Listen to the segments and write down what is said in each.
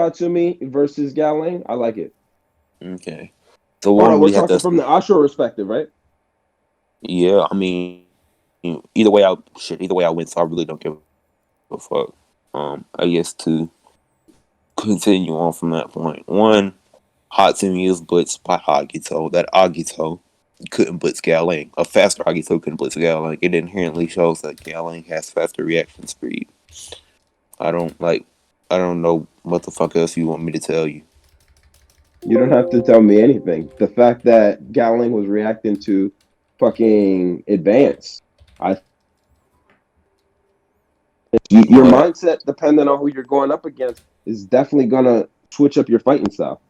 Hatsumi versus Gaolang. I like it. Okay. So Hold on, one we're we have talking to. from the Ashura perspective, right? Yeah, I mean, either way I win, so I really don't give a fuck. I guess to continue on from that point, one, Hatsumi is blitzed by Agito. That Agito couldn't blitz Gaolang. A faster Agito couldn't blitz Gaolang. It inherently shows that Gaolang has faster reaction speed. I don't like. I don't know what the fuck else you want me to tell you. You don't have to tell me anything. The fact that Gaolang was reacting to fucking advance, I your But mindset, depending on who you're going up against, is definitely gonna switch up your fighting style.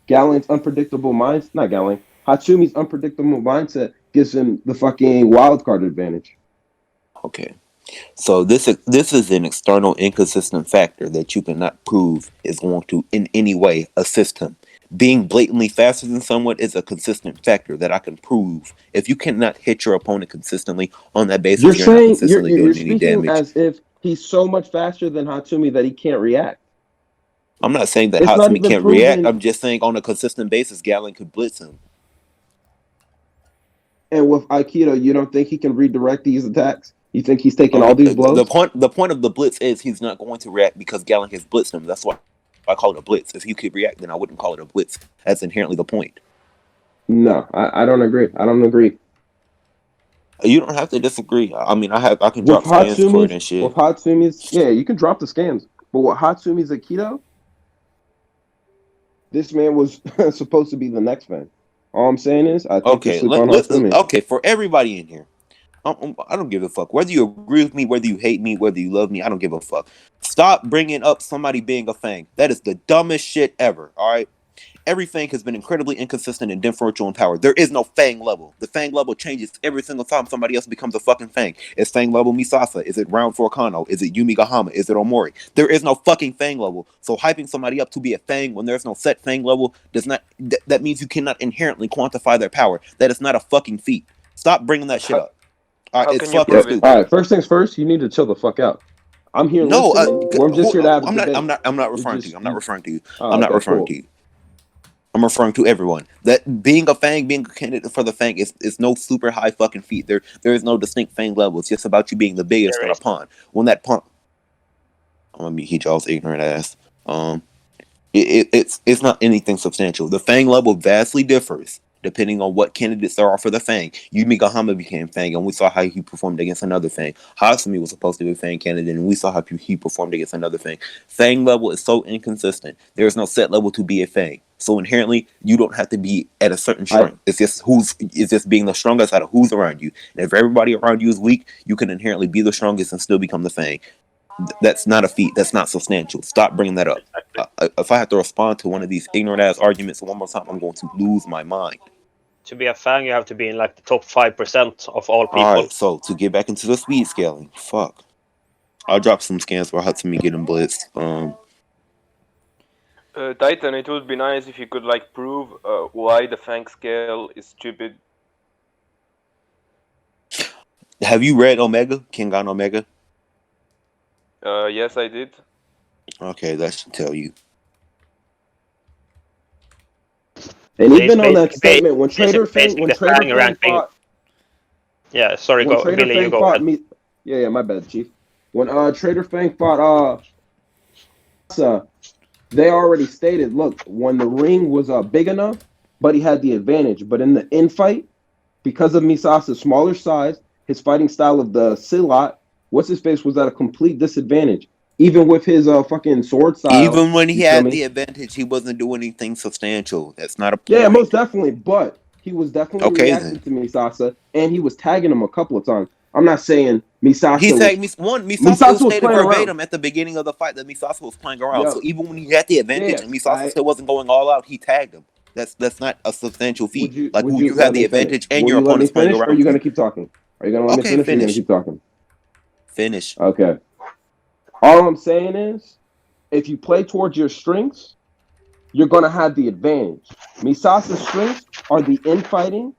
Gallant's unpredictable mind, not Gallant. Hatsumi's unpredictable mindset gives him the fucking wild card advantage. okay. So this is an external inconsistent factor that you cannot prove is going to in any way assist him. Being blatantly faster than someone is a consistent factor that I can prove. If you cannot hit your opponent consistently on that You're basis, you're not saying consistently you're doing any speaking damage. as if he's so much faster than Hatsumi that he can't react. I'm not saying that It's not Hatsumi even can't react. proven. I'm just saying on a consistent basis, Gallon could blitz him. And with Aikido, you don't think he can redirect these attacks? You think he's taking all Um, these the blows? point the point of the blitz is he's not going to react because Gallon has blitzed him. That's why I call it a blitz. If he could react, then I wouldn't call it a blitz. That's inherently the point. No, I don't agree. I don't agree. You don't have to disagree. I mean, I can With drop scans for it Hatsumi's, and with shit. Hatsumi's, yeah, you can drop the scans. But with Hatsumi's Aikido, this man was supposed to be the next man. All I'm saying is, I think you Okay, sleep on Hatsumi. okay, for everybody in here, I don't give a fuck whether you agree with me, whether you hate me, whether you love me. I don't give a fuck. Stop bringing up somebody being a Fang. That is the dumbest shit ever. All right. Every Fang has been incredibly inconsistent and differential in power. There is no Fang level. The Fang level changes every single time somebody else becomes a fucking Fang. Is Fang level Misasa? Is it Round 4 Kano? Is it Yumi Gahama? Is it Omori? There is no fucking Fang level. So hyping somebody up to be a Fang when there's no set Fang level does not. That means you cannot inherently quantify their power. That is not a fucking feat. Stop bringing that But shit up. All right, how it's can you fucking Yeah. prove it? All stupid. right. First things first. You need to chill the fuck out. I'm here No, listening. We're just here to have a I'm not. I'm debate. not. I'm not You referring to you. just I'm not you. referring to you. Oh, I'm not okay, referring to cool. you. I'm referring to everyone. That being a Fang, being a candidate for the Fang is no super high fucking feat. There is no distinct Fang level. It's just about you being the biggest There on a is. pawn. When that pawn, I'm gonna be Hijaw's ignorant ass. Um, it's not anything substantial. The Fang level vastly differs depending on what candidates there are for the Fang. Yumi Gahama became Fang, and we saw how he performed against another Fang. Hasumi was supposed to be a Fang candidate, and we saw how he performed against another Fang. Fang level is so inconsistent. There is no set level to be a Fang. So inherently, you don't have to be at a certain I strength. It's just being the strongest out of who's around you. And if everybody around you is weak, you can inherently be the strongest and still become the Fang. That's not a feat. That's not substantial. Stop bringing that up. Exactly. If I have to respond to one of these ignorant ass arguments one more time, I'm going to lose my mind. To be a fan, you have to be in like the top 5% of all All people. right, so to get back into the speed scaling, fuck, I'll drop some scans for Hatsumi getting blitzed. Titan, it would be nice if you could like prove why the Fang scale is stupid. Have you read Omega, Kingan Omega? Yes, I did. Okay, that should tell you. and It's even on that basically statement when Trader Fang the Fang ranking. fought Yeah, sorry, when go Trader Billy, you Fang go fought ahead. me. Yeah, my bad, Chief. When Trader Fang fought Masa, they already stated, look, when the ring was big enough, but he had the advantage. But in the infight, because of Misasa's smaller size, his fighting style of the Silat, what's his face was at a complete disadvantage. Even with his fucking sword style, Even when he you feel had me? the advantage, he wasn't doing anything substantial. That's not a Yeah, most point. definitely. But he was definitely Okay reacting then. to Misasa, and he was tagging him a couple of times. I'm not saying He Misasa tagged was me one. Misasa, it was Misasa was stated playing around. verbatim at the beginning of the fight that Misasa was playing around. So Yo, even when he had the advantage yeah, and Misasa I still wasn't going all out, he tagged him. That's not a substantial feat. Like would who you you have let the me finish? advantage and Will your you let me opponent's playing finish, or are you around gonna you. keep talking? Are you gonna let me Okay, finish, or are you gonna finish. keep talking? Finish. Okay. All I'm saying is, if you play towards your strengths, you're gonna have the advantage. Misasa's strengths are the infighting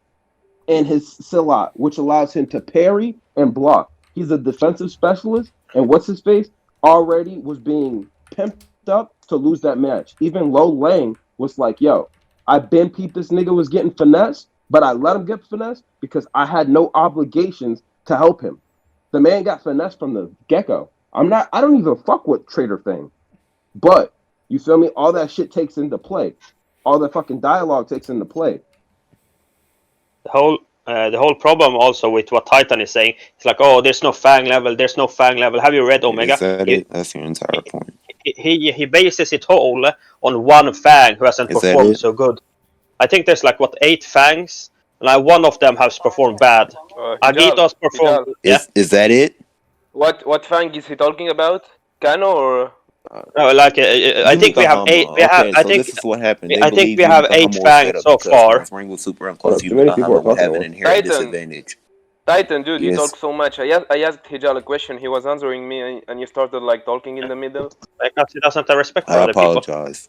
and his silat, which allows him to parry and block. He's a defensive specialist, and what's his face already was being pimped up to lose that match. Even Lo Lang was like, yo, I been peeped this nigga was getting finesse, but I let him get finesse because I had no obligations to help him. The man got finesse from the get-go. I don't even fuck with Trader Thing. But you feel me? All that shit takes into play. All the fucking dialogue takes into play. The whole problem also with what Titan is saying, it's like, oh, there's no Fang level, there's no Fang level. Have you read Omega? Is that it? That's your entire point. He bases it all on one Fang who hasn't Is that performed it? so good. I think there's like 8 Fangs, and like one of them has performed bad. Agito's performed. Hijal. Yeah. Is that it? What Fang is he talking about? Kano or? No, like I think we have 8. We have. Okay, so this is what happened. They I think believe we have 8 Yumigahama was set Fangs up so because when far. his ring was super Hold unclose, up, too many people are Yumigahama would talking. have an inherent Titan. disadvantage. Titan, dude, you Yes. talk so much. I asked Hijal a question. He was answering me, and you started like talking in the middle. Because he doesn't have respect for I other people. apologize.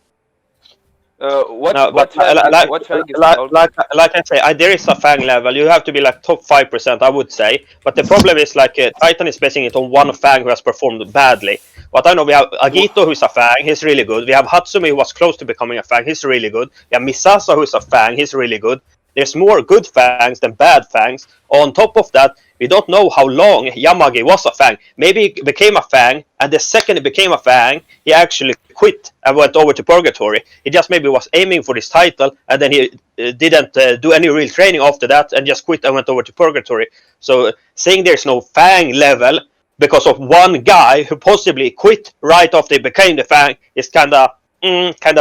What No, but Fang is he talking? like I say, there is a Fang level. You have to be like top 5%, I would say. But the problem is like Titan is basing it on one Fang who has performed badly. But I know we have Agito who's a Fang, he's really good. We have Hatsumi who was close to becoming a Fang, he's really good. We have Misasa who's a Fang, he's really good. There's more good Fangs than bad Fangs. On top of that, we don't know how long Yamagi was a Fang. Maybe he became a Fang, and the second he became a Fang, he actually quit and went over to Purgatory. He just maybe was aiming for this title, and then he didn't do any real training after that, and just quit and went over to Purgatory. So saying there's no Fang level because of one guy who possibly quit right after he became the Fang is kind of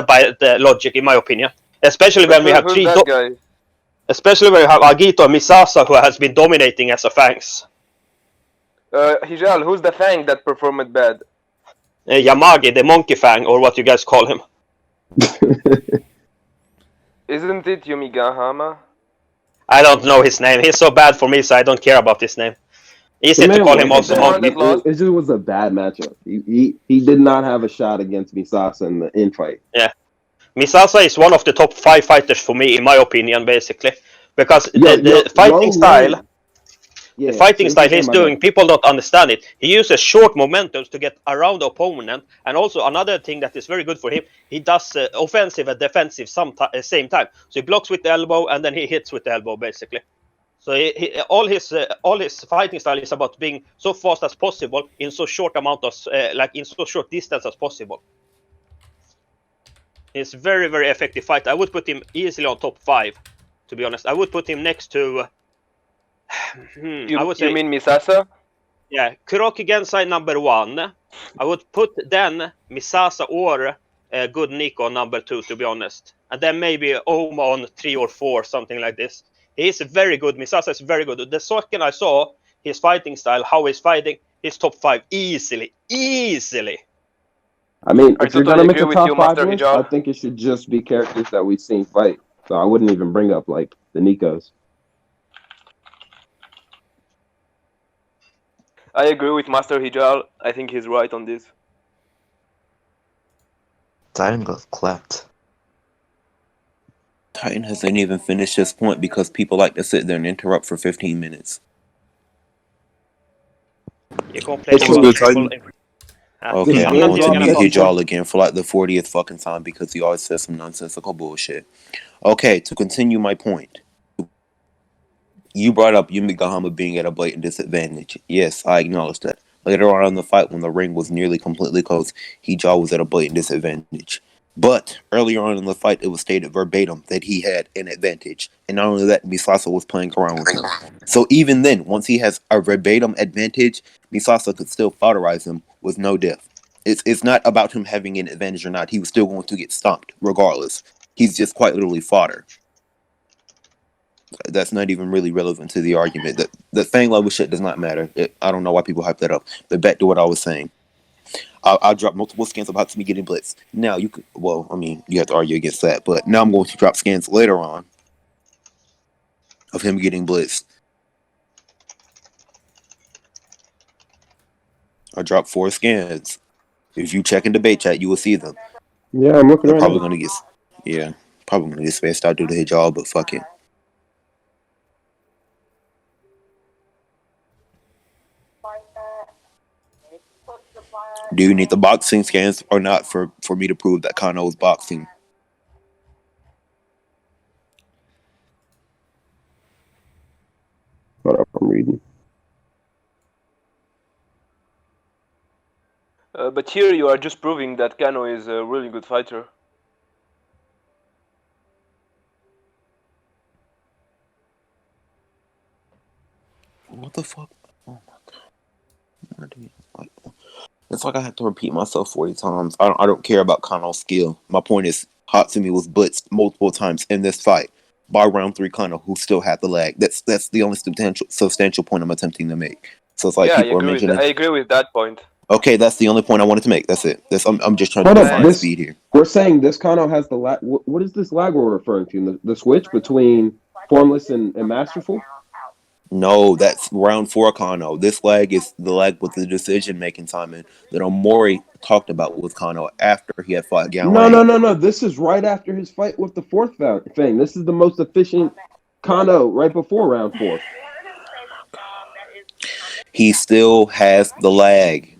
by the logic, in my opinion. Especially when we have Who's three. that guy? Especially when you have Agito and Misasa who has been dominating as a Fangs. Hijal, who's the Fang that performed bad? Yamagi, the monkey Fang, or what you guys call him. Isn't it Yumigahama? I don't know his name. He's so bad for me, so I don't care about his name. Easy to call him also monkey. It just was a bad matchup. He did not have a shot against Misasa in the infight. Yeah. Misasa is one of the top 5 fighters for me, in my opinion, basically. Because the fighting style... Yeah, the fighting style he's doing, people don't understand it. He uses short momentums to get around the opponent, and also another thing that is very good for him, he does offensive and defensive same time. So he blocks with the elbow and then he hits with the elbow, basically. So all his fighting style is about being so fast as possible in so short amount of in so short distance as possible. He's very, very effective fighter. I would put him easily on top 5, to be honest. I would put him next to. You mean Misasa? Yeah, Kuroki Gensai number 1. I would put then Misasa or Good Nico on number 2, to be honest. And then maybe Oma on 3 or 4, something like this. He's very good. Misasa is very good. The second I saw his fighting style, how he's fighting, he's top 5 easily. Easily. I mean, if you're totally going to make a top 5 Master list, Hijal. I think it should just be characters that we've seen fight. So I wouldn't even bring up, like, the Nikos. I agree with Master Hijal. I think he's right on this. Titan got clapped. Titan hasn't even finished his point because people like to sit there and interrupt for 15 minutes. You complain It's about good, people. Okay, I'm Yeah, going to yeah, mute yeah. Hijal again for like the 40th fucking time because he always says some nonsensical bullshit. Okay, to continue my point. You brought up Yumigahama being at a blatant disadvantage. Yes, I acknowledge that. Later on in the fight, when the ring was nearly completely closed, Hijal was at a blatant disadvantage. But earlier on in the fight, it was stated verbatim that he had an advantage. And not only that, Misasa was playing around with him. So even then, once he has a verbatim advantage, Misasa could still foderize him with no death. It's not about him having an advantage or not. He was still going to get stomped, regardless. He's just quite literally fodder. That's not even really relevant to the argument. That the Fang level shit does not matter. I don't know why people hype that up. But back to what I was saying. I'll drop multiple scans of Hatsumi getting blitzed. Now you could, well, I mean, you have to argue against that. But now I'm going to drop scans later on of him getting blitzed. I dropped 4 scans. If you check in debate chat, you will see them. Yeah, I'm looking They're right probably now. gonna get, yeah, probably gonna get spaced out due to his job, but fuck it. Do you need the boxing scans or not for me to prove that Kano is boxing? Hold up, I'm reading. But here you are just proving that Kano is a really good fighter. What the fuck? Oh my god. It's like I have to repeat myself 40 times. I don't care about Kano's skill. My point is, Hatsumi was blitzed multiple times in this fight by round 3 Kano, who still had the lag. That's the only substantial point I'm attempting to make. So it's like Yeah, people are mentioning. I agree with that point. Okay, that's the only point I wanted to make. That's it. I'm just trying Hold to up, define speed here. we're saying this Kano has the lag. What is this lag we're referring to? The switch between formless and masterful? No, that's round 4 Kano. This lag is the lag with the decision making timing that Omori talked about with Kano after he had fought Gaolang. No. This is right after his fight with the fourth thing. This is the most efficient Kano right before round 4. He still has the lag.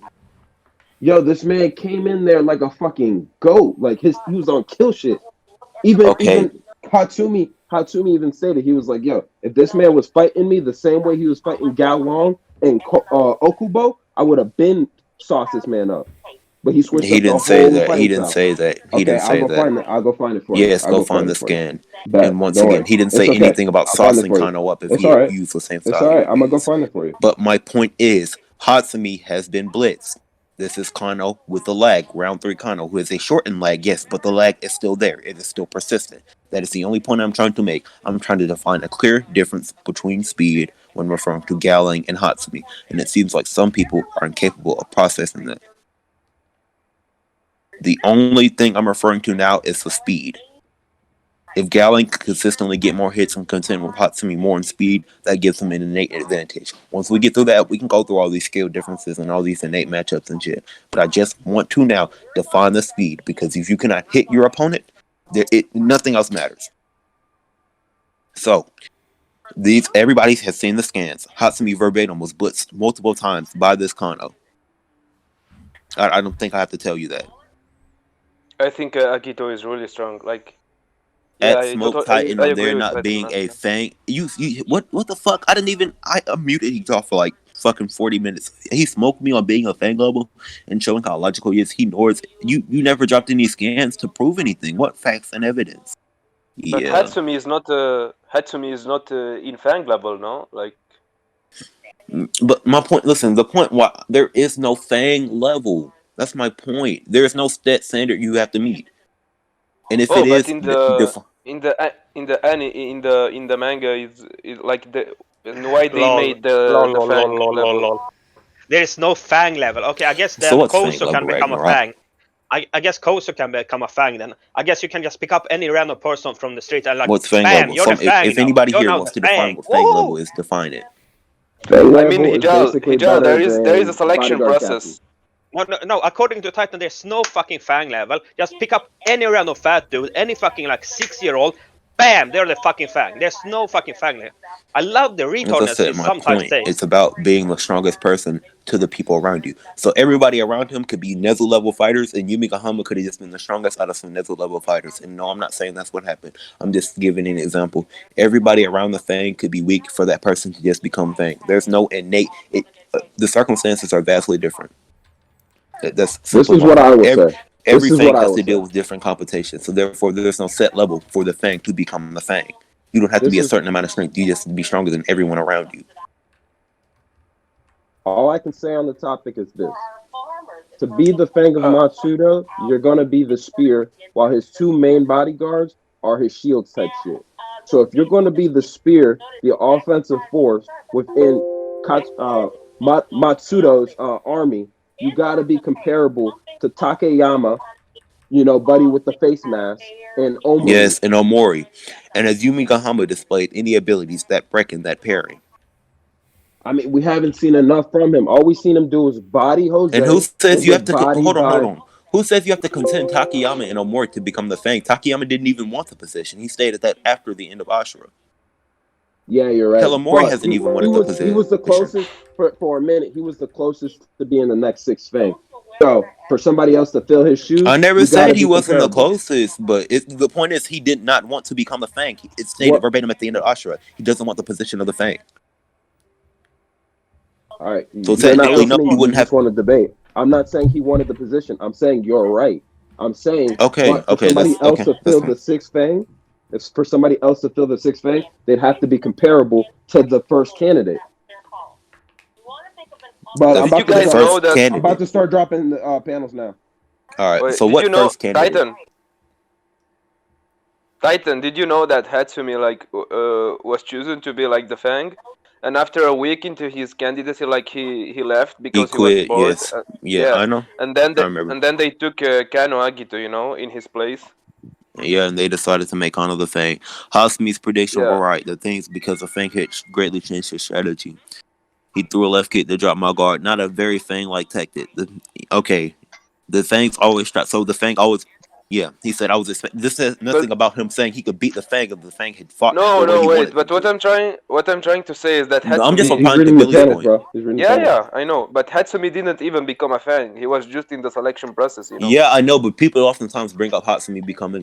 Yo, this man came in there like a fucking goat. Like he was on kill shit. Even Hatsumi even stated, he was like, yo, if this man was fighting me the same way he was fighting Gaolang and Okubo, I would have been sauced this man up. But he switched up the whole fighting He didn't style. say that. I'll go find it for you. Yes, go find the scan. Bet. And once Don't again, worry. he didn't It's say okay. anything about I'll find it saucing for you. Kano up if It's he all right. used the same It's style. all right. I'm gonna go find it for you. But my point is, Hatsumi has been blitzed. This is Kano with the lag, round 3 Kano, who is a shortened lag, yes, but the lag is still there. It is still persistent. That is the only point I'm trying to make. I'm trying to define a clear difference between speed when referring to Gaolang and Hatsumi, and it seems like some people are incapable of processing that. The only thing I'm referring to now is the speed. If Gaolang can consistently get more hits and contend with Hatsumi more in speed, that gives him an innate advantage. Once we get through that, we can go through all these skill differences and all these innate matchups and shit. But I just want to now define the speed, because if you cannot hit your opponent, nothing else matters. So, everybody has seen the scans. Hatsumi verbatim was blitzed multiple times by this Kano. I don't think I have to tell you that. I think Akito is really strong. Like, At Smoke Titan, I on agree there with not being a Titanmaster. Fang. You what the fuck? I muted he talked for like fucking 40 minutes. He smoked me on being a Fang level and showing how logical he is. He ignores you never dropped any scans to prove anything. What facts and evidence? But Yeah. Hatsumi is not in Fang level, no? Like, But my point, listen, the point why there is no Fang level. That's my point. There is no stat standard you have to meet. And if it but is, in the manga is like why they made the Fang level. There is no Fang level. Okay, I guess So then what's Fang Koso level, can become a Ragnarok? Fang. I guess Koso can become a Fang then. I guess you can just pick up any random person from the street and like, What's Fang bam, level? you're the Fang If now. anybody You're here now wants the to define Fang. what Fang Whoa! level is, define it. Fang I mean, level is basically Hijal, better there is a than selection bodyguard process. No, according to Titan, there's no fucking Fang level. Just pick up any random fat dude, any fucking like 6-year-old, bam, they're the fucking Fang. There's no fucking Fang level. I love the As I retardness said, he my sometimes point, takes. it's about being the strongest person to the people around you. So everybody around him could be Nezu level fighters, and Yumi Gahama could have just been the strongest out of some Nezu level fighters. And no, I'm not saying that's what happened. I'm just giving an example. Everybody around the Fang could be weak for that person to just become Fang. There's no innate. The circumstances are vastly different. That's This is what I would say. Every Fang has to deal with different competition, so therefore there's no set level for the Fang to become the Fang. You don't have to be a certain amount of strength. You just be stronger than everyone around you. All I can say on the topic is this. To be the Fang of Matsuda, you're going to be the spear, while his two main bodyguards are his shield type shit. So if you're going to be the spear, the offensive force within Matsuda's army, you got to be comparable to Takeyama, buddy with the face mask, and Omori. Yes, and Omori. And as Yumi Gahama displayed any abilities that reckon that pairing. I mean, we haven't seen enough from him. All we've seen him do is body Jose. And who says you have to hold on? By... Who says you have to contend Takeyama and Omori to become the Fang? Takeyama didn't even want the position. He stayed at that after the end of Ashura. Yeah, you're right. Hell, Omori hasn't even wanted the position. He was the closest for a minute. He was the closest to being the next 6th Fang. So for somebody else to fill his shoes, I never you got to said he be wasn't the comparable. closest, but the point is he did not want to become a Fang. It stated What? verbatim at the end of Ashura. He doesn't want the position of the Fang. All right, So you're not technically, no, listening. he You wouldn't just have. want to debate. I'm not saying he wanted the position. I'm saying you're right. I'm saying, Okay, but for somebody else to that's fill fine. the sixth Fang, if for somebody else to fill the sixth Fang, they'd have to be comparable to the first candidate. But The, I'm Did you about to the guys drop. know first that? I'm about candidate. to start dropping the panels now. All right. Wait, So did what you know first candidate? Titan, did you know that Hatsumi was chosen to be like the Fang, and after a week into his candidacy, like he left He because he was quit. bored. Yes. Yeah, Yeah, I know. and then I remember. they took Kano Agito, in his place. Yeah, and they decided to make Kano the Fang. Hasumi's prediction were Yeah. right. The things because the Fang had greatly changed his strategy. He threw a left kick to drop my guard. Not a very Fang like tactic. Okay, the Fangs always try. So the Fang always. Yeah, he said I was expecting. This says But nothing about him saying he could beat the Fang if the Fang had fought no, the way no, he wait. wanted him But what to. I'm trying to say is that I'm just Hatsumi. He's replying to reading the Billy's panels, point. bro. He's reading the Yeah, panels. yeah, I know. But Hatsumi didn't even become a Fang. He was just in the selection process. Yeah, I know, but people oftentimes bring up Hatsumi becoming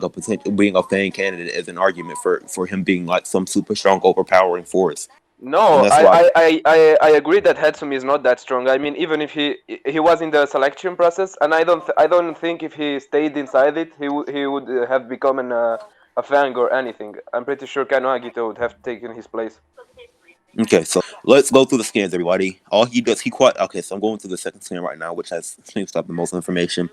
being a Fang candidate as an argument for him being like some super strong, overpowering force, and No, that's why. I agree that Hatsumi is not that strong. I mean, even if he was in the selection process, and I don't think if he stayed inside it, he would have become a Fang or anything. I'm pretty sure Kano Agito would have taken his place. Okay, so let's go through the scans, everybody. All he does, he quite okay. So I'm going through the second scan right now, which seems to have the most information.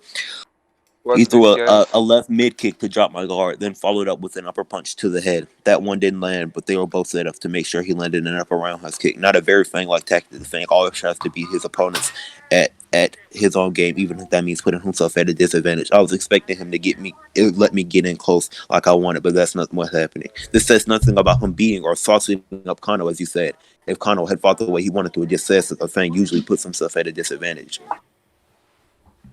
He What's this, threw guys? a left mid kick to drop my guard, then followed up with an upper punch to the head. That one didn't land, but they were both set up to make sure he landed an upper roundhouse kick. Not a very Fang-like tactic. The Fang always tries to beat his opponents at his own game, even if that means putting himself at a disadvantage. I was expecting him to let me get in close like I wanted, but that's not what's happening. This says nothing about him beating or saucing up Kano, as you said. If Kano had fought the way he wanted to, it just says that the Fang usually puts himself at a disadvantage.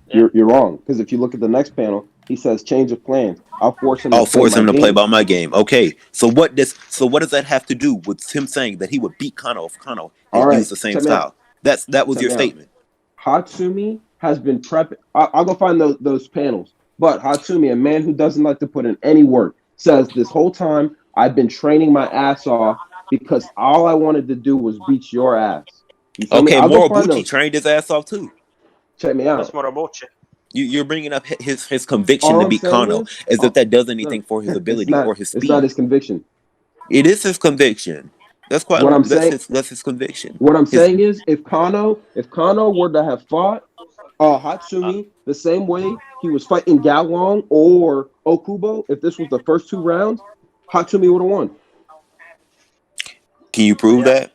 You're wrong, because if you look at the next panel, he says change of plans. I'll force him I'll to play force my him to game. play by my game. Okay, so what does that have to do with him saying that he would beat Kano if Kano All had right, used the same check me out. style? That was Check your me out. statement. Hatsumi has been prepping. I'll go find those panels. But Hatsumi, a man who doesn't like to put in any work, says this whole time I've been training my ass off because all I wanted to do was beat your ass. You feel me? Okay, I'll go find Morobuchi those. trained his ass off too. Check me That's out. Morobuchi. You're bringing up his conviction All to I'm beat saying Kano is, as if that does anything no, for his it's ability not. or his It's not speed. his conviction. It is his conviction. That's What I'm saying. that's his conviction. What I'm saying is, if Kano were to have fought Hatsumi the same way he was fighting Gaolang or Okubo, if this was the first two rounds, Hatsumi would have won. Can you prove that?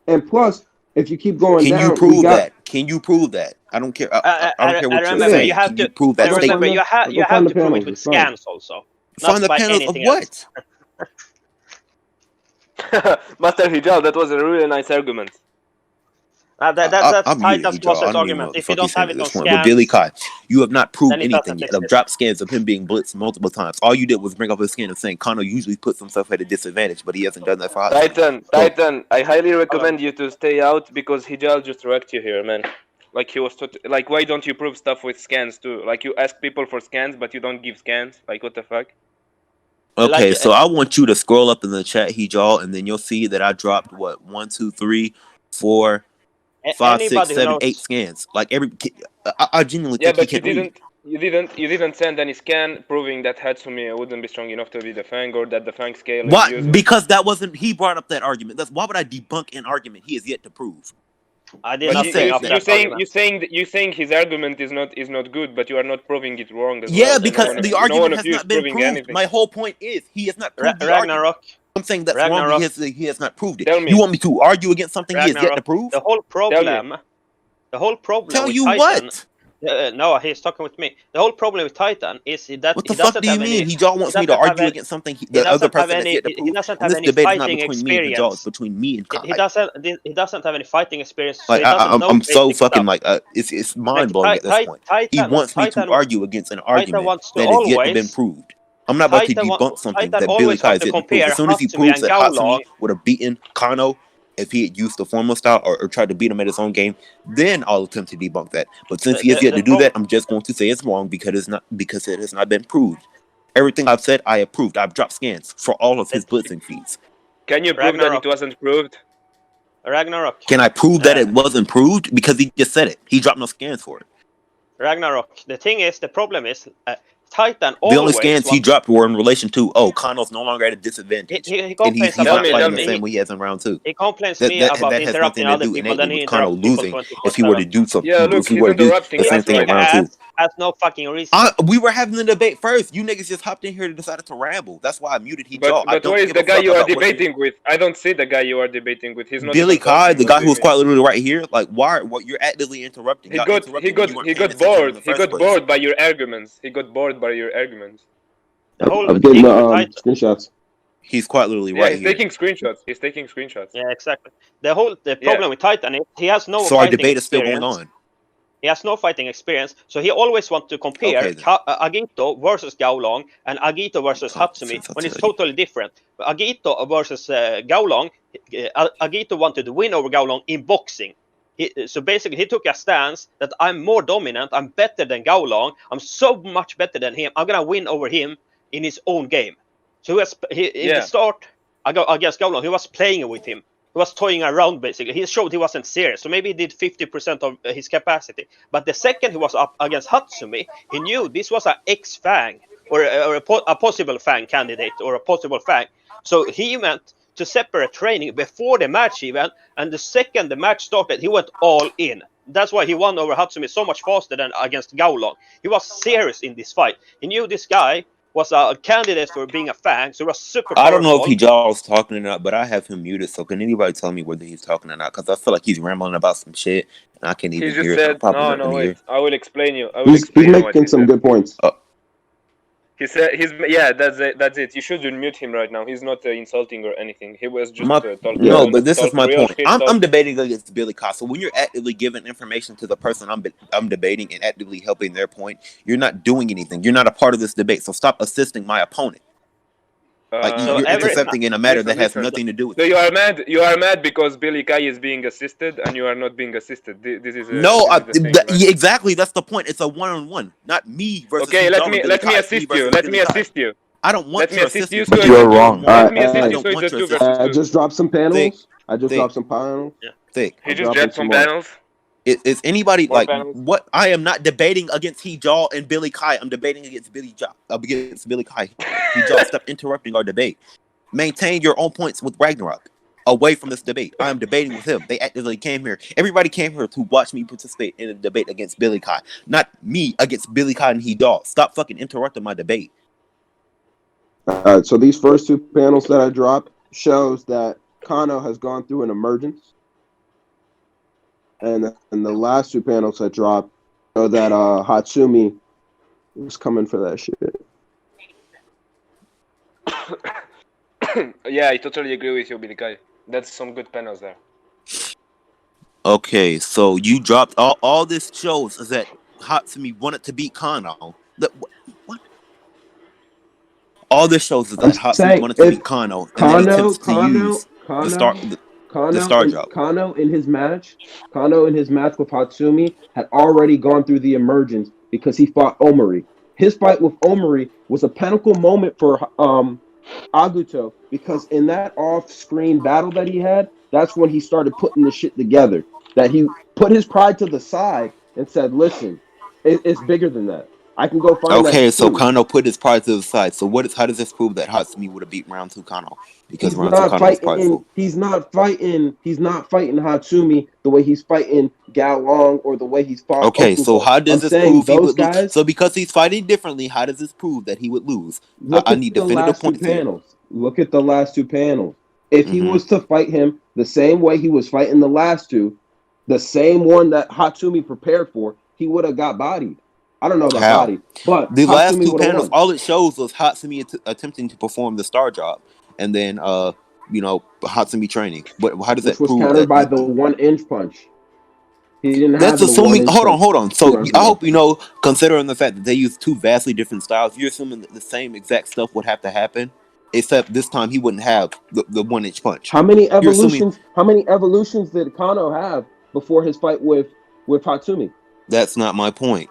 And plus, if you keep going Can you down, we prove got. that? Can you prove that? I don't care. I don't care what you're Remember, Yeah, you saying. have Can you to. prove I'll that go statement? Remember, find the. I'll you go have find the to prove it panels. with It's fine. scans also, Find not the by panels of anything else. what? Master Hijal, that was a really nice argument. That's I'm muted, Titan's Hijal. I closest don't even know argument. what the If you fuck he's don't saying have at it on this point. But Billy scans, Kai, you have not proved then it anything doesn't yet. I've exist. dropped scans of him being blitzed multiple times. All you did was bring up his skin and saying Kano usually puts himself at a disadvantage, but he hasn't done that for Hatsumi. So Titan, I highly recommend you to stay out because Hijal just wrecked you here, man. Like he was like, why don't you prove stuff with scans too? Like you ask people for scans, but you don't give scans. Like what the fuck? okay, Like so I want you to scroll up in the chat, Hijal, and then you'll see that I dropped what 1, 2, 3, 4, 5, 6, anybody who 7, 8 knows, scans. Like I genuinely Yeah, think he but can read. you didn't send any scan proving that Hatsumi wouldn't be strong enough to be the Fang or that the Fang scale is Why? useless. Because that wasn't. He brought up that argument. That's why would I debunk an argument he has yet to prove? I did But not bring up that argument. you saying his argument is not good, but you are not proving it wrong as Yeah, well. So because the no one argument of has you is not been proving proved. anything. My whole point is he has not proved the argument. Ragnarok, I'm saying that's wrong. Ragnarok, He has not proved it. Tell me, You want me to argue against something he has yet to Ragnarok. prove? The whole tell me. problem Tell with you Titan. what? No, he's talking with me. The whole problem with Titan is that What he the fuck doesn't do you have mean? any. He all He wants me to doesn't have argue any. against something He the other doesn't have person has any. yet to He prove. doesn't And have this any debate is not fighting between me and Hijal. It's experience. between me and Kai. He doesn't. He doesn't have any fighting experience, so Like he doesn't know I'm so basic fucking stuff. like it's mind Like blowing at this point. He wants me to argue against an Titan argument wants to that has yet to been always. proved. I'm not about to debunk something Titan that Billy always Kai wants has to yet to prove. compare As soon as he Hatsumi proves and that Gaolang. Hatsumi would have beaten Kano if he had used the formal style or tried to beat him at his own game, then I'll attempt to debunk that. But since he has yet to do that, I'm just going to say it's wrong because it has not been proved. Everything I've said, I have proved. I've dropped scans for all of his blitzing feeds. Can you prove that it wasn't proved? Ragnarok. Can I prove that it wasn't proved? Because he just said it. He dropped no scans for it. Ragnarok. The problem is, Titan The only always scans he dropped were in relation to, Kano's no longer at a disadvantage. He and he's complains not about fighting me. the same way he has in round 2. He complains That me about has interrupting nothing to other do people, then innately he with Kano interrupts people losing 24/7. if he were to do something. Yeah, look, if he he's were to do interrupting. the same That's thing in right. round 2. Has no fucking reason. We were having the debate first. You niggas just hopped in here and decided to ramble. That's why I muted Hijal. But where is the guy you are debating with? I don't see the guy you are debating with. He's not Billiekai, the guy who's quite literally right here. Like, what you're actively interrupting. He got bored. He got bored by your arguments. I'm getting the screenshots. He's quite literally right he's here. taking screenshots. Yeah, exactly. The problem with Titan is he has no So our fighting debate is still experience. going on. He has no fighting experience, so he always wants to compare Agito versus Gaolang and Agito versus Hatsumi when it's totally different. Agito versus Gaolang, Agito wanted to win over Gaolang in boxing. So basically, he took a stance that I'm more dominant, I'm better than Gaolang, I'm so much better than him, I'm gonna win over him in his own game. So in the start, against Gaolang, he was playing with him. He was toying around, basically. He showed he wasn't serious. So maybe he did 50% of his capacity. But the second he was up against Hatsumi, he knew this was an ex-Fang or a possible Fang candidate or a possible Fang. So he went to separate training before the match even. And the second the match started, he went all in. That's why he won over Hatsumi so much faster than against Gaolang. He was serious in this fight. He knew this guy was a candidate for being a Fang, so he was super powerful. I don't know if Hijal talking or not, but I have him muted, so can anybody tell me whether he's talking or not? Because I feel like he's rambling about some shit, and I can't even hear it. He just said, no, wait, I will explain you. He's making some good points. He said, that's it. You shouldn't mute him right now. He's not insulting or anything. He was just talking. No, but this is my point. I'm debating against Billiekai. So when you're actively giving information to the person I'm debating and actively helping their point, you're not doing anything. You're not a part of this debate. So stop assisting my opponent. You're intercepting in a matter that has nothing to do with it. So you are mad because Billiekai is being assisted and you are not being assisted. This is exactly. That's the point. It's a one-on-one, not me versus. Okay, let me assist you. Let me assist you. I don't want to assist you. But you're wrong. Let me assist you. So it's just 2 versus 2. I just dropped some panels. Thick. He just dropped some panels. Is anybody what? I am not debating against Hijal and Billiekai. I'm debating against Billiekai. Hijal, stop interrupting our debate. Maintain your own points with Ragnarok. Away from this debate. I am debating with him. They actively came here. Everybody came here to watch me participate in a debate against Billiekai. Not me against Billiekai and Hijal. Stop fucking interrupting my debate. So these first 2 panels that I dropped shows that Kano has gone through an emergence. And the last 2 panels I dropped show that Hatsumi was coming for that shit. Yeah, I totally agree with you, Billiekai. That's some good panels there. Okay, so you dropped all this shows is that Hatsumi wanted to beat Kano. What? All this shows is that Hatsumi wanted to beat Kano, and then he attempts to use the star job. Kano in his match with Hatsumi had already gone through the emergence because he fought Omori. His fight with Omori was a pinnacle moment for Agito because in that off-screen battle that he had, that's when he started putting the shit together. That he put his pride to the side and said, "Listen, it's bigger than that. I can go find that." Okay, so Kano put his pride to the side. So how does this prove that Hatsumi would have beat round 2 Kano? Because round 2 Kano was prideful. He's not fighting Hatsumi the way he's fighting Gaolang or the way he's fought. Okay, so how does this prove he would lose? So because he's fighting differently, how does this prove that he would lose? I need definitive points here. Look at the last 2 panels. If he was to fight him the same way he was fighting the last 2, the same one that Hatsumi prepared for, he would have got bodied. I don't know about body, but the last 2 panels, all it shows was Hatsumi attempting to perform the star job, and then Hatsumi training. But how does that prove? Which was countered by the 1-inch punch. He didn't. That's assuming. Hold on. So I hope you know, considering the fact that they use 2 vastly different styles, you're assuming that the same exact stuff would have to happen. except this time he wouldn't have the 1-inch punch. How many You're assuming evolutions? How many evolutions did Kano have before his fight with Hatsumi? that's not my point.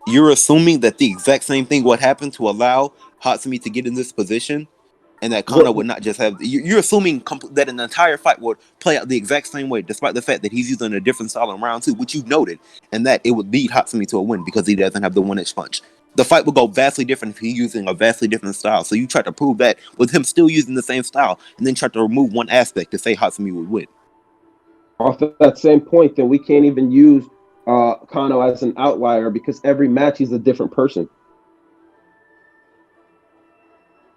You're assuming that the exact same thing would happen to allow Hatsumi to get in this position, and that Kano What? would not just have. You're assuming that an entire fight would play out the exact same way, despite the fact that he's using a different style in round 2, which you've noted, and that it would lead Hatsumi to a win because he doesn't have the 1-inch punch. The fight would go vastly different if he's using a vastly different style. So you try to prove that with him still using the same style, and then try to remove one aspect to say Hatsumi would win. Off that same point, then we can't even use Kano as an outlier because every match he's a different person.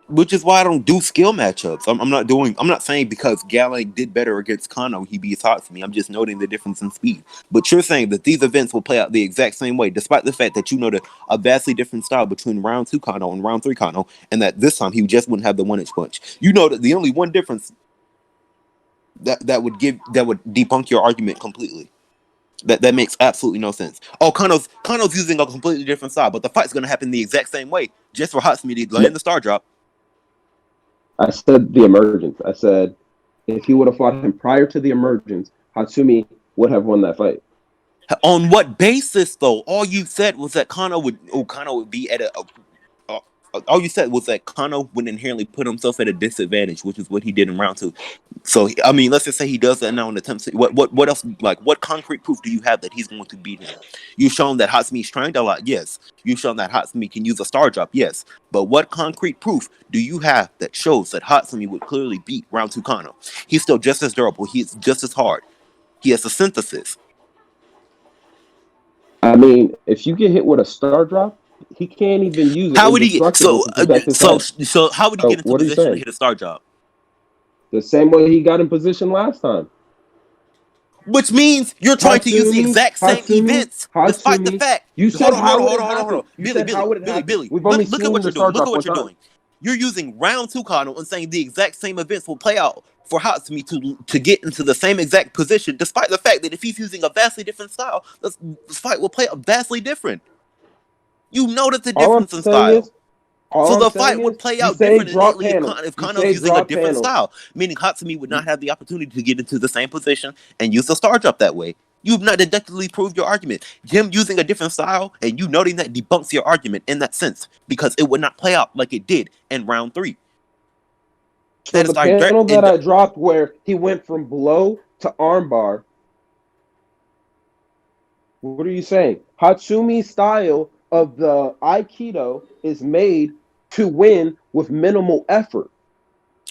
Which is why I don't do skill matchups. I'm not saying because Gaolang did better against Kano, he beats Hatsumi. I'm just noting the difference in speed. But you're saying that these events will play out the exact same way, despite the fact that you noted a vastly different style between round 2 Kano and round 3 Kano, and that this time he just wouldn't have the 1-inch punch. You know that the only one difference that would debunk your argument completely. That makes absolutely no sense. Oh, Kano's using a completely different style, but the fight's gonna happen the exact same way, just for Hatsumi to land the star drop. I said the emergence. I said if he would have fought him prior to the emergence, Hatsumi would have won that fight. On what basis, though? All you said was that Kano would be at all you said was that Kano would inherently put himself at a disadvantage, which is what he did in round 2. So, I mean, let's just say he does that now in attempts. What else? Like, what concrete proof do you have that he's going to beat him? You've shown that Hatsumi's trained a lot, yes. You've shown that Hatsumi can use a star drop, yes. But what concrete proof do you have that shows that Hatsumi would clearly beat round 2 Kano? He's still just as durable. He's just as hard. He has a synthesis. I mean, if you get hit with a star drop, he can't even use it. How would he? So how would he get into what are you position to saying? hit a star drop? The same way he got in position last time. Which means you're trying to use the exact same events, despite the fact. You said Hold on. Billy. Look at what you're doing. Look at what you're doing. You're using round 2 Kano and saying the exact same events will play out for Hatsumi to get into the same exact position, despite the fact that if he's using a vastly different style, this fight will play out vastly different. You notice the difference in style. So the fight would play out differently if Kano's using a different style, meaning Hatsumi would not have the opportunity to get into the same position and use the star drop that way. You've not deductively proved your argument. Him using a different style and you noting that debunks your argument in that sense, because it would not play out like it did in round 3. So the panel that I dropped where he went from blow to armbar, what are you saying? Hatsumi's style of the Aikido is made to win with minimal effort.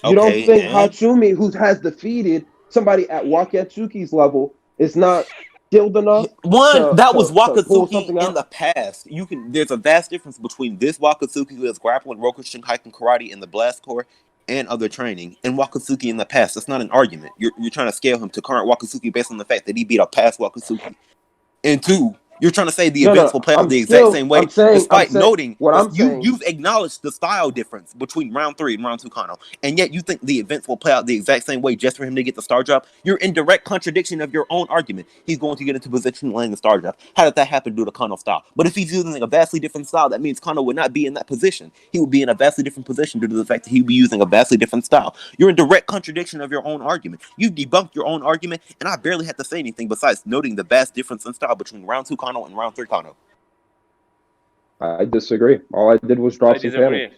You don't think Hatsumi, who has defeated somebody at Wakatsuki's level, is not skilled enough? That was Wakatsuki in the past. There's a vast difference between this Wakatsuki who has grappling, Rokushin, Haiken Karate, and the Blast Core and other training, and Wakatsuki in the past. That's not an argument. You're trying to scale him to current Wakatsuki based on the fact that he beat a past Wakatsuki. And 2, you're trying to say the events will play out the exact same way, despite noting you've acknowledged the style difference between round 3 and round 2 Kano, and yet you think the events will play out the exact same way just for him to get the star drop. You're in direct contradiction of your own argument. He's going to get into position and land the star drop. How did that happen due to Kano style? But if he's using a vastly different style, that means Kano would not be in that position. He would be in a vastly different position due to the fact that he would be using a vastly different style. You're in direct contradiction of your own argument. You debunked your own argument, and I barely had to say anything besides noting the vast difference in style between round 2 Kano and round 3 Kano. I disagree. All I did was drop some panels.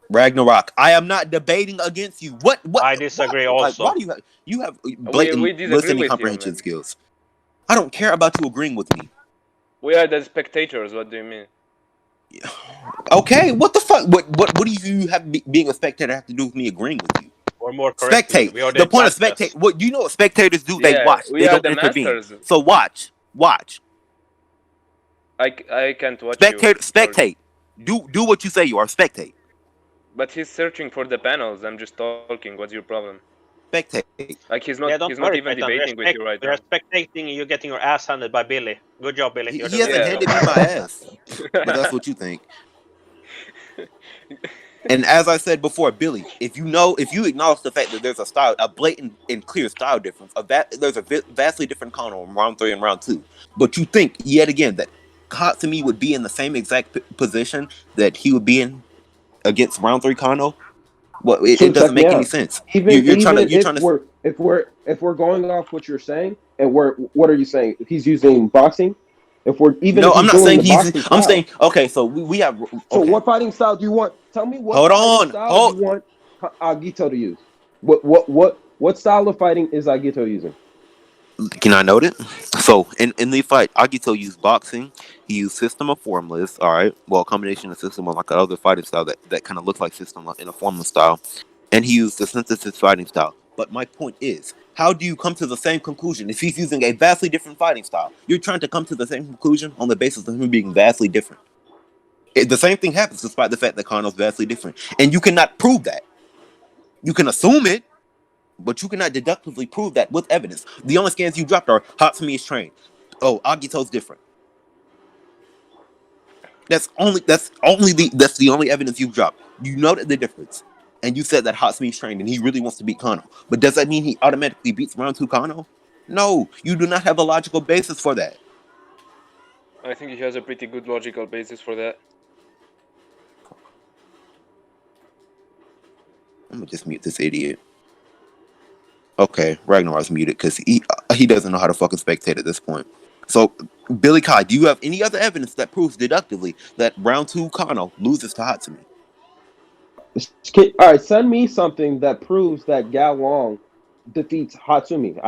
Ragnarok, I am not debating against you. What? I disagree also. Why do you have blatant listening comprehension skills? I don't care about you agreeing with me. We are the spectators. What do you mean? Okay, what the fuck? What do you have being a spectator have to do with me agreeing with you? Or more correctly, spectate. The point of spectate. What you know what spectators do? They watch. They don't intervene. Masters. So watch. I can't watch Spectate. Do what you say you are. Spectate. But he's searching for the panels. I'm just talking. What's your problem? Spectate. Like he's not even debating with you right now. You're spectating and you're getting your ass handed by Billy. Good job, Billy. He hasn't handed me my ass. But that's what you think. And as I said before, Billy, if you acknowledge the fact that there's a blatant and clear style difference, there's a vastly different Kano in round 3 and round 2, but you think yet again that Hatsumi would be in the same exact position that he would be in against round 3 Kano? Well, So it doesn't check me make any out. sense. Even You're trying to even you're trying to. if we're going off what you're saying, and what are you saying? If he's using boxing, even if No, I'm he's not doing saying the he's. boxing I'm style. saying okay. So we have So okay. what fighting style do you want? Tell me what Hold fighting on. style you Hold. want Agito to use. What style of fighting is Agito using? Can I note it? So in the fight, Agito used boxing. He used system of formless. All right. Well, a combination of system of like another fighting style that kind of looks like system in a formless style, and he used the synthesis fighting style. But my point is, how do you come to the same conclusion if he's using a vastly different fighting style? You're trying to come to the same conclusion on the basis of him being vastly different. The same thing happens despite the fact that Kano's vastly different, and you cannot prove that. You can assume it, but you cannot deductively prove that with evidence. The only scans you dropped are Hatsumi is trained. Oh, Agito's different. That's the only evidence you've dropped. You noted the difference. And you said that Hatsumi is trained and he really wants to beat Kano. But does that mean he automatically beats round 2 Kano? No, you do not have a logical basis for that. I think he has a pretty good logical basis for that. I'm gonna just mute this idiot. Okay, Ragnar's muted because he doesn't know how to fucking spectate at this point. So, Billiekai, do you have any other evidence that proves deductively that round 2 Kano loses to Hatsumi? All right, send me something that proves that Gaolang defeats Hatsumi.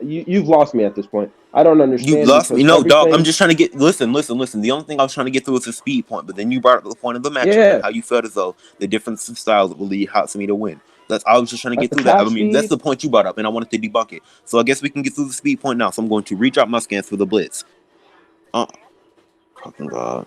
You've lost me at this point. I don't You understand lost me. because No, dog. I'm everything. just trying to get. Listen. The only thing I was trying to get through was the speed point, but then you brought up the point of the matchup and Yeah, how you felt as though the difference in styles will lead Hatsumi to win. I was just trying to get through that. I attack mean, that's speed. the point you brought up, and I wanted to debunk it. So I guess we can get through the speed point now. So I'm going to redrop my scans for the blitz. Oh, fucking god.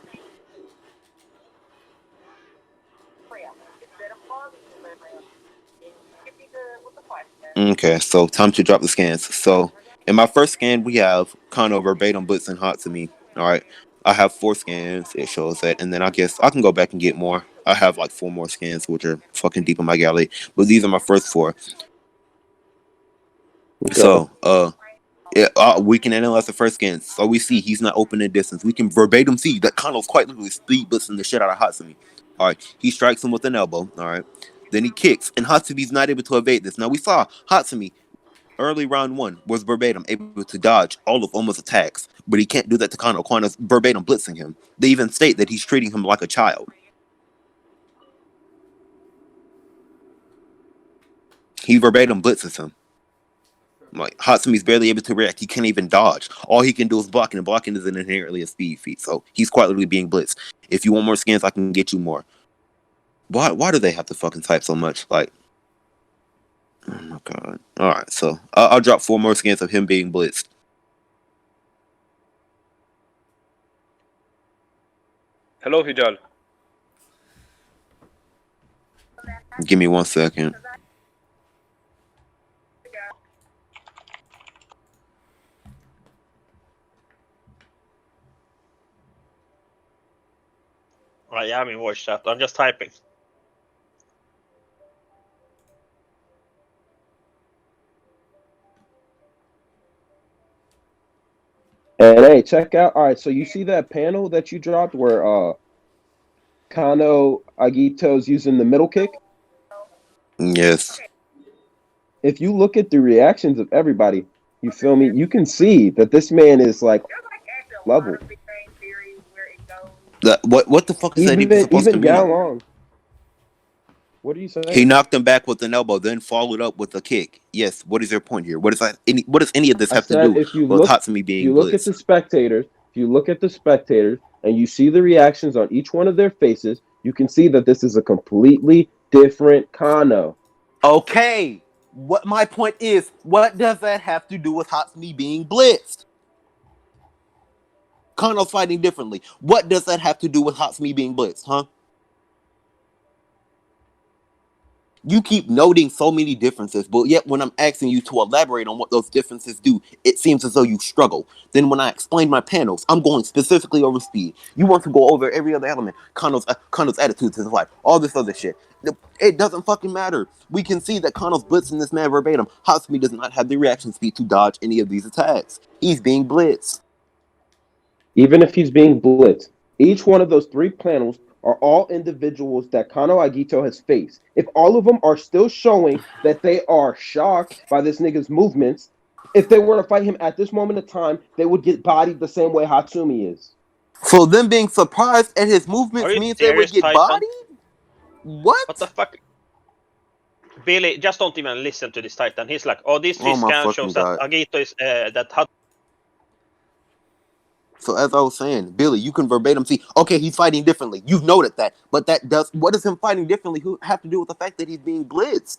Okay, so time to drop the scans. So in my first scan, we have Kano verbatim blitz and Hatsumi. All right, I have 4 scans. It shows that, and then I guess I can go back and get more. I have like 4 more scans, which are fucking deep in my gallery. But these are my first 4. Okay. So yeah, we can analyze the first scan. So we see he's not opening distance. We can verbatim see that Kano's quite literally speed blitzing the shit out of Hatsumi. All right, he strikes him with an elbow. All right, then he kicks, and Hatsumi's not able to evade this. Now we saw Hatsumi early round 1 was verbatim able to dodge all of Oma's attacks, but he can't do that to Kano. Kano's verbatim blitzing him. They even state that he's treating him like a child. He verbatim blitzes him. Like Hatsumi's barely able to react. He can't even dodge. All he can do is blocking, and blocking isn't inherently a speed feat. So he's quite literally being blitzed. If you want more scans, I can get you more. Why do they have to fucking type so much? Like, oh my god. All right, so I'll drop 4 more scans of him being blitzed. Hello, Hijal. Give me 1 second. I am in voice chat. I'm just typing. And hey, check out. All right, so you see that panel that you dropped where Kano Agito's using the middle kick? Yes. If you look at the reactions of everybody, you feel me? You can see that this man is like level. What the fuck is that even supposed to Even mean? Gaolang. What are you saying? He knocked him back with an elbow, then followed up with a kick. Yes. What is your point here? What does any of this I have to said do if you with look Hatsumi if being you look at the blitzed? spectators, and you see the reactions on each one of their faces, you can see that this is a completely different Kano. Okay. What my point is, what does that have to do with Hatsumi being blitzed? Kano's fighting differently. What does that have to do with Hatsumi being blitzed, huh? You keep noting so many differences, but yet when I'm asking you to elaborate on what those differences do, it seems as though you struggle. Then when I explain my panels, I'm going specifically over speed. You want to go over every other element, Kano's attitude to the fight, all this other shit. It doesn't fucking matter. We can see that Kano's blitzing this man verbatim. Hatsumi does not have the reaction speed to dodge any of these attacks. He's being blitzed. even if he's being blitzed, each one of those 3 panels are all individuals that Kano Agito has faced. If all of them are still showing that they are shocked by this nigga's movements, if they were to fight him at this moment of time, they would get bodied the same way Hatsumi is. So them being surprised at his Are movements you means they would serious, get Titan? bodied? What the What? fuck? Billy, just don't even listen to this Titan. He's like, oh, this Oh my scan fucking shows that god. Agito is that So as I was saying, Billy, you can verbatim see, okay, he's fighting differently. You've noted that. But what does him fighting differently have to do with the fact that he's being blitzed?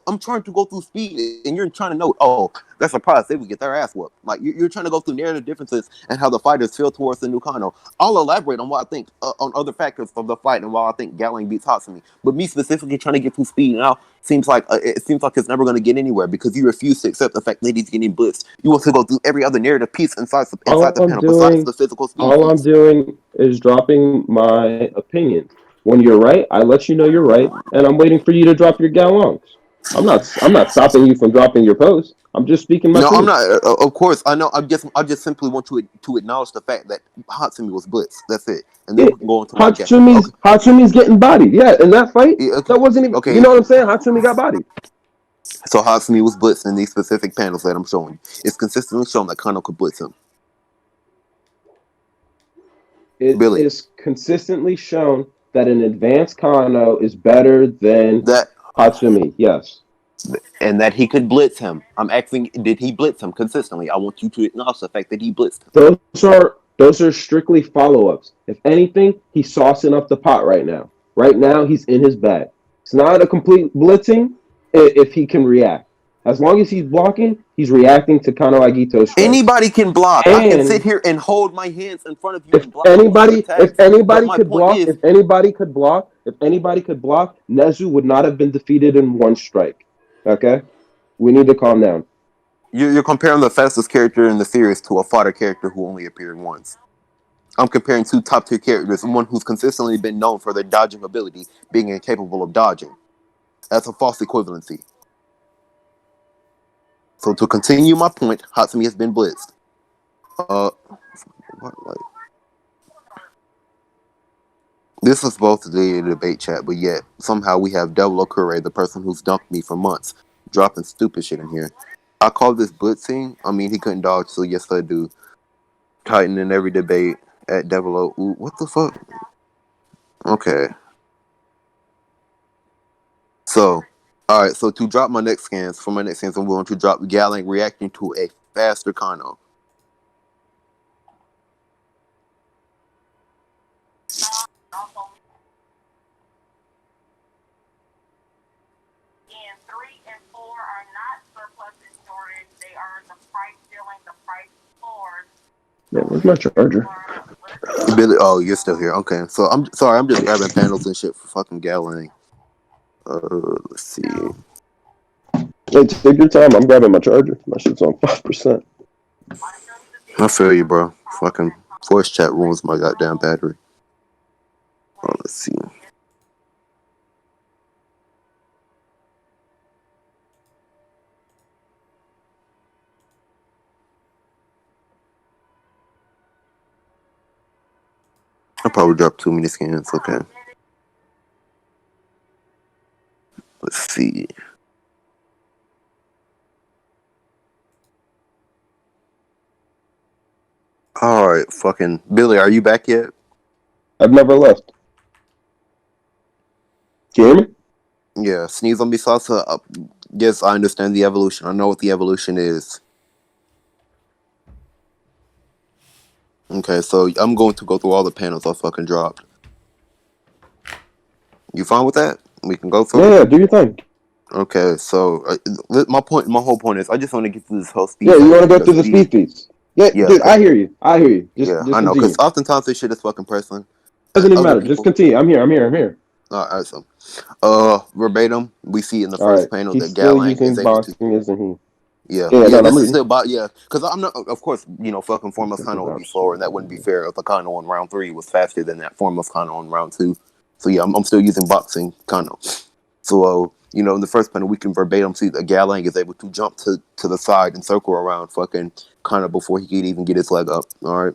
I'm trying to go through speed, and you're trying to note, oh, that's a surprise. They would get their ass whooped. Like you're trying to go through narrative differences and how the fighters feel towards the new Kano. I'll elaborate on what I think on other factors of the fight and why I think Gaolang beats Hatsumi. But me specifically trying to get through speed now seems like it's never going to get anywhere because you refuse to accept the fact that he's getting blitzed. You want to go through every other narrative piece inside the panel besides the physical speed All I'm piece. doing is dropping my opinions. When you're right, I let you know you're right, and I'm waiting for you to drop your Gaolangs. I'm not stopping you from dropping your post. I'm just speaking my No, I'm truth. not. Of course, I know. I just simply want to acknowledge the fact that Hatsumi was blitzed. That's it, and then Yeah, we can go into my guess. Okay, Hatsumi's getting bodied. Yeah, in that fight, yeah, okay, that wasn't even. You okay. know what I'm saying? Hatsumi got bodied. So Hatsumi was blitzed in these specific panels that I'm showing you. It's consistently shown that Kano could blitz him. It Billy, is consistently shown that an advanced Kano is better than that Hatsumi. Yes. and that he could blitz him. I'm asking, did he blitz him consistently? I want you to acknowledge the fact that he blitzed him. Those are strictly follow-ups. If anything, he's saucing up the pot right now. Right now, he's in his bag. It's not a complete blitzing if he can react. As long as he's blocking, he's reacting to Kano Agito's strikes. Anybody can block. I can sit And here and hold my hands in front of you and block all of your if attacks. But anybody my could point block, is, Nezu would not have been defeated in one strike. Okay, we need to calm down. you're comparing the fastest character in the series to a fodder character who only appeared once. I'm comparing 2 top tier characters, one who's consistently been known for their dodging ability, being incapable of dodging. That's a false equivalency. So to continue my point, Hatsumi has been blitzed. This was supposed to be a debate chat, but yet somehow we have Devil Okure, the person who's dumped me for months, dropping stupid shit in here. I call this blitzing. I mean, he couldn't dodge, so yes, I do. Titan in every debate at Devil O. Ooh, what the fuck? Okay. So, alright, so to drop my next scans, I'm going to drop Gaolang reacting to a faster Kano. Yeah, where's my charger? Billy, oh, you're still here. Okay, so I'm sorry, I'm just grabbing panels and shit for fucking Gaolang. Let's see. Hey, take your time. I'm grabbing my charger. My shit's on 5%. I feel you, bro. Fucking voice chat ruins my goddamn battery. Oh, let's see. I probably dropped too many scans. Okay. Let's see. All right, fucking Billy, are you back yet? I've never left. Can you hear me? Yeah, sneeze on me salsa. Yes, I understand the evolution. I know what the evolution is. Okay, so I'm going to go through all the panels I fucking dropped. You fine with that? We can go through it. Yeah, do your thing. Okay, so my whole point is, I just want to get through this whole speed. Yeah, you want to go because through the speed feeds. Yeah, Yeah, dude, I hear you. Just I know, continue. because oftentimes this shit is fucking personal. Doesn't even Other matter. Just continue. I'm here. All right, so verbatim, we see in the All first right. panel He's that still Gaolang is using able to. boxing, isn't he? Yeah, Yeah, no, I'm this is reading. still about because I'm not. Of course, fucking Formless Kano would be slower, and that wouldn't be fair if the Kano in round 3 was faster than that Formless Kano in round 2. So yeah, I'm still using boxing Kano. So in the first panel, we can verbatim see that Gaolang is able to jump to the side and circle around fucking Kano before he could even get his leg up. All right.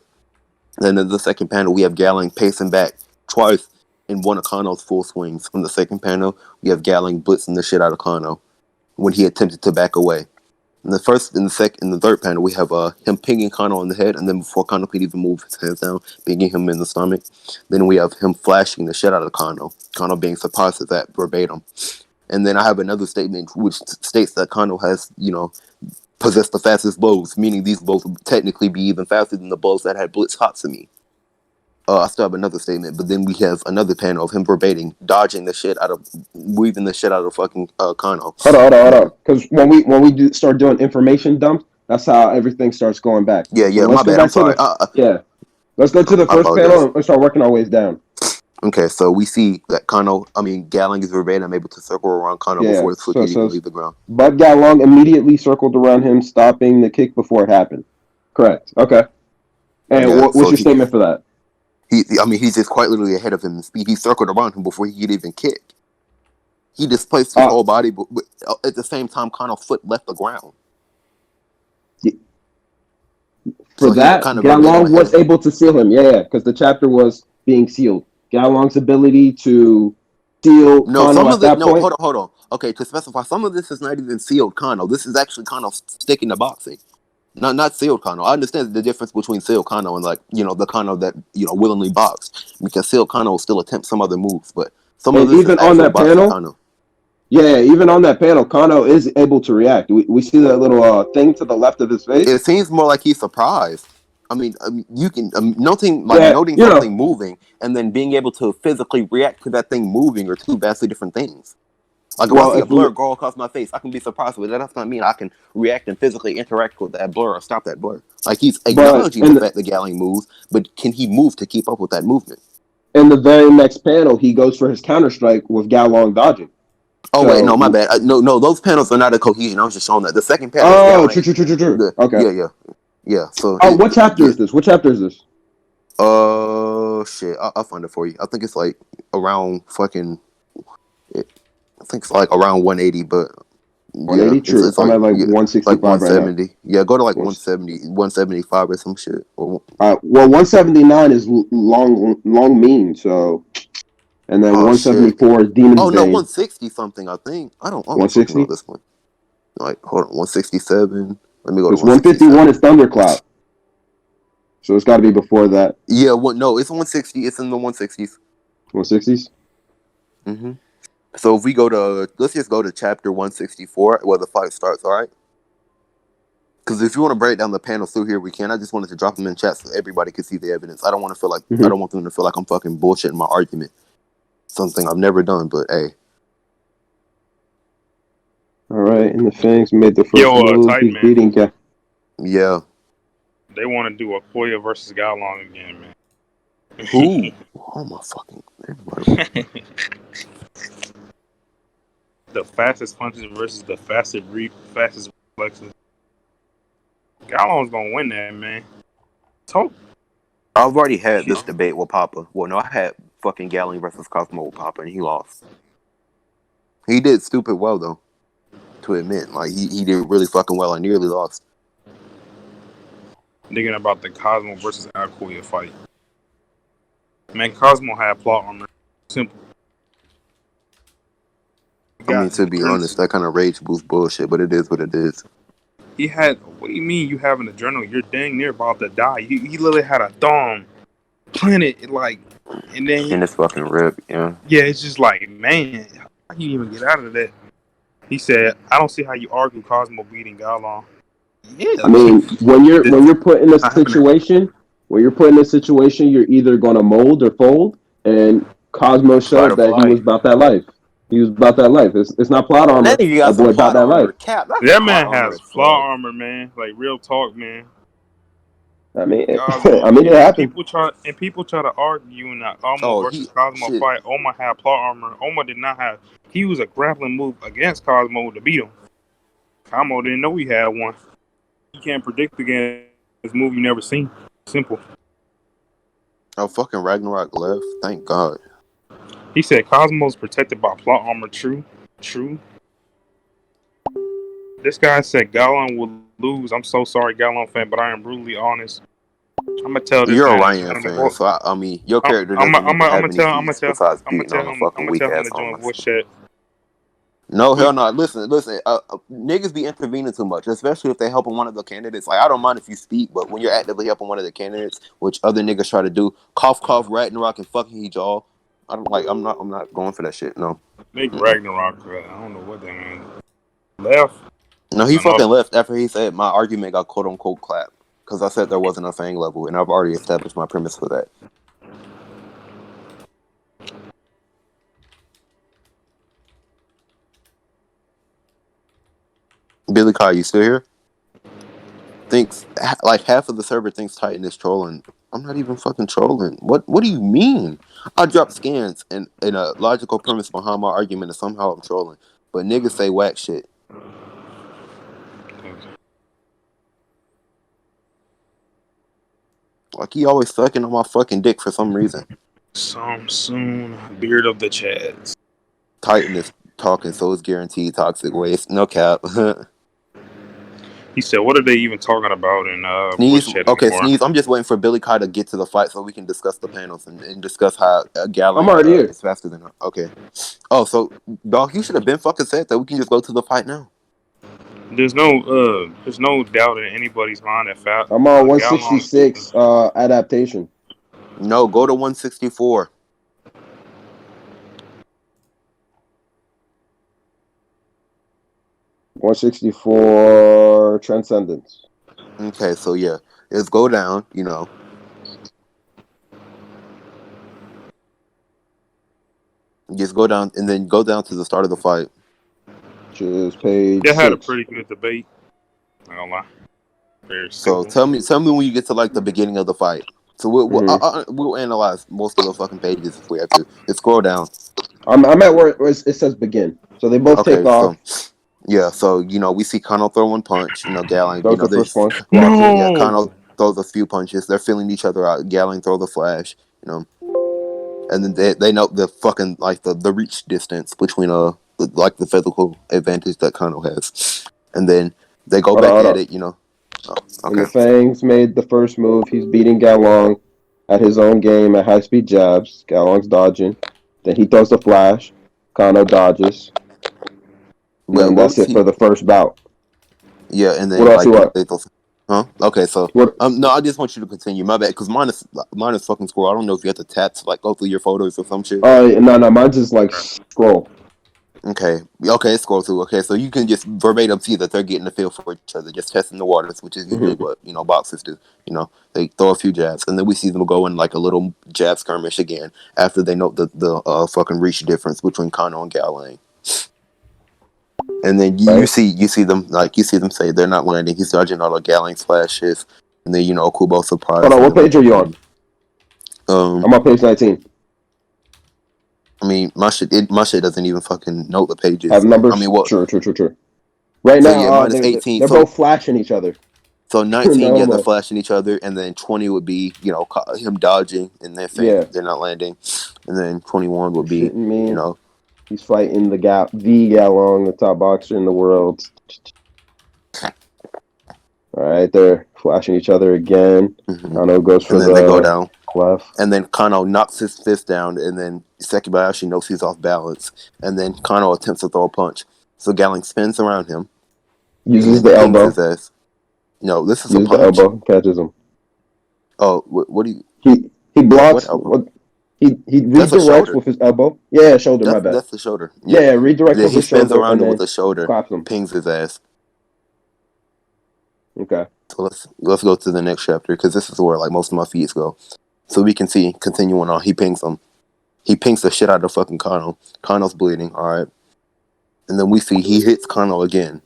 Then in the second panel, we have Gaolang pacing back twice in one of Kano's full swings. From the second panel, we have Gaolang blitzing the shit out of Kano when he attempted to back away. In the third panel, we have him pinging Kano on the head, and then before Kano could even move his hands down, pinging him in the stomach. Then we have him flashing the shit out of Kano being surprised at that verbatim. And then I have another statement which states that Kano has, possessed the fastest blows, meaning these blows would technically be even faster than the blows that had blitzed Hatsumi. I still have another statement, but then we have another panel of him verbatim weaving the shit out of fucking Kano. Hold on. Because when we start doing information dumps, that's how everything starts going back. Yeah, So my bad. I'm sorry. Let's go to the first panel and start working our ways down. Okay, so we see that Gaolang is verbatim able to circle around Kano before his foot can even leave the ground. But Gaolang immediately circled around him, stopping the kick before it happened. Correct. Okay. And what's your statement for that? He's just quite literally ahead of him in speed. He circled around him before he could even kick. He displaced his whole body, but at the same time, Kano's foot left the ground. For that, Gaolang was able to seal him. Yeah, because the chapter was being sealed. Gaolang's ability to seal Kano at that point. Hold on. Okay, to specify, some of this is not even sealed Kano. This is actually Kano sticking to boxing. Not sealed Kano. I understand the difference between sealed Kano and the Kano that willingly boxed, because sealed Kano will still attempt some other moves, but some of this even is on that panel. Kano. Yeah, even on that panel, Kano is able to react. We see that little thing to the left of his face. It seems more like he's surprised. You can noting something moving and then being able to physically react to that thing moving are two vastly different things. Like, if I see a blur go across my face, I can be surprised with it. That does not mean I can react and physically interact with that blur or stop that blur. Like, he's acknowledging the fact that Gaolang moves, but can he move to keep up with that movement? In the very next panel, he goes for his counter strike with Gaolang dodging. Oh, wait, no, my bad. No, those panels are not a cohesion. I was just showing that. The second panel is Gaolang. True. Okay. Yeah, so... what chapter is this? What chapter is this? Shit. I'll find it for you. I think it's, around fucking... I think it's, around 180, but... 180? True. It's I'm at, 165 170. right now. Yeah, go to, 170, 175 or some shit. Or... 179 is long mean, so... And then 174 is Demon's Bane. Oh, no, 160 something, I think. I don't 160? know this one. Hold on, 167... Let me go to 151 is Thundercloud. So it's got to be before that. Yeah, no, it's 160. It's in the 160s. 160s? Mm-hmm. So if we let's just go to chapter 164 where the fight starts, all right? Because if you want to break down the panels through here, we can. I just wanted to drop them in chat so everybody could see the evidence. I don't want to feel like I don't want them to feel like I'm fucking bullshitting my argument. Something I've never done, but hey. All right, and the Fangs made the first move. He's beating Cat. Yeah. They want to do Okoye versus Gaolang again, man. Who? Oh my fucking everybody. The fastest punches versus the fastest reflexes. Gaolang's gonna win that, man. Talk. I've already had this debate with Papa. Well, no, I had fucking Gaolang versus Cosmo with Papa, and he lost. He did stupid well though. To admit, he did really fucking well. I nearly lost. Thinking about the Cosmo versus Okoye fight. Man, Cosmo had plot armor. Simple. To be honest, that kind of rage boost bullshit, but it is what it is. He had. What do you mean you have an adrenaline? You're dang near about to die. He literally had a thumb planted and then in his fucking rib. Yeah. Yeah, it's just man, how can you even get out of that? He said, "I don't see how you argue Cosmo beating Gaolang." Yeah, I mean, when you're put in a situation, you're either gonna mold or fold, and Cosmo showed that he was about that life. It's not plot armor. That nigga got some about that life. That man has plot armor, man. Real talk, man. I mean, it happened. People try to argue in that Oma versus Cosmo fight. Oma had plot armor. Oma did not have. He was a grappling move against Cosmo to beat him. Cosmo didn't know he had one. You can't predict against this move you never seen. Simple. Oh, fucking Ragnarok left. Thank God. He said Cosmo's protected by plot armor. True. True. This guy said Gaolang will lose. I'm so sorry, Gaolang fan, but I am brutally honest. I'm gonna tell this You're a man. Ryan fan, so I mean, your character I'm doesn't even have gonna any feats besides I'm beating on a fucking gonna weak tell him ass to join homeless. voice chat. No, hell no. Listen. Niggas be intervening too much, especially if they helping one of the candidates. Like, I don't mind if you speak, but when you're actively helping one of the candidates, which other niggas try to do, cough, Ragnarok, and fucking Hijal. I don't like. I'm not going for that shit. No. Big Ragnarok. I don't know what that means. Left. No, he fucking left after he said my argument got quote unquote clapped because I said there wasn't a Fang level, and I've already established my premise for that. Billiekai, you still here? Thinks like half of the server thinks Titan is trolling. I'm not even fucking trolling. What do you mean? I drop scans and a logical premise behind my argument, and somehow I'm trolling. But niggas say whack shit. Like he always sucking on my fucking dick for some reason. Some soon beard of the Chads. Titan is talking, so it's guaranteed toxic waste. No cap. He said, "What are they even talking about in Sneeze. voice chat Okay, anymore?" Sneeze. I'm just waiting for Billiekai to get to the fight so we can discuss the panels and discuss how I'm Gaolang already here. is faster than her. Okay. Oh, so dog, you should have been fucking said that. We can just go to the fight now. There's no doubt in anybody's mind that I'm on 166 adaptation. No, go to 164. $164 Transcendence. Okay, so yeah, let's go down. You know, just go down and then go down to the start of the fight. Which is page They had a 6. pretty good debate. Not gonna lie. Very So simple. tell me when you get to like the beginning of the fight. So we'll analyze most of the fucking pages if we have to. Just scroll down. I'm at where it says begin. So they both take off. So yeah, so you know we see Kano throw one punch. You know, Gaolang. Throws You know, the first punch. No. Blocks it. Yeah, Kano throws a few punches. They're feeling each other out. Gaolang throw the flash. You know, and then they know the fucking like the reach distance between like the physical advantage that Kano has, and then they go back at it. You know. Oh, And the okay. Fangs made the first move. He's beating Gaolang at his own game at high speed jabs. Gaolang's dodging. Then he throws the flash. Kano dodges. Well, And that's it for the first bout. Yeah, and then what else like you want? huh? Okay, so no, I just want you to continue. My bad, because mine is fucking scroll. I don't know if you have to tap to like go through your photos or some shit. No, mine's just like scroll. Okay, scroll through. Okay, so you can just verbatim see that they're getting a feel for each other, just testing the waters, which is usually what boxers do. You know, they throw a few jabs, and then we see them go in like a little jab skirmish again after they note the fucking reach difference between Kano and Gaolang. And then you see them say they're not landing. He's dodging all the Gaolang flashes, and then Kubo surprise. Hold on, what page are you on? I'm on page 19. I mean, my shit doesn't even fucking note the pages. Have numbers? I mean, what? True. Right so, now, yeah, mine is 18. They're both flashing each other. So 19, yeah, they're flashing each other, and then 20 would be, him dodging, and then they're not landing, and then 21 would be, he's fighting the Gaolang, the top boxer in the world. All right, they're flashing each other again. Kano goes for they go down left, and then Kano knocks his fist down, and then Sekibayashi knows he's off balance, and then Kano attempts to throw a punch. So Gaolang spins around him, uses the elbow. His ass. No, this is uses a punch. The elbow, catches him. Oh, what do you? He blocks. He redirects with his elbow. Yeah, shoulder. My bad. That's the shoulder. Yeah, redirects with his shoulder. He spins around him with the shoulder. Claps him. Pings his ass. Okay. So let's go to the next chapter, because this is where like most of my feeds go. So we can see continuing on. He pings him. He pings the shit out of fucking Kano. Kano's bleeding. All right. And then we see he hits Kano again.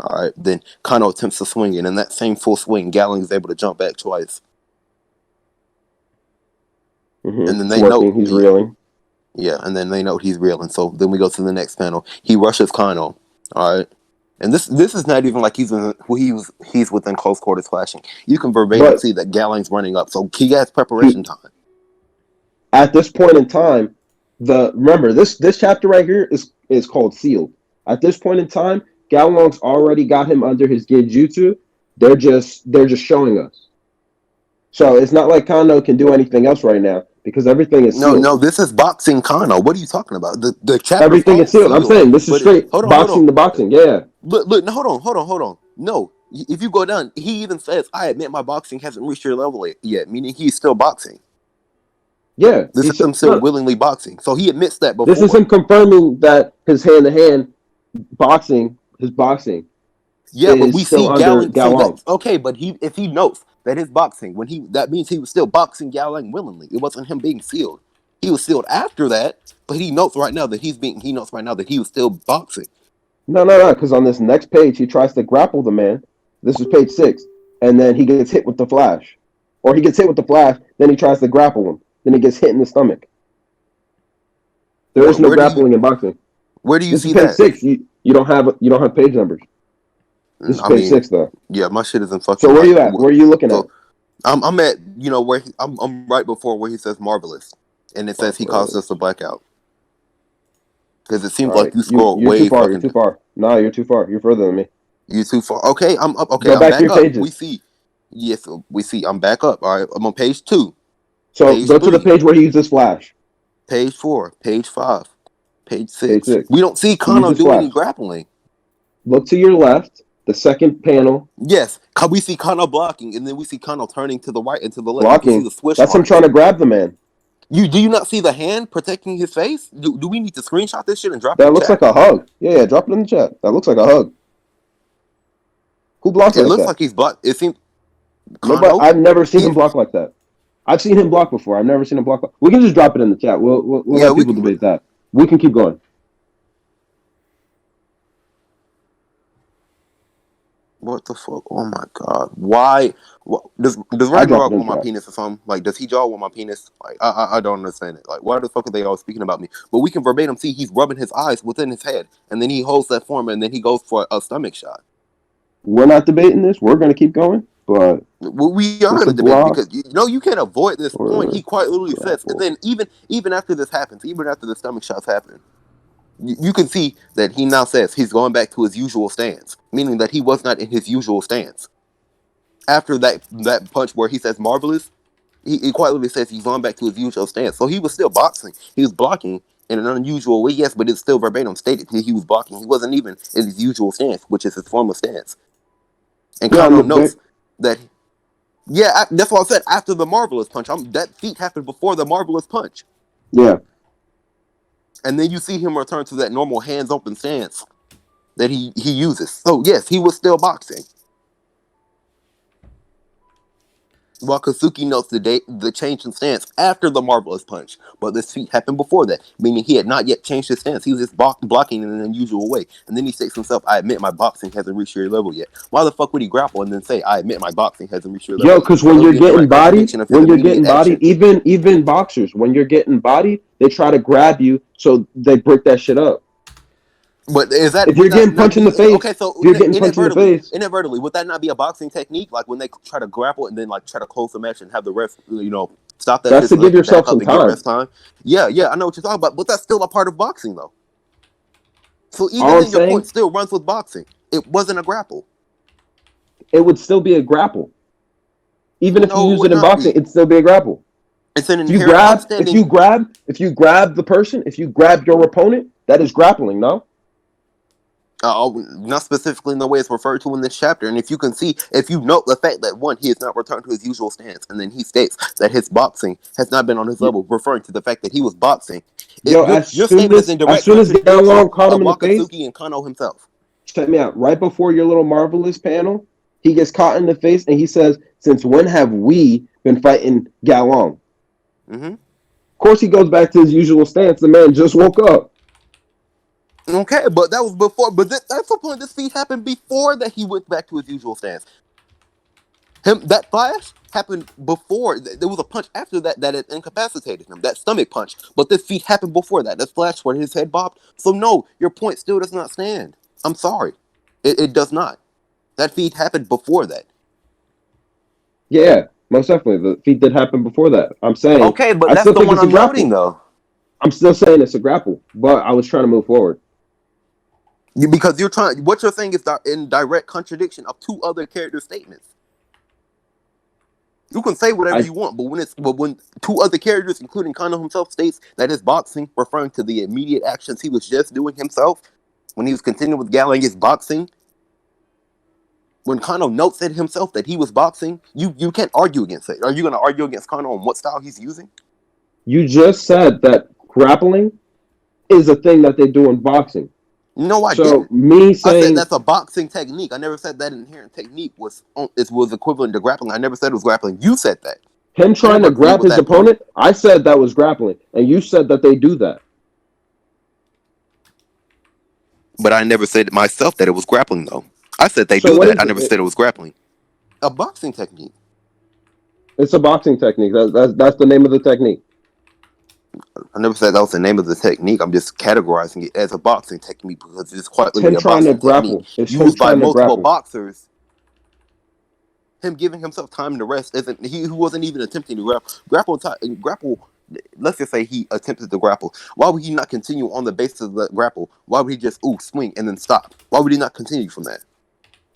All right. Then Kano attempts to swing, and in that same full swing, Gaolang is able to jump back twice. And then they know he's reeling. Yeah, and then they know he's reeling. So then we go to the next panel. He rushes Kano. All right. And this is not even like he's within close quarters flashing. You can verbatim see that Gaolang's running up, so he has preparation time. At this point in time, Remember this chapter right here is called sealed. At this point in time, Gaolong's already got him under his genjutsu. They're just showing us. So it's not like Kano can do anything else right now because everything is sealed. No, this is boxing Kano. What are you talking about? The chapter. Everything is sealed. I'm saying this is straight boxing the boxing. Yeah. Look, no, hold on. No, if you go down, he even says, "I admit my boxing hasn't reached your level yet," meaning he's still boxing. Yeah. This is him still willingly boxing. So he admits that before. This is him confirming that his hand-to-hand boxing, his boxing. Yeah, but we see Gaolang. Okay, but if he notes that his boxing, that means he was still boxing Gaolang willingly. It wasn't him being sealed. He was sealed after that, but he notes right now that he was still boxing. No, because on this next page he tries to grapple the man. This is page 6, and then he gets hit with the flash, or he gets hit with the flash. Then he tries to grapple him. Then he gets hit in the stomach. There is no grappling in boxing. Where do you see that? This is page 6. You don't have page numbers. This is page 6 though. Yeah, my shit isn't fucking. So where are you at? Where are you looking at? I'm at where I'm right before where he says marvelous, and it says he caused us a blackout. Because it seems like you scroll way too far. You're too far. No, you're too far. You're further than me. You're too far. Okay, I'm up. Okay, go back to your pages. We see. Yes, we see. I'm back up. All right, I'm on page 2. So go to the page where he uses flash. Page 4, page 5, page 6. We don't see Kano do any grappling. Look to your left, the second panel. Yes, we see Kano blocking, and then we see Kano turning to the right and to the left. Blocking. That's him trying to grab the man. Do you not see the hand protecting his face? Do we need to screenshot this shit and drop it? That looks like a hug. Yeah, drop it in the chat. That looks like a hug. Who blocks like that? It looks like he's blocked. It seems. No, but I've never seen him block like that. I've seen him block before. I've never seen him block. We can just drop it in the chat. We'll let people debate that. We can keep going. What the fuck? Oh my god! Why? Does Ragnarok want my penis or something? Like, does he draw with my penis? Like, I don't understand it. Like, why the fuck are they all speaking about me? But we can verbatim see he's rubbing his eyes within his head, and then he holds that form, and then he goes for a stomach shot. We're not debating this. We're gonna keep going, but we are gonna debate because you can't avoid this point. He quite literally says, and then even after this happens, even after the stomach shots happen. You can see that he now says he's going back to his usual stance, meaning that he was not in his usual stance. After that punch where he says marvelous, he quite literally says he's gone back to his usual stance. So he was still boxing. He was blocking in an unusual way, yes, but it's still verbatim stated he was blocking. He wasn't even in his usual stance, which is his former stance. And Kano notes that, that's what I said. After the marvelous punch, that feat happened before the marvelous punch. Yeah. And then you see him return to that normal hands open stance that he uses. So yes, he was still boxing. While Kazuki notes the change in stance after the marvelous punch, but this feat happened before that, meaning he had not yet changed his stance. He was just blocking in an unusual way. And then he states himself, "I admit my boxing hasn't reached your level yet." Why the fuck would he grapple and then say, "I admit my boxing hasn't reached your level"? Yo, because when you're getting bodied, even boxers, when you're getting bodied, they try to grab you, so they break that shit up. But is that if you're getting punched in the face? Okay, so inadvertently, would that not be a boxing technique? Like when they try to grapple and then like try to close the match and have the ref, stop that. That's to give yourself some time. Yeah, I know what you're talking about, but that's still a part of boxing, though. So even then, your point still runs with boxing. It wasn't a grapple. It would still be a grapple. Even if you use it in boxing, it'd still be a grapple. It's an if you grab the person, if you grab your opponent, that is grappling, no? Not specifically in the way it's referred to in this chapter. And if you note the fact that one, he has not returned to his usual stance, and then he states that his boxing has not been on his level, referring to the fact that he was boxing. As soon as Gaolang caught him in the face, and Kano himself. Check me out. Right before your little marvelous panel, he gets caught in the face, and he says, "Since when have we been fighting Gaolang?" Mm-hmm. Of course, he goes back to his usual stance. The man just woke up. Okay, but that was before. But that's the point. This feat happened before that he went back to his usual stance. That flash happened before. There was a punch after that it incapacitated him. That stomach punch. But this feat happened before that. That flash where his head bobbed. So no, your point still does not stand. I'm sorry, it does not. That feat happened before that. Yeah, most definitely. The feat did happen before that. I'm saying. Okay, but that's the one I'm noting, though. I'm still saying it's a grapple, but I was trying to move forward. Because you're trying. What you're saying is in direct contradiction of two other character statements. You can say whatever you want, but when two other characters, including Kano himself, states that his boxing, referring to the immediate actions he was just doing himself, when he was continuing with Gaolang, his boxing. When Kano notes it himself that he was boxing, you can't argue against it. Are you going to argue against Kano on what style he's using? You just said that grappling is a thing that they do in boxing. No, I didn't. I said that's a boxing technique. I never said that inherent technique was equivalent to grappling. I never said it was grappling. You said that. Him trying to grab his opponent, I said that was grappling, and you said that they do that. But I never said myself that it was grappling, though. I said they do that. I never said it was grappling. A boxing technique. It's a boxing technique. That's the name of the technique. I never said that was the name of the technique. I'm just categorizing it as a boxing technique because it's quite literally a boxing technique used by multiple boxers. Him giving himself time to rest isn't. He wasn't even attempting to grapple. Let's just say he attempted to grapple. Why would he not continue on the basis of the grapple? Why would he just swing and then stop? Why would he not continue from that?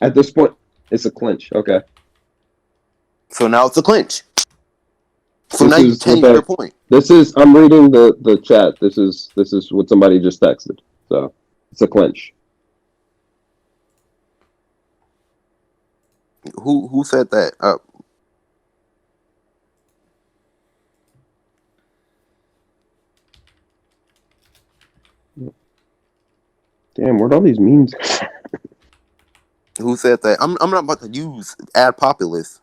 At this point, it's a clinch. Okay. So now it's a clinch. So now you change your point. I'm reading the chat. This is what somebody just texted. So it's a clinch. Who said that? Damn, where'd all these memes? Who said that? I'm not about to use ad populist.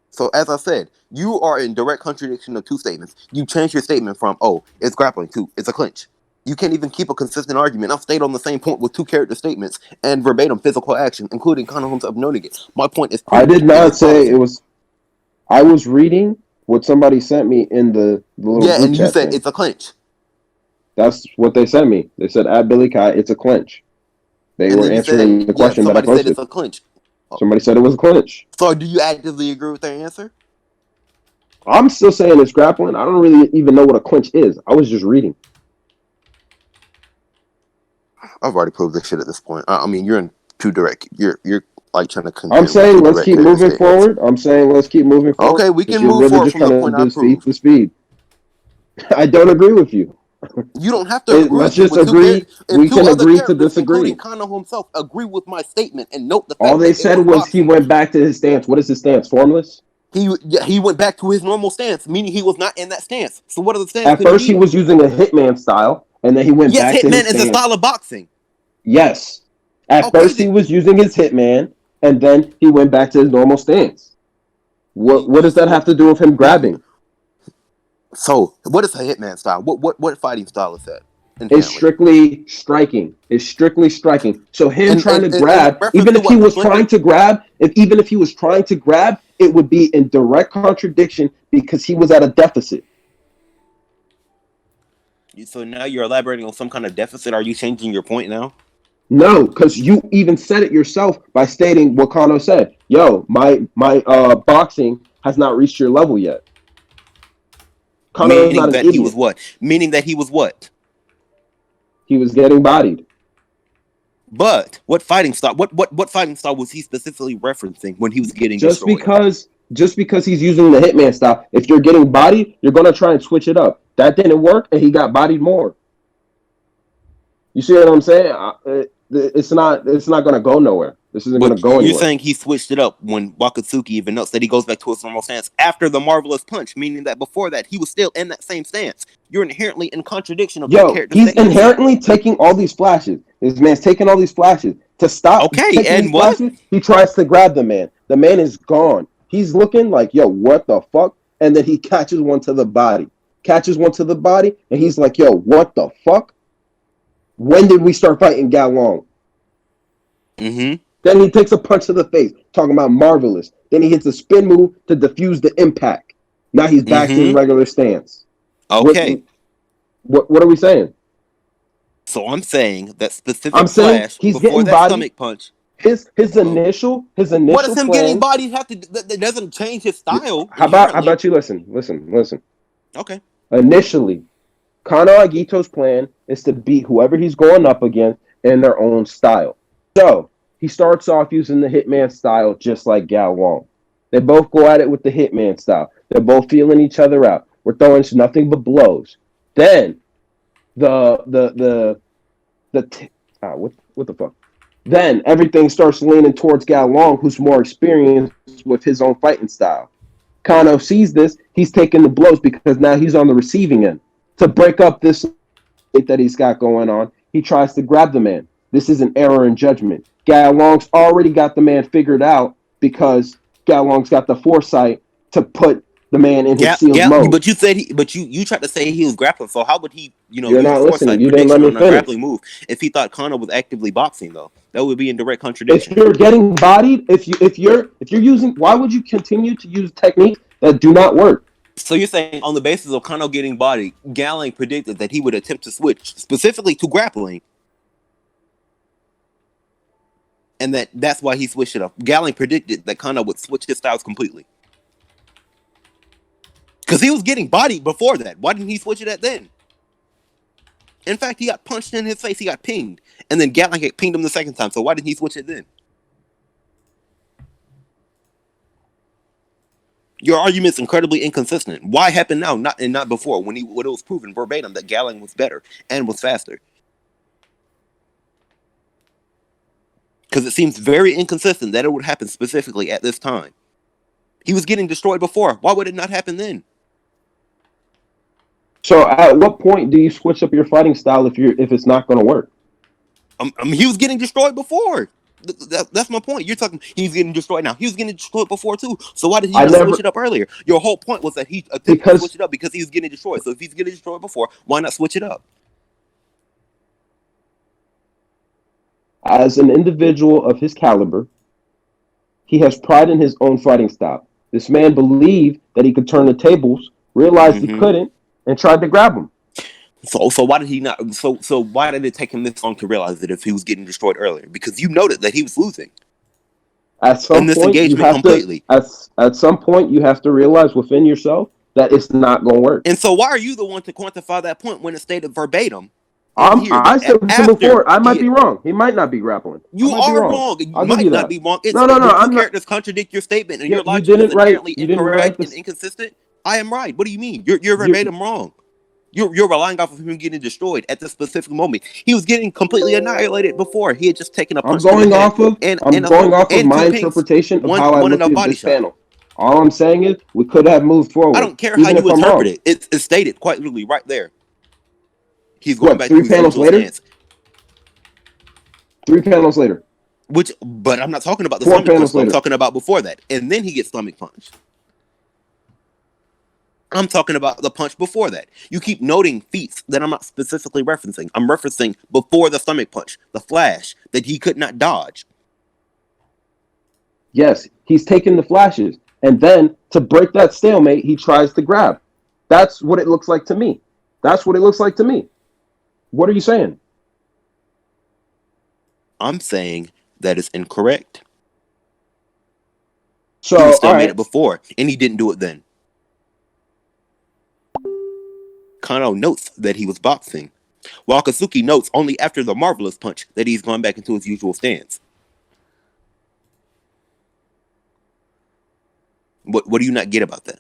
So as I said, you are in direct contradiction of two statements. You changed your statement from it's grappling to it's a clinch. You can't even keep a consistent argument. I've stayed on the same point with two character statements and verbatim physical action, including Kano himself noting it. My point is I did not say it was. I was reading what somebody sent me in the little group and you chat said thing. It's a clinch. That's what they sent me. They said at Billiekai, it's a clinch. They were answering the question that I posted. Said it's a clinch. Somebody said it was a clinch. So do you actively agree with their answer? I'm still saying it's grappling. I don't really even know what a clinch is. I was just reading. I've already proved this shit at this point. I mean, you're in too direct. You're like trying to. I'm saying let's keep moving forward. Okay, we can move forward from the point I proved. The speed. I don't agree with you. You don't have to agree. Let's just agree. We can agree to disagree. Including Kano himself, agree with my statement and note the fact all they said was he went back to his stance. What is his stance? Formless. He went back to his normal stance, meaning he was not in that stance. So what are the stance? At first, he was using a hitman style, and then he went back to his stance. Yes, hitman is a style of boxing. Yes. At first, he was using his hitman, and then he went back to his normal stance. What does that have to do with him grabbing? So, what is a hitman style? What fighting style is that? It's strictly striking. So him trying to grab, even if he was trying to grab, it would be in direct contradiction because he was at a deficit. So now you're elaborating on some kind of deficit. Are you changing your point now? No, because you even said it yourself by stating what Kano said. Yo, my boxing has not reached your level yet. Meaning that he was what? Meaning that he was what? He was getting bodied. But what fighting style? What fighting style was he specifically referencing when he was getting destroyed? Just because he's using the hitman style. If you're getting bodied, you're gonna try and switch it up. That didn't work, and he got bodied more. You see what I'm saying? It's not gonna go nowhere. This isn't gonna go anywhere. You're saying he switched it up when Wakatsuki even notes that he goes back to his normal stance after the marvelous punch, meaning that before that he was still in that same stance. You're inherently in contradiction of your character. He's inherently taking all these flashes. This man's taking all these flashes to stop. Okay, and what? Flashes, he tries to grab the man. The man is gone. He's looking like, yo, what the fuck? And then he catches one to the body. And he's like, yo, what the fuck? When did we start fighting Gaolang? Mm-hmm. Then he takes a punch to the face, talking about marvelous. Then he hits a spin move to defuse the impact. Now he's back to his regular stance. Okay. What are we saying? So I'm saying that specific flash he's before that bodied. stomach punch. His initial. What does him getting bodied have to? That doesn't change his style. How about you listen? Okay. Initially, Kano Agito's plan is to beat whoever he's going up against in their own style. So he starts off using the Hitman style just like Gaolang. They both go at it with the Hitman style. They're both feeling each other out. We're throwing nothing but blows. Then what the fuck? Then everything starts leaning towards Gaolang, who's more experienced with his own fighting style. Kano sees this. He's taking the blows because now he's on the receiving end. To break up this that he's got going on, he tries to grab the man. This is an error in judgment. Gaolang's already got the man figured out because Gaolang's got the foresight to put the man in his sealed mode. But you said you tried to say he was grappling. So how would he, You're not listening. You didn't let me finish. Grappling move if he thought Kano was actively boxing though? That would be in direct contradiction. If you're getting bodied, if you're using, why would you continue to use techniques that do not work? So you're saying on the basis of Kano getting bodied, Gaolang predicted that he would attempt to switch specifically to grappling. And that's why he switched it up. Gaolang predicted that Kano would switch his styles completely. Because he was getting bodied before that. Why didn't he switch it at then? In fact, he got punched in his face. He got pinged. And then Gaolang had pinged him the second time. So why didn't he switch it then? Your argument's incredibly inconsistent. Why happen now, not before, when it was proven verbatim that Gaolang was better and was faster? Because it seems very inconsistent that it would happen specifically at this time. He was getting destroyed before. Why would it not happen then? So at what point do you switch up your fighting style if it's not going to work? He was getting destroyed before. That's my point. You're talking he's getting destroyed now. He was getting destroyed before too. So why did he not switch it up earlier? Your whole point was that he attempted to switch it up because he was getting destroyed. So if he's getting destroyed before, why not switch it up? As an individual of his caliber, he has pride in his own fighting style. This man believed that he could turn the tables, realized he couldn't, and tried to grab him. So why did he not? So why did it take him this long to realize that if he was getting destroyed earlier? Because you noted that he was losing. At some point, you have completely. At some point, you have to realize within yourself that it's not going to work. And so why are you the one to quantify that point when it's stated verbatim? I said before, I might be wrong. He might not be grappling. You are wrong. You might not be wrong. No. Two characters contradict your statement, and your logic is inherently incorrect and inconsistent. I am right. What do you mean? You're verbatim wrong. You're relying off of him getting destroyed at this specific moment. He was getting completely annihilated before. He had just taken a punch. I'm going off of my interpretation of how I look at this panel. All I'm saying is we could have moved forward. I don't care how you interpret it. It's stated quite literally right there. He's going back 3 panels later. Stance. 3 panels later. But I'm not talking about the stomach punch. I'm talking about before that, and then he gets stomach punched. I'm talking about the punch before that. You keep noting feats that I'm not specifically referencing. I'm referencing before the stomach punch, the flash that he could not dodge. Yes, he's taking the flashes, and then to break that stalemate, he tries to grab. That's what it looks like to me. What are you saying? I'm saying that is incorrect. So he still made it before, and he didn't do it then. Kano notes that he was boxing, while Kazuki notes only after the marvelous punch that he's gone back into his usual stance. What do you not get about that?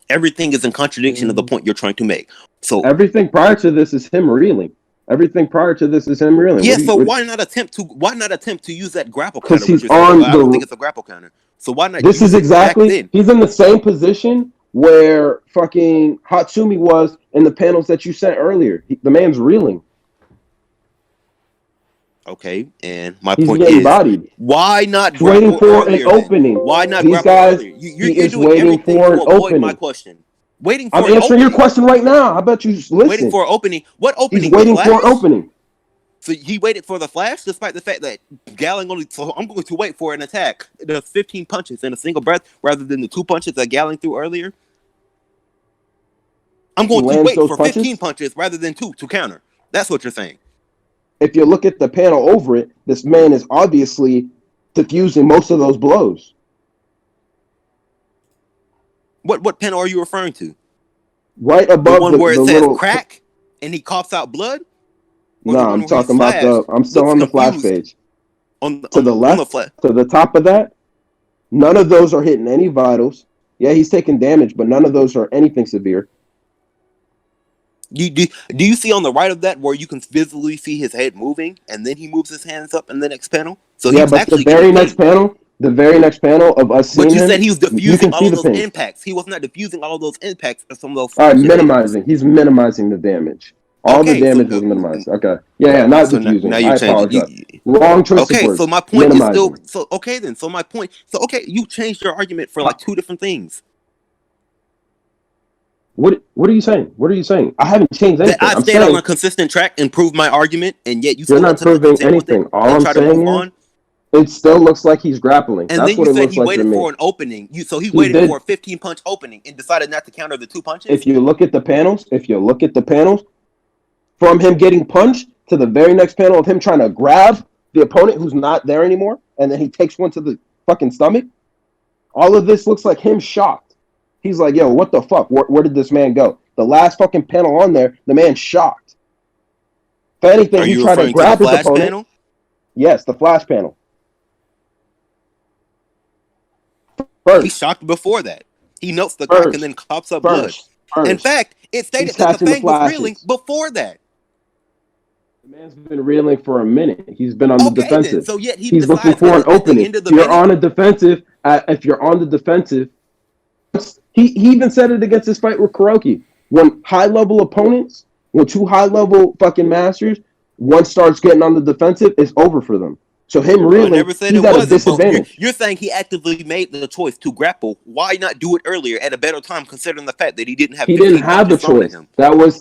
Everything is in contradiction of the point you're trying to make. So everything prior to this is him reeling. Yeah, why not attempt to use that grapple counter? Because he's on I don't think it's a grapple counter. So why not? This is exactly. He's in the same position where fucking Hatsumi was in the panels that you sent earlier. The man's reeling. Okay, and my point is, bodied. Why not? He's waiting for an opening. Why not? These guys. You're doing waiting for an opening. My question. Waiting for I'm answering your question right now. How about you just listen? Waiting for an opening. What opening? He's waiting for an opening. So he waited for the flash, despite the fact that Gaolang only. So I'm going to wait for an attack. The 15 punches in a single breath, rather than the 2 punches that Gaolang threw earlier. I'm going to wait for 15 punches rather than 2 to counter. That's what you're saying. If you look at the panel over it, this man is obviously diffusing most of those blows. What panel are you referring to? Right above the one where it says little crack. and he coughs out blood? Or No, the one I'm where he's talking about flashed, I'm still looks on the flash confused page. on To the the left, flash? to the top of that, none of those are hitting any vitals. Yeah, he's taking damage, but none of those are anything severe. Do you see on the right of that where you can visibly see his head moving, and then he moves his hands up in the next panel? So Yeah, he's but actually getting paid. the very next panel of us But seeing you said him, he was you diffusing can see all of the those pain. impacts. He was not diffusing all of those impacts from those All right, flash items. minimizing. He's minimizing the damage. All the Okay, damage was minimized. Okay. Yeah, not so diffusing. now I you're changing. apologize. Wrong choice of Okay, so words. my point is still Minimizing. okay then. So my point. So okay, you changed your argument for like two different things. What are you saying? What are you saying? I haven't changed That anything. I've I'm stayed on saying a consistent track and proved my argument, and yet you you're still want not to proving contend with it anything. All and I'm try to saying move is on. it still looks like he's grappling. And That's then what you it said looks he like to waited me. for an opening. So he He waited did. for a 15 punch opening and decided not to counter the 2 punches. If you look at the panels, from him getting punched to the very next panel of him trying to grab the opponent who's not there anymore, and then he takes one to the fucking stomach, all of this looks like him shocked. He's like, yo, what the fuck? Where did this man go? The last fucking panel on there, the man's shocked. If anything, Are he you tried to referring to the grab his flash opponent. panel? Yes, the flash panel. He's First, shocked before that. He notes the crack and then coughs up blood. In fact, it stated that the fang was reeling before that. The man's been reeling for a minute. He's been on the defensive. Then. So yet he's looking for an opening. If you're on the defensive, he even said it against his fight with Kuroki. When high-level opponents, when two high-level fucking masters, one starts getting on the defensive, it's over for them. So him reeling, I never said he's it at wasn't, a disadvantage. You're saying he actively made the choice to grapple. Why not do it earlier at a better time, considering the fact that he didn't have? He didn't have a choice. That was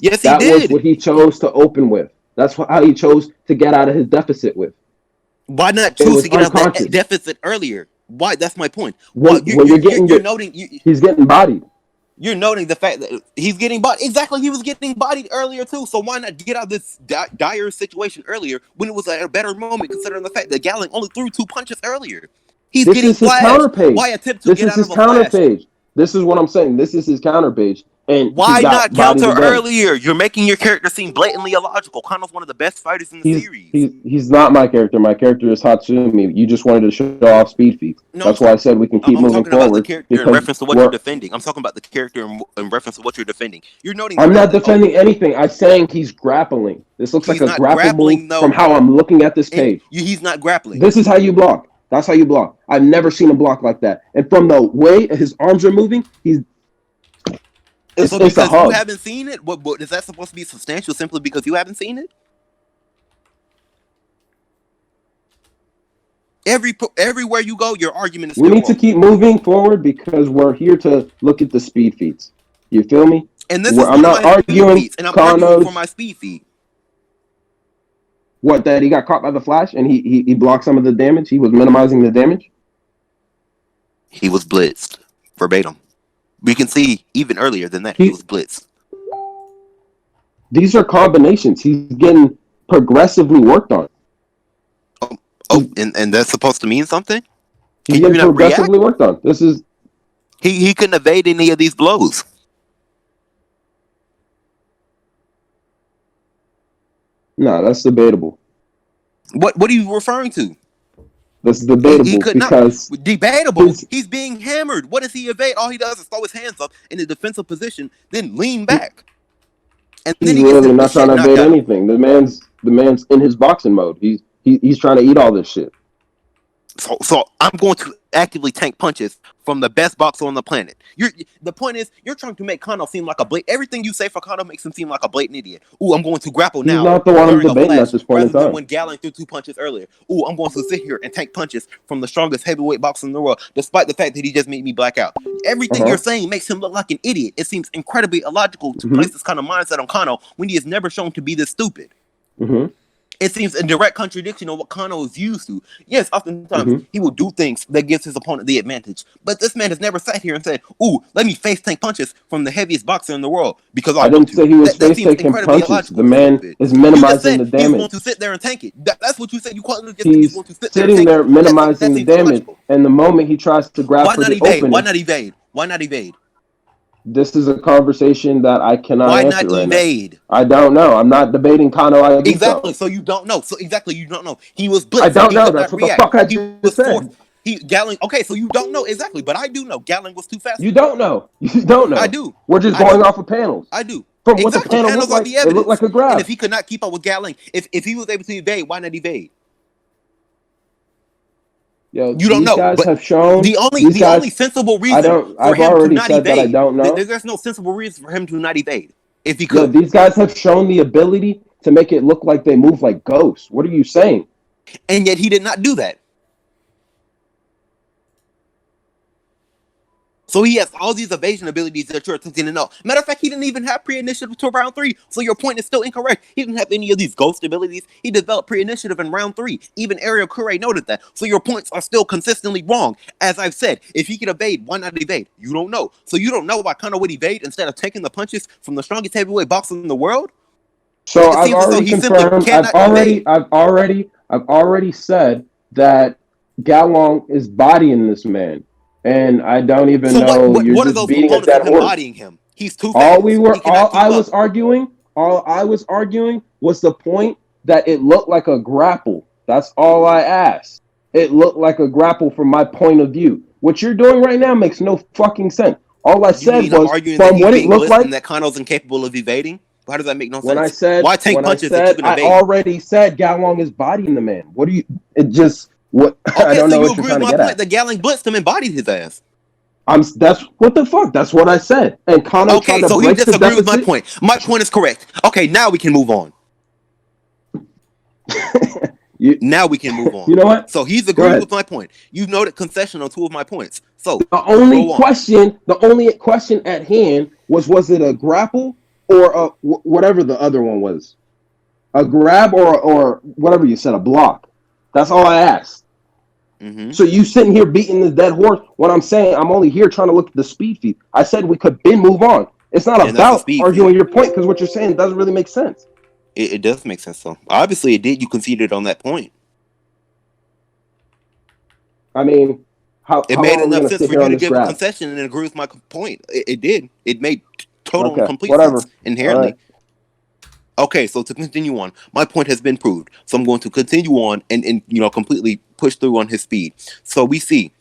what he chose to open with. That's how he chose to get out of his deficit with. Why not choose to get out of that deficit earlier? Why? That's my point. You're noting he's getting bodied. You're noting the fact that he's getting bodied. Exactly, he was getting bodied earlier too. So why not get out of this dire situation earlier when it was at a better moment, considering the fact that Gaolang only threw 2 punches earlier? He's getting flashed. Counter page. Why attempt to get out of a flash? Page. This is what I'm saying. This is his counter page. And why not counter earlier? You're making your character seem blatantly illogical. Kano's one of the best fighters in the series. He's not my character. My character is Hatsumi. You just wanted to show off speed feet. That's why I said we can keep moving forward. I'm talking about the character in reference to what you're defending. I'm talking about the character in reference to what you're defending. You're noting. I'm not defending anything. I'm saying he's grappling. This looks like a grapple move from how I'm looking at this page. He's not grappling. This is how you block. That's how you block. I've never seen a block like that. And from the way his arms are moving, It's because you haven't seen it? What is that supposed to be substantial simply because you haven't seen it? Everywhere you go, your argument is. We need to keep moving forward because we're here to look at the speed feats. You feel me? And this is I'm not arguing feats, and I'm arguing for my speed feat. What, that he got caught by the flash and he blocked some of the damage? He was minimizing the damage? He was blitzed. Verbatim. We can see even earlier than that, he was blitzed. These are combinations. He's getting progressively worked on. And that's supposed to mean something? He's getting progressively worked on. This is he couldn't evade any of these blows. No, that's debatable. What are you referring to? That's debatable because debatable. He's being hammered. What does he evade? All he does is throw his hands up in a defensive position, then lean back. And then he's really not trying to evade anything. The man's in his boxing mode. He's trying to eat all this shit. So I'm going to actively tank punches from the best boxer on the planet. The point is, you're trying to make Kano seem like a blatant. Everything you say for Kano makes him seem like a blatant idiot. Ooh, I'm going to grapple now. He's not the one I'm debating at this point in time. Rather than when Gaolang threw 2 punches earlier. Ooh, I'm going to sit here and tank punches from the strongest heavyweight boxer in the world, despite the fact that he just made me black out. Everything you're saying makes him look like an idiot. It seems incredibly illogical to place this kind of mindset on Kano when he is never shown to be this stupid. It seems a direct contradiction of what Kano is used to. Yes, oftentimes he will do things that gives his opponent the advantage. But this man has never sat here and said, ooh, let me face tank punches from the heaviest boxer in the world. Because I didn't say he was face tanking punches. The man is minimizing the damage. He's going to sit there and tank it. That's what you said. You called it. He's going to sit sitting there minimizing the damage. And the moment he tries to grab for the opening. Why not evade? Why not evade? This is a conversation that I cannot Why answer not right now. evade? I don't know. I'm not debating Kano Agito. Exactly. So you don't know. So exactly, you don't know. He was blitzed. I don't He know. could That's not what the react. fuck I He just was said. forced. Gaolang. Okay, so you don't know exactly, but I do know. Gaolang was too fast. You don't know. You don't know. I do. We're just going off of panels. I do. From what the Exactly. panel Panels looked are like, the it evidence. looked like a grab. And if he could not keep up with Gaolang, if he was able to evade, why not evade? Yo, You don't these know. guys But have shown the only sensible reason for I've him to already not said that I evade. don't know. There's no sensible reason for him to not evade. If he Yo, could. these guys have shown the ability to make it look like they move like ghosts. What are you saying? And yet he did not do that. So he has all these evasion abilities that you're attempting to know. Matter of fact, he didn't even have pre-initiative to round 3. So your point is still incorrect. He didn't have any of these ghost abilities. He developed pre-initiative in round 3. Even Ariel Kure noted that. So your points are still consistently wrong. As I've said, if he could evade, why not evade? You don't know. So you don't know why Kano would evade instead of taking the punches from the strongest heavyweight boxer in the world? So It I've seems as though already he simply confirmed. cannot evade. I've already said that Gaolang is bodying this man, and I don't even So know. You're what are just those beating a components dead of him horse. bodying him? He's too fast. He cannot keep up. All I was arguing was the point that it looked like a grapple. That's all I asked. It looked like a grapple from my point of view. What you're doing right now makes no fucking sense. All I You said mean I'm was arguing that from he's what it being looked blitzed and like. that Kano's incapable of evading? How does that make no When I sense? said, Why take punches that you can I evade? already said Gaolang is bodying the man. What do you? It just what I Okay, don't so know you what you're agree trying with to my get point at. that Gaolang blitzed him and bodied his ass. That's what the fuck. That's what I said. And Kano Okay, tried to so you break the disagree with my deficit. point. My point is correct. Okay, now we can move on. Now we can move on. You know what? So he's agreed with my point. You've noted concession on 2 of my points. So the only question at hand was it a grapple or a whatever the other one was, a grab or whatever you said, a block. That's all I asked. Mm-hmm. So you sitting here beating this dead horse when I'm saying I'm only here trying to look at the speed feed. I said we could then move on. It's not about arguing your point because what you're saying doesn't really make sense. It does make sense though. Obviously it did. You conceded on that point. I mean, how made long are we enough gonna sense sit for here you on to this give a grab? concession and agree with my point. It did. It made total and complete whatever. sense inherently. Right. Okay, so to continue on, my point has been proved. So I'm going to continue on and completely push through on his speed. So we see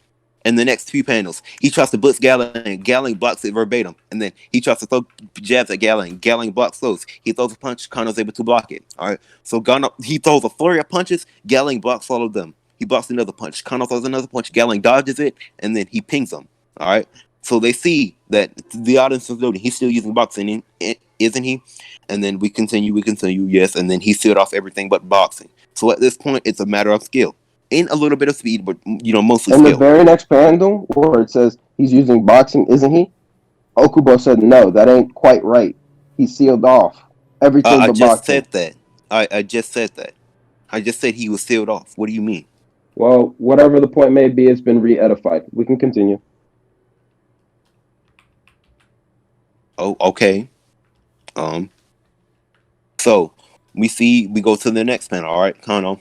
in the next few panels, he tries to blitz Gaolang. Gaolang blocks it verbatim. And then he tries to throw jabs at Gaolang. Gaolang blocks those. He throws a punch. Kano's able to block it. All right. So he throws a flurry of punches. Gaolang blocks all of them. He blocks another punch. Kano throws another punch. Gaolang dodges it. And then he pings him. All right. So they see that the audience is noting he's still using boxing, isn't he? And then we continue, yes. And then he sealed off everything but boxing. So at this point, it's a matter of skill. In a little bit of speed, but mostly skill. In the very next panel where it says he's using boxing, isn't he? Okubo said, no, that ain't quite right. He sealed off everything but boxing. I just said that. I just said he was sealed off. What do you mean? Well, whatever the point may be, it's been re-edified. We can continue. Oh, okay. So we go to the next panel. All right, Kano.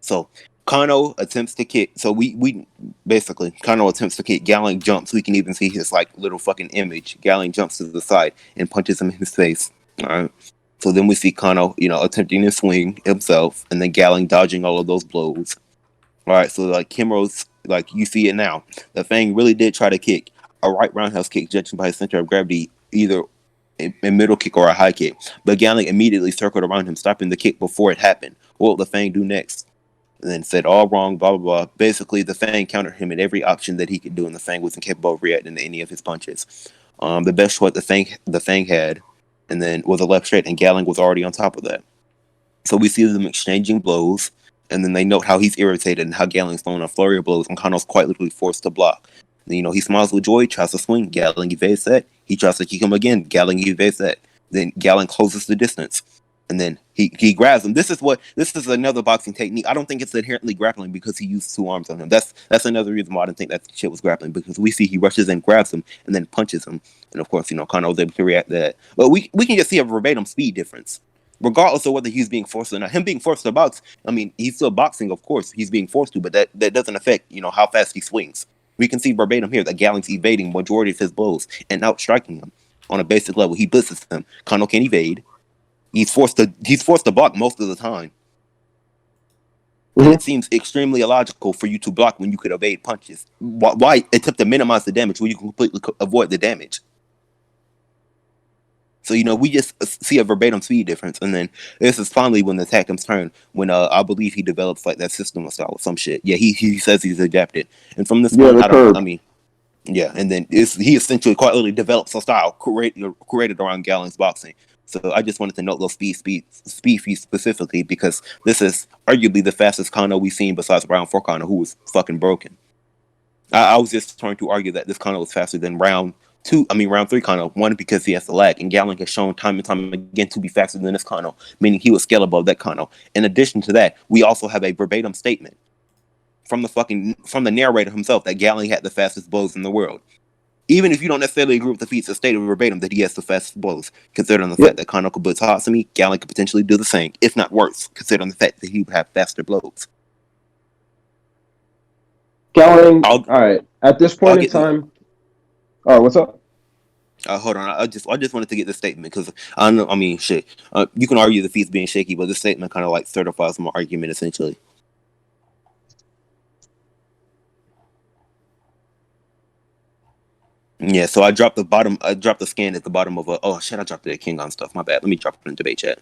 So Kano attempts to kick. So we basically Kano attempts to kick. Gaolang jumps. We can even see his little fucking image. Gaolang jumps to the side and punches him in his face. All right. So then we see Kano, attempting to swing himself, and then Gaolang dodging all of those blows. All right. So Kimro's you see it now. The Fang really did try to kick a right roundhouse kick, judging by his center of gravity, either a middle kick or a high kick. But Gaolang immediately circled around him, stopping the kick before it happened. What will the Fang do next? And then said all wrong, blah, blah, blah. Basically, the Fang countered him at every option that he could do, and the Fang was incapable of reacting to any of his punches. The best shot the Fang had, and then was a left straight, and Gaolang was already on top of that. So we see them exchanging blows, and then they note how he's irritated and how Gaolang's throwing a flurry of blows, and Kano's quite literally forced to block. He smiles with joy, tries to swing. Gaolang evades that. He tries to kick him again. Gaolang evades that. Then Gaolang closes the distance. And then he grabs him. This is another boxing technique. I don't think it's inherently grappling because he used 2 arms on him. That's another reason why I didn't think that shit was grappling, because we see he rushes in, grabs him, and then punches him. And of course, Kano was able to react to that. But we can just see a verbatim speed difference. Regardless of whether he's being forced or not. Him being forced to box, I mean, he's still boxing, of course. He's being forced to, but that doesn't affect, how fast he swings. We can see verbatim here that Gaolang's evading majority of his blows and outstriking him on a basic level. He blitzes him. Kano can't evade. He's forced to block most of the time. And it seems extremely illogical for you to block when you could evade punches. Why attempt to minimize the damage when you can completely avoid the damage? So, we just see a verbatim speed difference. And then this is finally when the attack comes turn, when I believe he develops like that system or style or some shit. Yeah, he says he's adapted. And from this point, and then he essentially quite literally develops a style created around Gaolang's boxing. So I just wanted to note those speed feats specifically because this is arguably the fastest Kano we've seen besides round 4 Kano, who was fucking broken. I was just trying to argue that this Kano was faster than round 3 Kano. One, because he has the lag, and Gaolang has shown time and time again to be faster than this Kano, meaning he was scale above that Kano. In addition to that, we also have a verbatim statement from the narrator himself that Gaolang had the fastest blows in the world. Even if you don't necessarily agree with the feats, it's stated verbatim that he has the fastest blows, considering the fact that Kano could blitz Hatsumi, Gaolang could potentially do the same, if not worse, considering the fact that he would have faster blows. Gaolang, all right. At this point in time, what's up? Hold on. I just wanted to get this statement because I know. I mean, shit. You can argue the feats being shaky, but this statement kind of like certifies my argument essentially. Yeah, so I dropped the scan at the bottom of oh shit, I dropped the King on stuff. My bad. Let me drop it in debate chat.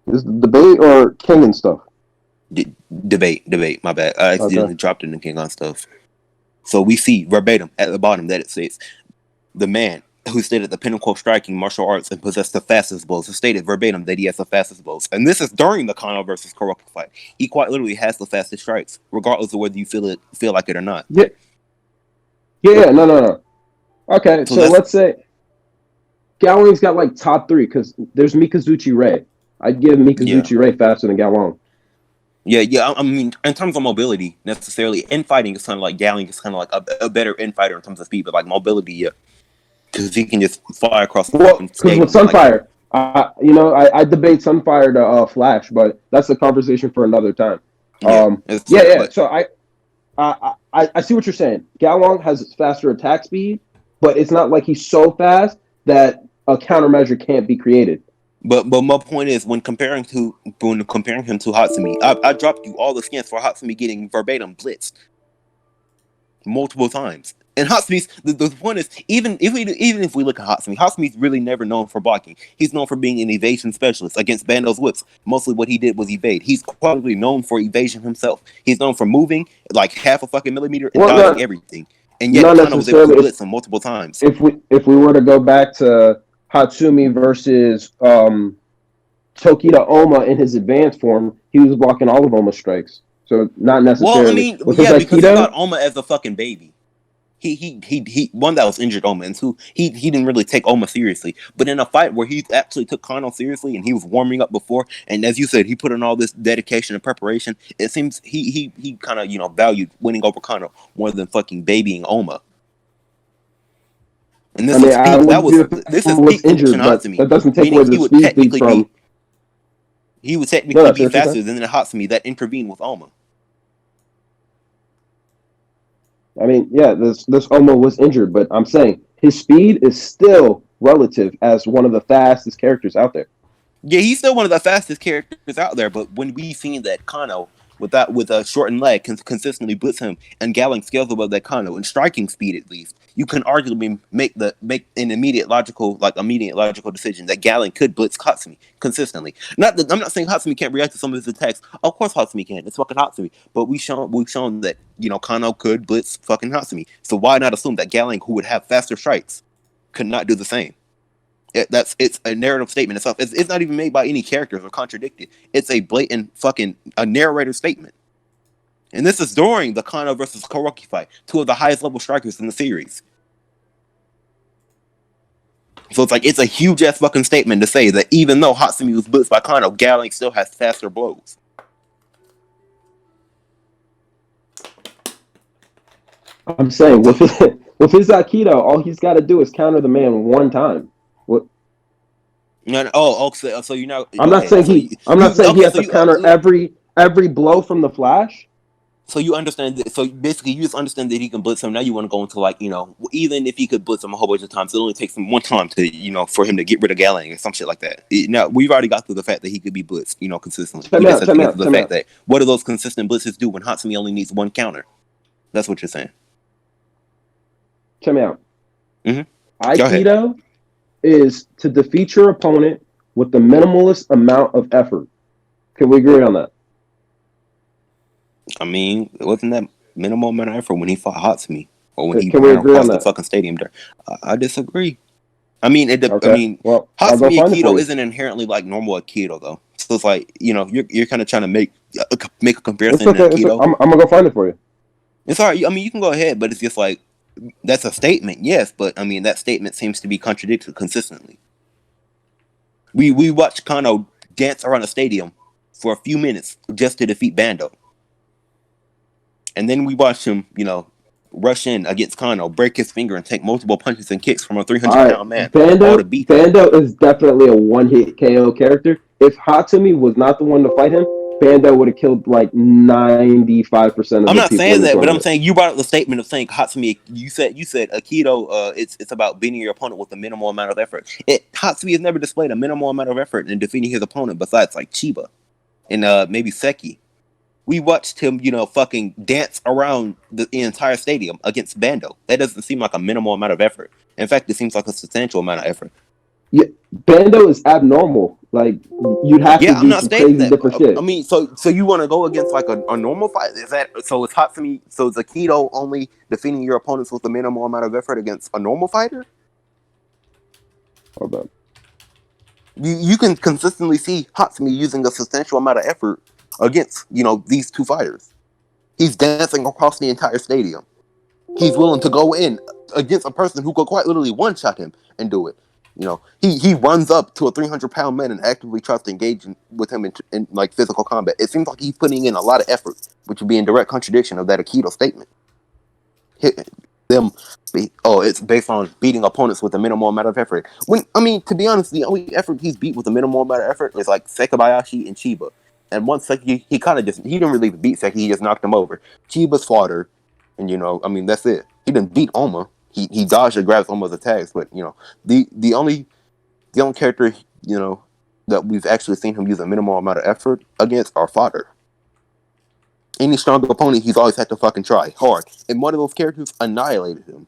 Is it debate or King and stuff? Debate. My bad. I accidentally dropped it in King on stuff. So we see verbatim at the bottom that it says the man who stated the pinnacle of striking martial arts and possessed the fastest blows. It stated verbatim that he has the fastest blows, and this is during the Kano versus Kuroki fight. He quite literally has the fastest strikes, regardless of whether you feel like it or not. Yeah, no. Okay, so let's say Gaolang's got like top 3 because there's Mikazuchi Ray. I'd give Mikazuchi Ray faster than Gaolang. Yeah. I mean, in terms of mobility, necessarily, infighting is kind of like Gaolang is kind of like a better infighter in terms of speed, but like mobility, yeah, because he can just fly across. Well, because with Sunfire, I debate Sunfire to Flash, but that's a conversation for another time. So I see what you're saying. Gaolang has faster attack speed, but it's not like he's so fast that a countermeasure can't be created. But my point is, when comparing him to Hatsumi, I dropped you all the scans for Hatsumi getting verbatim blitzed multiple times. And Hatsumi's the point is, even if we look at Hatsumi's really never known for blocking. He's known for being an evasion specialist against Bando's whips. Mostly what he did was evade. He's probably known for evasion himself. He's known for moving like half a fucking millimeter and dodging everything. And yet Kano was able to blitz him multiple times. If we were to go back to Hatsumi versus Tokita Oma in his advanced form, he was blocking all of Oma's strikes. So not necessarily. Well, I mean, because he got Oma as a fucking baby. He one, that was injured Oma, and two, he didn't really take Oma seriously. But in a fight where he actually took Kano seriously and he was warming up before, and as you said, he put in all this dedication and preparation, it seems he kind of valued winning over Kano more than fucking babying Oma. And this is peak injured, Hatsumi. That doesn't take away the speed from. He would technically be faster than the Hatsumi that intervened with Oma. I mean, yeah, this Oma was injured, but I'm saying his speed is still relative as one of the fastest characters out there. Yeah, he's still one of the fastest characters out there, but when we've seen that Kano with a shortened leg can consistently blitz him, and Gaolang scales above that Kano in striking speed at least, you can arguably make an immediate logical decision that Gaolang could blitz Hatsumi consistently. I'm not saying Hatsumi can't react to some of his attacks. Of course Hatsumi can. It's fucking Hatsumi. But we've shown that Kano could blitz fucking Hatsumi. So why not assume that Gaolang, who would have faster strikes, could not do the same? It's a narrative statement itself. It's not even made by any characters or contradicted. It's a blatant a narrator statement. And this is during the Kano versus Kuroki fight, two of the highest level strikers in the series. So it's a huge ass fucking statement to say that even though Hatsumi was blitzed by Kano, Gaolang still has faster blows. I'm saying with his Aikido, all he's got to do is counter the man one time. What? So I'm not saying he has to counter every blow from the Flash. So you understand that? So basically, you just understand that he can blitz him. Now you want to go into like, even if he could blitz him a whole bunch of times, it only takes him one time to, for him to get rid of Gaolang or some shit like that. Now we've already got through the fact that he could be blitzed, consistently. We just have to get to the fact that what do those consistent blitzes do when Hatsumi only needs one counter? That's what you're saying. Check me out. Mm-hmm. Aikido is to defeat your opponent with the minimalist amount of effort. Can we agree on that? I mean, wasn't that minimal amount of effort when he fought Hatsumi or when he Can we ran agree across on the that? fucking stadium there? I disagree. I mean, Well, Hatsumi Aikido isn't inherently like normal Aikido though. So it's like, you're kind of trying to make a comparison to Aikido. I'm gonna go find it for you. It's alright. I mean, you can go ahead, but it's just like that's a statement, yes, but I mean that statement seems to be contradicted consistently. We watched Kano dance around a stadium for a few minutes just to defeat Bando. And then we watched him, rush in against Kano, break his finger, and take multiple punches and kicks from a 300-pound man. Bando is definitely a one-hit KO character. If Hatsumi was not the one to fight him, Bando would have killed like 95% of the people. I'm not saying that, but I'm saying you brought up the statement of saying Hatsumi. You said Aikido. It's about beating your opponent with a minimal amount of effort. Hatsumi has never displayed a minimal amount of effort in defeating his opponent besides like Chiba and maybe Seki. We watched him, fucking dance around the entire stadium against Bando. That doesn't seem like a minimal amount of effort. In fact, it seems like a substantial amount of effort. Yeah, Bando is abnormal. Like you'd have to do some crazy different shit. I mean, so you want to go against like a normal fight? Is that so? It's Hatsumi. So is Aikido only defeating your opponents with a minimal amount of effort against a normal fighter? Hold on. You can consistently see Hatsumi using a substantial amount of effort against, these two fighters. He's dancing across the entire stadium. He's willing to go in against a person who could quite literally one-shot him and do it. He runs up to a 300-pound man and actively tries to engage with him in like physical combat. It seems like he's putting in a lot of effort, which would be in direct contradiction of that Aikido statement. It's based on beating opponents with a minimal amount of effort. To be honest, the only effort he's beat with a minimal amount of effort is like Sekibayashi and Chiba. And once Seki, he didn't really beat Seki, he just knocked him over. Chiba's fought her, and that's it. He didn't beat Oma. He dodged and grabbed Oma's attacks, but the only character that we've actually seen him use a minimal amount of effort against are fodder. Any stronger opponent, he's always had to fucking try hard, and one of those characters annihilated him.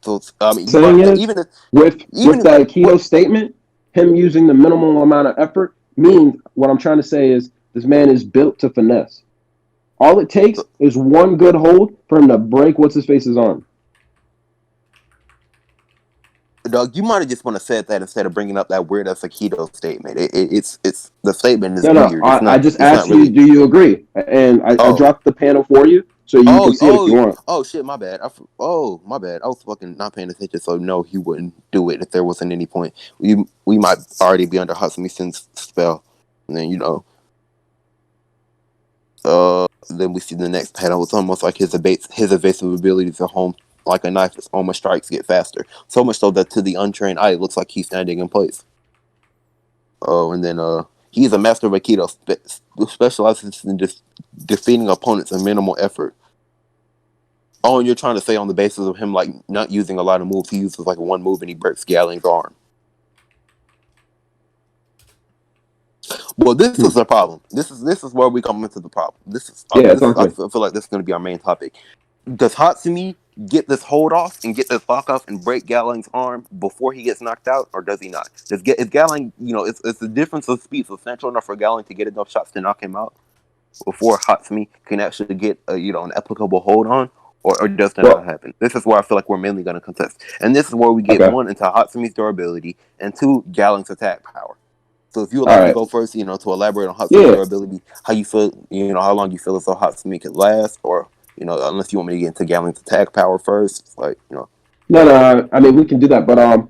So with the Aikido statement, him using the minimal amount of effort means what I'm trying to say is this man is built to finesse. All it takes is one good hold for him to break what's his face's arm. Dog, you might have just want to say that instead of bringing up that weird ass Aikido statement. It's the statement is weird. I just asked you, do you agree? And I dropped the panel for you, so you can see it if you want. Oh shit, my bad. My bad. I was fucking not paying attention, so no, he wouldn't do it if there wasn't any point. We might already be under Hatsumi Sen's spell, and then then we see the next panel. It's almost like his evasive ability to home like a knife as Oma strikes get faster. So much so that to the untrained eye, it looks like he's standing in place. And then he's a master of Aikido, who specializes in defeating opponents in minimal effort. Oh, and you're trying to say on the basis of him like not using a lot of moves, he uses like one move and he breaks Gaolang's arm. Well, this is the problem. This is where we come into the problem. I feel like this is going to be our main topic. Does Hatsumi get this hold off and get this lock off and break Gaolang's arm before he gets knocked out, or does he not? Is Gaolang, it's the difference of speed substantial enough for Gaolang to get enough shots to knock him out before Hatsumi can actually get an applicable hold on, or does that not happen? This is where I feel like we're mainly going to contest, and this is where we get one into Hatsumi's durability and two Gaolang's attack power. So if you would like to go first, to elaborate on Hatsumi's durability, how you feel, how long you feel as though Hatsumi can last, or unless you want me to get into Gaolang's attack power first, No, I mean, we can do that. But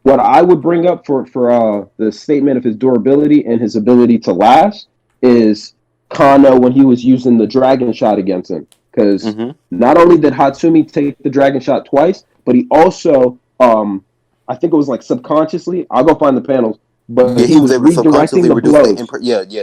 what I would bring up for the statement of his durability and his ability to last is Kano when he was using the dragon shot against him. Because not only did Hatsumi take the dragon shot twice, but he also, I think it was like subconsciously, I'll go find the panels, but Yeah, he he was was able to redirecting subconsciously the reduce the blows.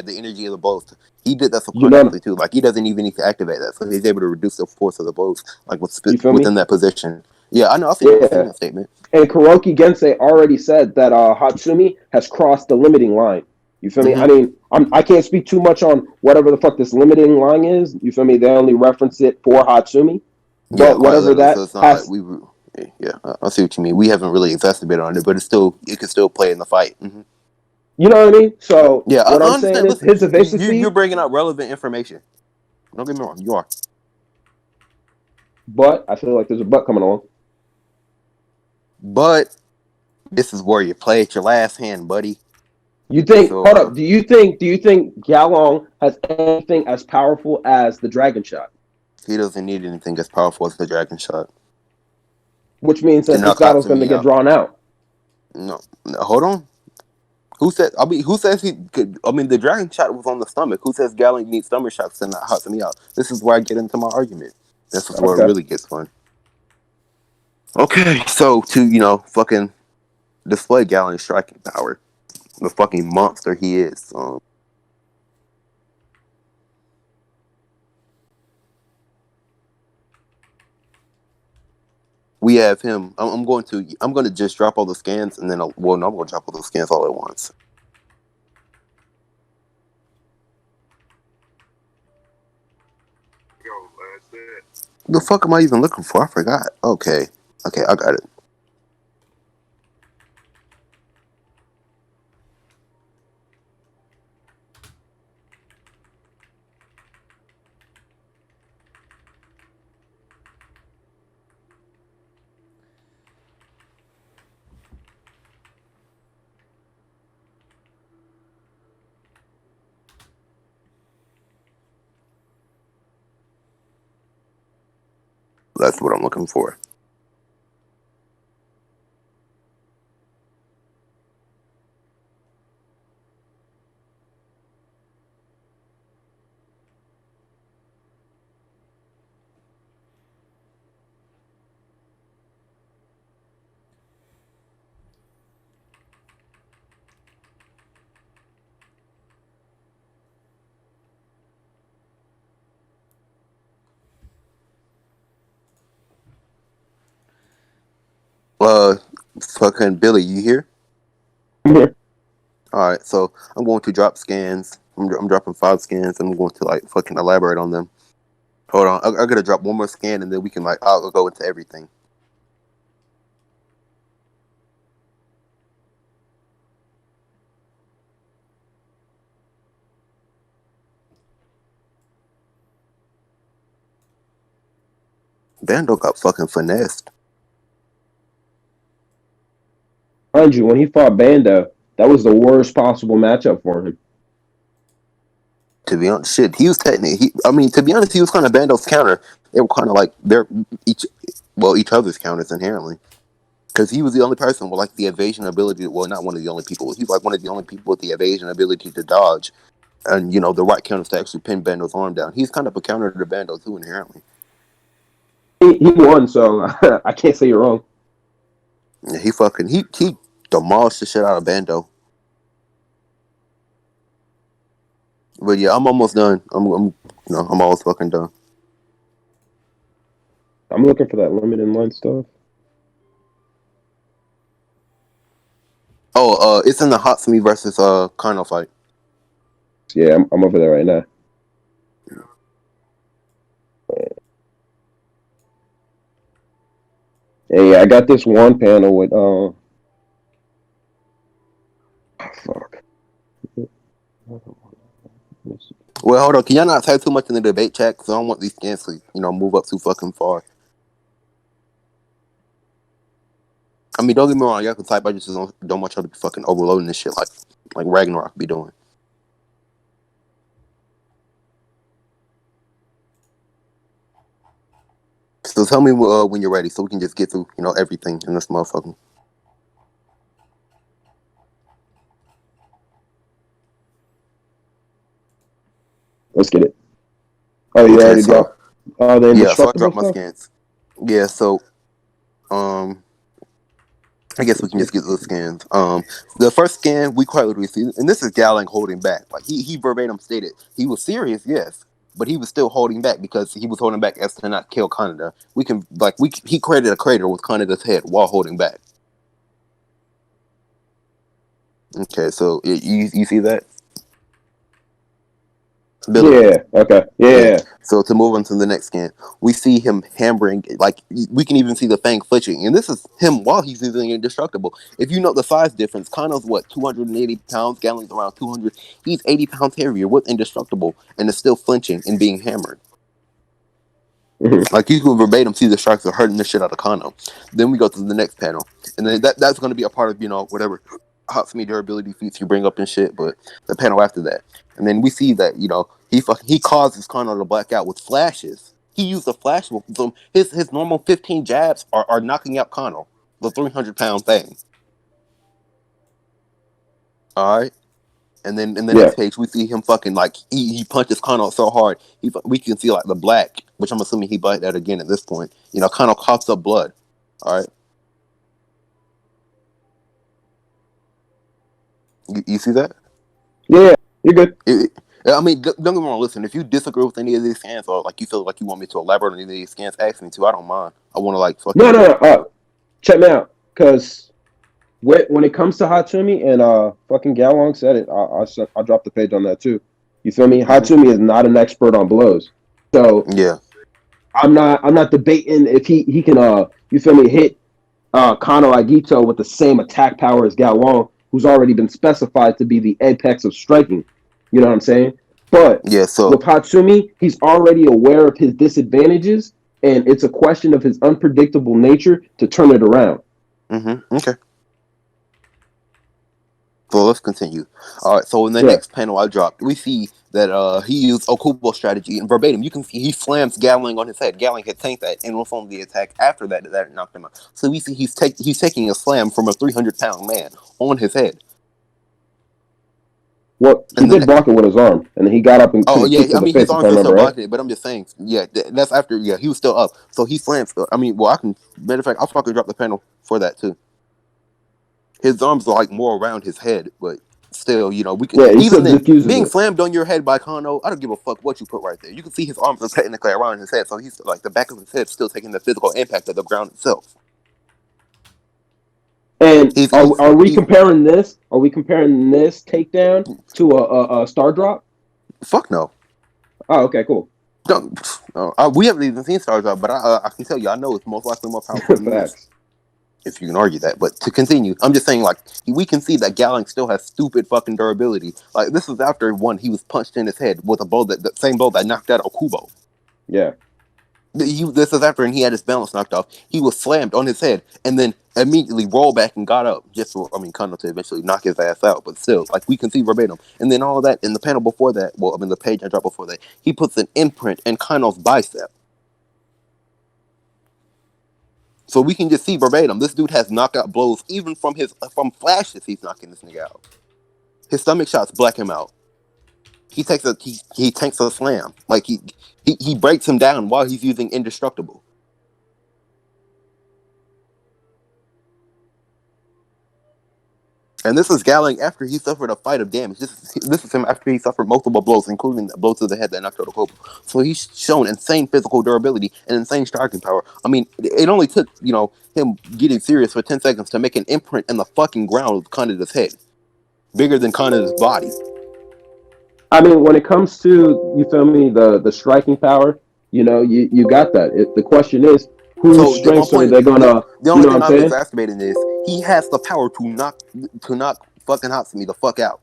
the energy of the blows. He did that You know, subconsciously too. Like he doesn't even need to activate that, so he's able to reduce the force of the blows, like you feel me? within that position. Yeah, I know. I've seen Yeah. that statement. And Kuroki Gensei already said that Hatsumi has crossed the limiting line. You feel me? I Mm-hmm. mean, I can't speak too much on whatever the fuck this limiting line is. You feel me? They only reference it for Hatsumi, Yeah, but quite whatever literally. that So it's not like has, we. Yeah, I see what you mean. We haven't really exacerbated on it, but it can still play in the fight. Mm-hmm. you know what I mean? So Yeah, what I I'm saying understand. is Listen, his evasive you're speed, bringing out relevant information. Don't get me wrong. You are, but I feel like there's a but coming along. but this is where you play at your last hand, buddy. You think? So Hold up. Do you think Gaolang has anything as powerful as the Dragon Shot? he doesn't need anything as powerful as the dragon shot Which means to that this knock battle's going to Hatsumi get out. drawn out. No, hold on. Who said? I mean, who says he could? I mean, the dragon shot was on the stomach. Who says Gaolang needs stomach shots to knock Hatsumi out? This is where I get into my argument. This is where it Okay. really gets fun. Okay, so to fucking display Gaolan's striking power, the fucking monster he is. We have him. I'm going to just drop all the scans and then no, I'm going to drop all the scans all at once. The fuck am I even looking for? I forgot. Okay, I got it. That's what I'm looking for. Uh, fucking Billy, you here? All right, so I'm going to drop scans. I'm dropping 5 scans, and I'm going to like fucking elaborate on them. Hold on, I gotta drop one more scan, and then we can I'll go into everything. Bando got fucking finessed. Mind you, when he fought Banda, that was the worst possible matchup for him. To be honest, shit, he was technically. To be honest, he was kind of Bando's counter. They were kind of like each other's counters inherently. Because he was the only person with like the evasion ability. Well, not one of the only people. He's like one of the only people with the evasion ability to dodge, and the right counters to actually pin Bando's arm down. He's kind of a counter to Bando too inherently. He won, so I can't say you're wrong. Yeah, he demolished the shit out of Bando. But yeah, I'm almost done. I'm almost fucking done. I'm looking for that limited line stuff. Oh, it's in the Hatsumi versus Kano fight. Yeah, I'm over there right now. Hey, I got this one panel with fuck. Well, hold on. Can y'all not type too much in the debate chat? Because I don't want these scans to move up too fucking far. I mean, don't get me wrong. Y'all can type. I just don't want y'all to be fucking overloading this shit like Ragnarok be doing. So tell me when you're ready, so we can just get through everything in this motherfucker. Let's get it. Oh, you Okay, already so dropped the yeah, so I indestructible dropped my stuff? scans. Yeah, so I guess we can just get those scans. The first scan we quite literally see, and this is Gaolang holding back. Like he verbatim stated he was serious, yes, but he was still holding back because he was holding back as to not kill Kaneda. He created a crater with Kaneda's head while holding back. Okay, so you see that? Billy. Yeah. Okay. Yeah. So to move on to the next scan, we see him hammering. Like we can even see the fang flinching, and this is him while he's using indestructible. If you note the size difference, Kano's what 280 pounds, Gaolang's around 200. He's 80 pounds heavier with indestructible, and is still flinching and being hammered. Like you can verbatim see the sharks are hurting the shit out of Kano. Then we go to the next panel, and then that's going to be a part of whatever Hatsumi durability feats you bring up and shit. But the panel after that, and then we see that he causes Kano to black out with flashes. He used a flash. So his normal 15 jabs are knocking out Kano, the 300-pound thing. All right. And then in the next page, we see him fucking like he punches Kano so hard. We can see like the black, which I'm assuming he bite that again at this point. Kano coughs up blood. All right. You see that? Yeah, you're good. I mean, don't get me wrong. Listen, if you disagree with any of these scans or like you feel like you want me to elaborate on any of these scans, ask me to. I don't mind. I want to like fucking. No. Check me out, because when it comes to Hatsumi and fucking Gaolang said it, I dropped the page on that too. You feel me? Hatsumi is not an expert on blows, so yeah. I'm not debating if he can you feel me hit Kano Agito with the same attack power as Gaolang, who's already been specified to be the apex of striking. You know what I'm saying? But with Hatsumi, he's already aware of his disadvantages, and it's a question of his unpredictable nature to turn it around. Okay. So let's continue. All right. So in the next panel I dropped, we see that he used Okubo strategy, and verbatim you can see he slams Gaolang on his head. Gaolang had tanked that and was on the attack after that knocked him out. So we see he's taking a slam from a 300-pound man on his head. Well, he did block it with his arm, and then he got up and his arm still blocked it, but I'm just saying, that's after, he was still up, so he slams. Matter of fact, I'll fucking drop the panel for that too. His arms are like more around his head, but still, we can. Even then, being slammed on your head by Kano, I don't give a fuck what you put right there. You can see his arms are technically around his head, so he's like the back of his head still taking the physical impact of the ground itself. And are we comparing this? Are we comparing this takedown to a star drop? Fuck no. Oh, okay, cool. We haven't even seen star drop, but I can tell you, I know it's most likely more powerful than this. If you can argue that. But to continue, I'm just saying, like, we can see that Gaolang still has stupid fucking durability. Like, this is after he was punched in his head with a blow the same blow that knocked out Okubo. Yeah. This is after, and he had his balance knocked off. He was slammed on his head and then immediately rolled back and got up just for, Kano to eventually knock his ass out. But still, like, we can see verbatim. And then all of that in the panel before that, the page I dropped before that, he puts an imprint in Kano's bicep. So we can just see verbatim, this dude has knockout blows even from flashes. He's knocking this nigga out. His stomach shots black him out. He takes a slam. Like he breaks him down while he's using indestructible. And this is Gaolang after he suffered a fight of damage. This is him after he suffered multiple blows, including the blow to the head that knocked out Okubo. So he's shown insane physical durability and insane striking power. I mean, it only took, him getting serious for 10 seconds to make an imprint in the fucking ground with Kaneda's head. Bigger than Kaneda's body. I mean, when it comes to, you feel me, the striking power, you got that. The question is, whose strengths are they gonna? The only thing I'm exacerbating is he has the power to knock fucking Hatsumi the fuck out.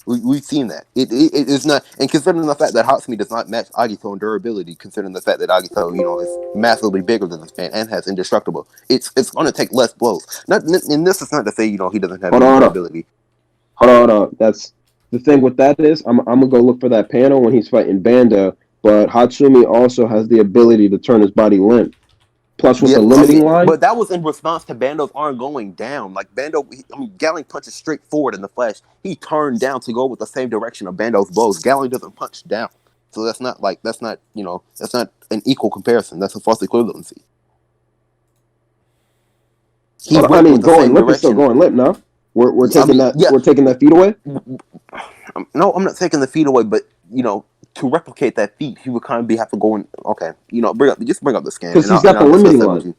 We've seen that. It is not, and considering the fact that Hatsumi does not match Agito in durability, considering the fact that Agito, is massively bigger than this man and has indestructible, it's going to take less blows. And this is not to say he doesn't have any durability. Hold on. That's the thing with that is I'm gonna go look for that panel when he's fighting Banda, but Hatsumi also has the ability to turn his body limp. Plus with the limiting line. But that was in response to Bando's arm going down. Like Gaolang punches straight forward in the flash. He turned down to go with the same direction of Bando's blows. Gaolang doesn't punch down. So that's not an equal comparison. That's a false equivalency. I mean, going limp is still going limp. No, we're taking that. Yeah. We're taking that feat away. No, I'm not taking the feat away, but to replicate that feat, he would kind of have to go in. Okay, bring up the scan because he's got the limiting line.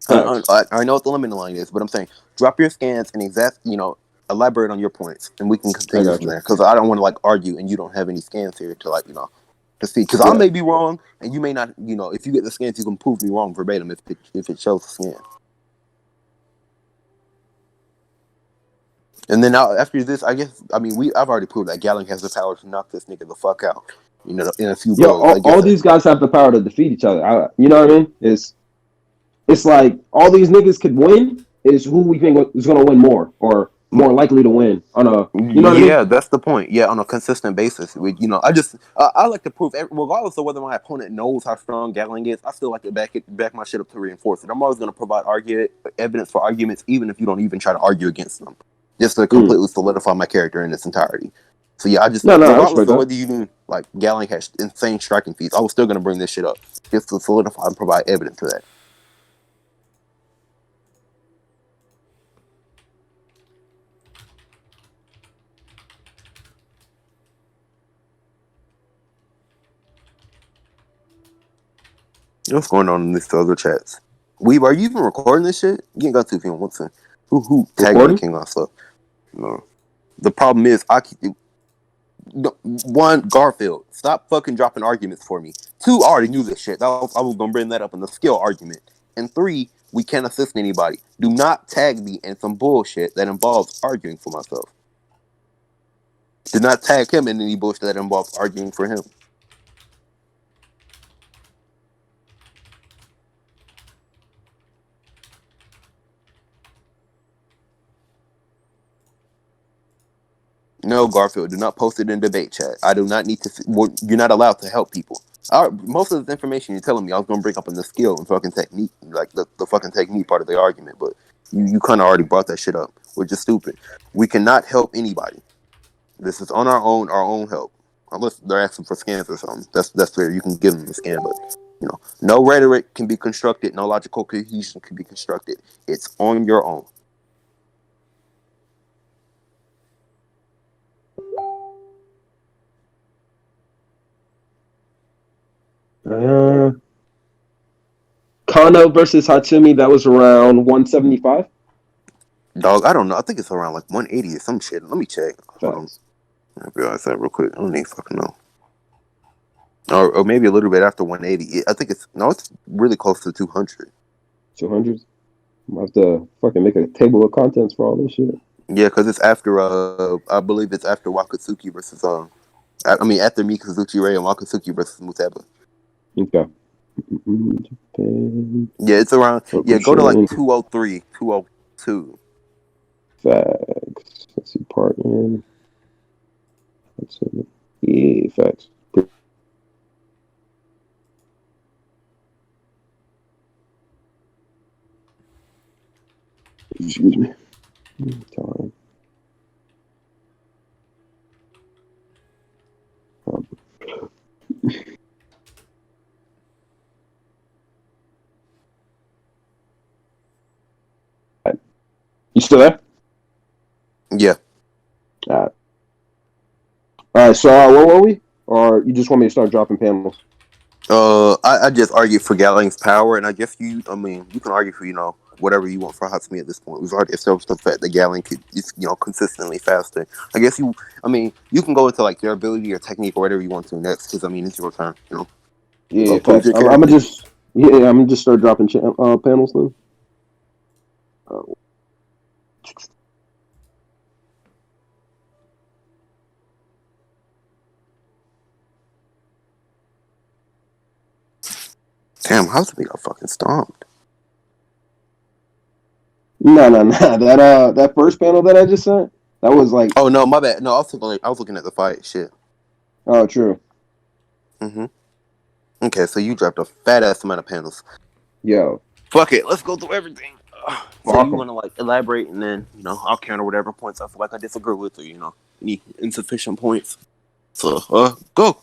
I know what the limiting line is, but I'm saying drop your scans and elaborate on your points, and we can continue from there. Because I don't want to argue, and you don't have any scans here to to see. Because I may be wrong, and you may not. If you get the scans, you can prove me wrong verbatim if it shows the scan. And then after this, I've already proved that Gaolang has the power to knock this nigga the fuck out. In a few blows. All these guys have the power to defeat each other. You know what I mean? It's like all these niggas could win. Is who we think is going to win more or more likely to win on a. You know what I mean? Yeah, that's the point. Yeah, on a consistent basis. I like to prove, regardless of whether my opponent knows how strong Gaolang is, I still like to back my shit up to reinforce it. I'm always going to provide evidence for arguments, even if you don't even try to argue against them. Just to completely solidify my character in its entirety. So yeah, regardless of whether you mean Gaolang has insane striking feats, I was still gonna bring this shit up just to solidify and provide evidence to that. What's going on in these other chats? Weeb, are you even recording this shit? You ain't got to if you don't want to. Who tagging King on stuff? No. The problem is, one, Garfield, stop fucking dropping arguments for me. 2, I already knew this shit. I was gonna bring that up in the skill argument. And 3, we can't assist anybody. Do not tag me in some bullshit that involves arguing for myself. Do not tag him in any bullshit that involves arguing for him. No, Garfield, do not post it in debate chat. I do not need to. You're not allowed to help people. Most of the information you're telling me, I was going to bring up in the skill and fucking technique, like the fucking technique part of the argument, but you kind of already brought that shit up, which is stupid. We cannot help anybody. This is on our own help. Unless they're asking for scans or something. That's fair. You can give them a scan, but no rhetoric can be constructed, no logical cohesion can be constructed. It's on your own. Kano versus Hatsumi, that was around 175. Dog, I don't know. I think it's around 180 or some shit. Let me check. Hold on. I'll realize that real quick. I don't even fucking know. Or maybe a little bit after 180. I think it's really close to 200. 200? I'm have to fucking make a table of contents for all this shit. Yeah, because it's after I believe it's after Wakatsuki versus after Mikazuchi Rei and Wakatsuki versus Mutaba. Okay. Yeah, it's around. Yeah, go to 203, 202. Facts. Let's see, part in. Let's see. Yeah, facts. Excuse me. Time. You still there? Yeah. All right. So where were we? Or you just want me to start dropping panels? I just argue for Gaolang's power, and I guess you can argue for whatever you want for Hatsumi at this point. We've already established the fact that Gaolang is consistently faster. I guess you can go into your ability or technique or whatever you want to next, because it's your turn. Yeah, facts. I'm gonna just start dropping panels then. Damn, Hatsumi got fucking stomped. No. That first panel that I just sent, that was like. Oh no, my bad. No, I was looking at the fight. Shit. Oh, true. Mhm. Okay, so you dropped a fat ass amount of panels. Yo. Fuck it, let's go through everything. So you want to elaborate, and then I'll counter whatever points I feel like I disagree with, or any insufficient points. So go.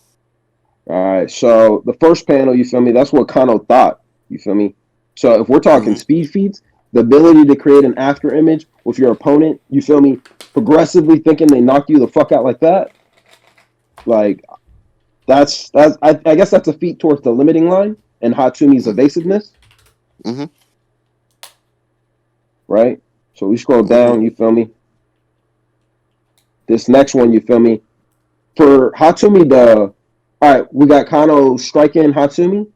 All right. So the first panel, you feel me? That's what Kano thought. You feel me? So if we're talking speed feeds, the ability to create an after image with your opponent, you feel me, progressively thinking they knock you the fuck out like that, like that's I guess that's a feat towards the limiting line and Hatsumi's evasiveness. Mm-hmm. Right? So we scroll down, you feel me? This next one, you feel me? For Hatsumi, alright, we got Kano striking Hatsumi,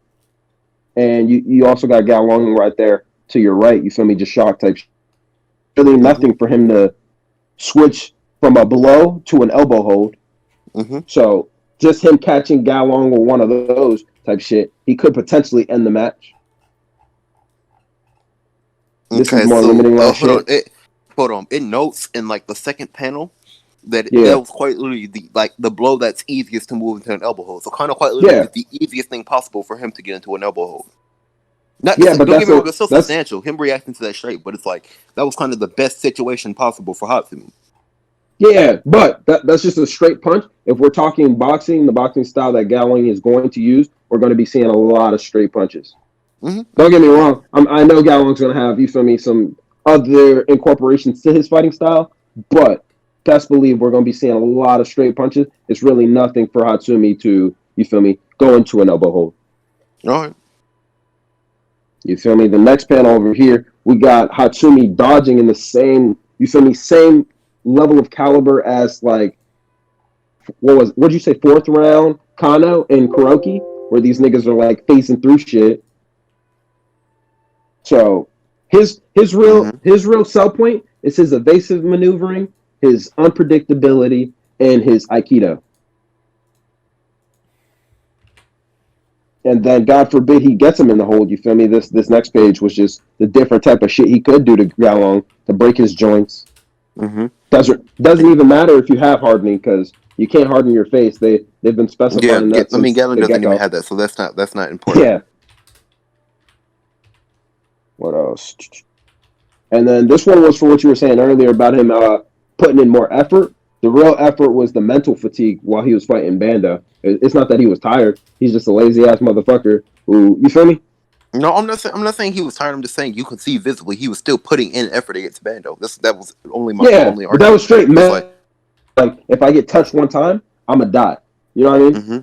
and you also got Gaolang right there to your right, you feel me? Just shock type. Really nothing for him to switch from a blow to an elbow hold. Mm-hmm. So just him catching Gaolang with one of those type shit, he could potentially end the match. This is more limiting line shit. Hold on. It notes in like the second panel that that was quite literally the blow that's easiest to move into an elbow hold. So kind of quite literally is the easiest thing possible for him to get into an elbow hold. But don't get me wrong, it's still substantial. Him reacting to that straight, but it's like that was kind of the best situation possible for Hatsumi. Yeah, but that's just a straight punch. If we're talking boxing, the boxing style that Gaolang is going to use, we're going to be seeing a lot of straight punches. Mm-hmm. Don't get me wrong. I know Gaolang's going to have, you feel me, some other incorporations to his fighting style, but best believe we're going to be seeing a lot of straight punches. It's really nothing for Hatsumi to, you feel me, go into an elbow hold. All right. You feel me? The next panel over here, we got Hatsumi dodging in the same, you feel me, same level of caliber as like, what'd you say, fourth round Kano and Kuroki, where these niggas are like facing through shit. So his real sell point is his evasive maneuvering, his unpredictability, and his Aikido. And then, God forbid, he gets him in the hold. You feel me? This next page was just the different type of shit he could do to Gaolang to break his joints. Mm-hmm. Doesn't even matter if you have hardening because you can't harden your face. They've been specifying that. I mean, Gaolang doesn't even have that, so that's not important. Yeah. What else? And then this one was for what you were saying earlier about him putting in more effort. The real effort was the mental fatigue while he was fighting Banda. It's not that he was tired. He's just a lazy ass motherfucker who, you feel me? No, I'm not saying he was tired. I'm just saying you can see visibly he was still putting in effort against Bando. That was only my only argument. But that was straight, man. Like if I get touched one time, I'ma die. You know what I mean? Mm-hmm.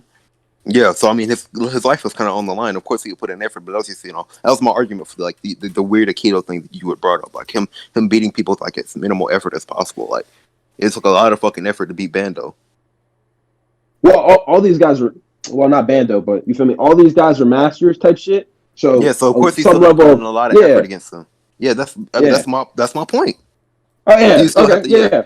Yeah. So I mean, his life was kind of on the line. Of course, he would put in effort, but that was just that was my argument for like the weird Aikido thing that you had brought up, like him beating people with like as minimal effort as possible. Like it took a lot of fucking effort to beat Bando. Well, all these guys are not Bando, but you feel me? All these guys are masters type shit. So yeah, so of course he's some still level putting a lot of effort against them. Yeah, that's my point. Oh yeah,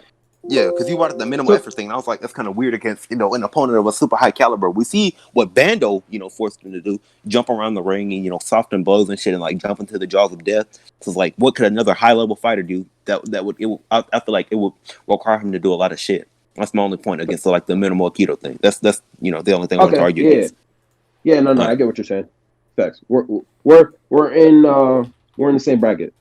Yeah, because you wanted the minimal effort thing, and I was like, that's kind of weird against an opponent of a super high caliber. We see what Bando forced him to do, jump around the ring and soften blows and shit, and like jump into the jaws of death. So it's like, what could another high level fighter do I feel like it would require him to do a lot of shit. That's my only point against like the minimal Aikido thing. That's the only thing I want to argue against. Yeah, no, I get what you're saying. Facts. We're in the same bracket.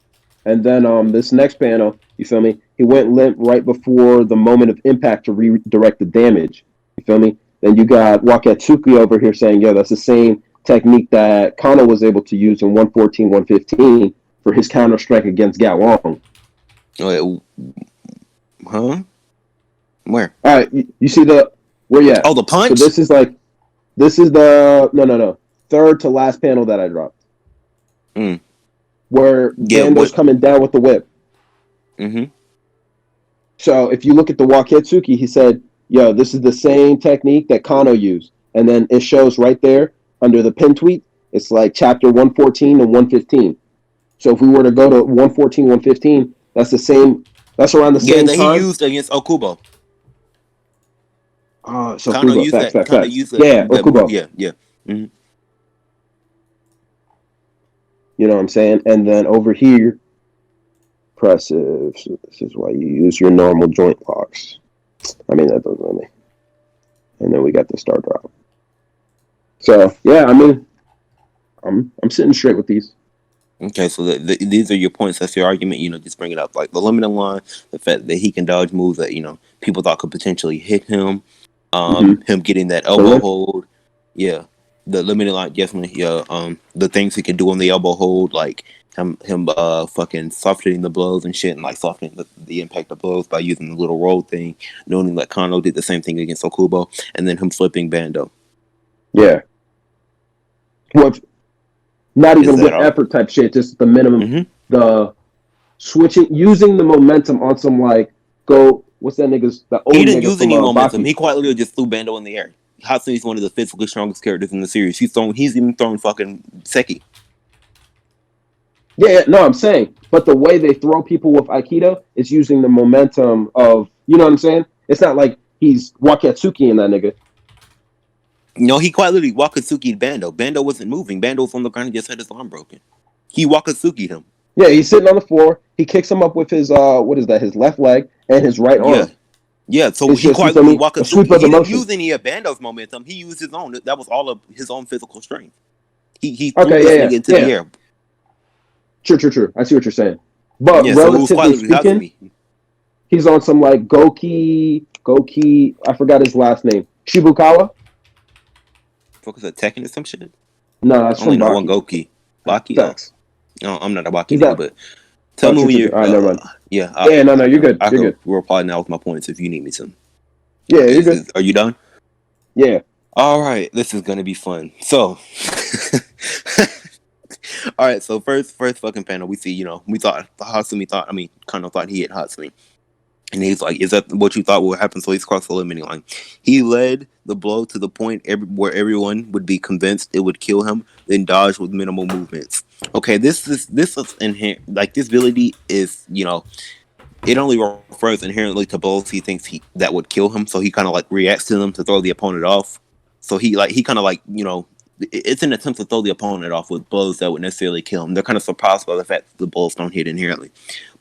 And then this next panel, you feel me? He went limp right before the moment of impact to redirect the damage. You feel me? Then you got Wakatsuki over here saying, yeah, that's the same technique that Kano was able to use in 114, 115 for his counter strike against Gaolang. Huh? Where? All right, you see where you at? Oh, the punch? So this is the no. Third to last panel that I dropped. Where Bando's coming down with the whip. Mm-hmm. So if you look at the Wakatsuki, he said, yo, this is the same technique that Kano used. And then it shows right there under the pin tweet, it's like chapter 114 and 115. So if we were to go to 114, 115, that's around the same time. Yeah, that he used against Okubo. So Kano Kubo, used facts. Okubo. Yeah. Mm-hmm. You know what I'm saying? And then over here, pressive. So this is why you use your normal joint locks. I mean, that doesn't really. And then we got the star drop. So yeah, I mean, I'm sitting straight with these. Okay, so these are your points. That's your argument. Just bring it up, like the limiting line, the fact that he can dodge moves that people thought could potentially hit him. Him getting that elbow hold. Yeah, the limiting line definitely. Yeah, the things he can do on the elbow hold, like him fucking softening the blows and shit, and like softening the impact of blows by using the little roll thing, knowing that Kano did the same thing against Okubo, and then him flipping Bando. Yeah. What? Not even with effort type shit, just the minimum, the switching, using the momentum on some like what's that nigga's? The old he didn't nigga use from, any momentum. Baki. He quite literally just threw Bando in the air. Hatsumi's one of the physically strongest characters in the series. He's even throwing fucking Seki. Yeah, no, I'm saying, but the way they throw people with Aikido is using the momentum of, you know what I'm saying? It's not like he's Wakatsuki in that nigga. No, he quite literally Wakatsuki'd Bando. Bando wasn't moving. Bando was on the ground and just had his arm broken. He Wakatsuki'd him. Yeah, he's sitting on the floor. He kicks him up with his his left leg and his right arm. Yeah, so it's he just, quite literally Wakatsuki. He didn't use any of Bando's momentum. He used his own. That was all of his own physical strength. He threw this nigga into the air. True. I see what you're saying. But relatively speaking, he's on some like Goki, I forgot his last name. Shibukawa? Focus on Tekken or some shit? No, that's only from know Baki. one Goki. Baki? Facts. No, I'm not a Baki nigga, but tell me when you're... All right, never mind. Yeah, no, you're good. I can reply now with my points if you need me to. Yeah, you're good. Are you done? Yeah. All right, this is going to be fun. So... All right, so first fucking panel, we see, we thought, Kano thought he hit Hatsumi. And he's like, is that what you thought would happen? So he's crossed the limiting line. He led the blow to the point where everyone would be convinced it would kill him, then dodge with minimal movements. Okay, this is inherent. Like, this ability is, it only refers inherently to blows he thinks that would kill him. So he kind of like reacts to them to throw the opponent off. So he kind of like, it's an attempt to throw the opponent off with blows that would necessarily kill him. They're kind of surprised by the fact that the blows don't hit inherently.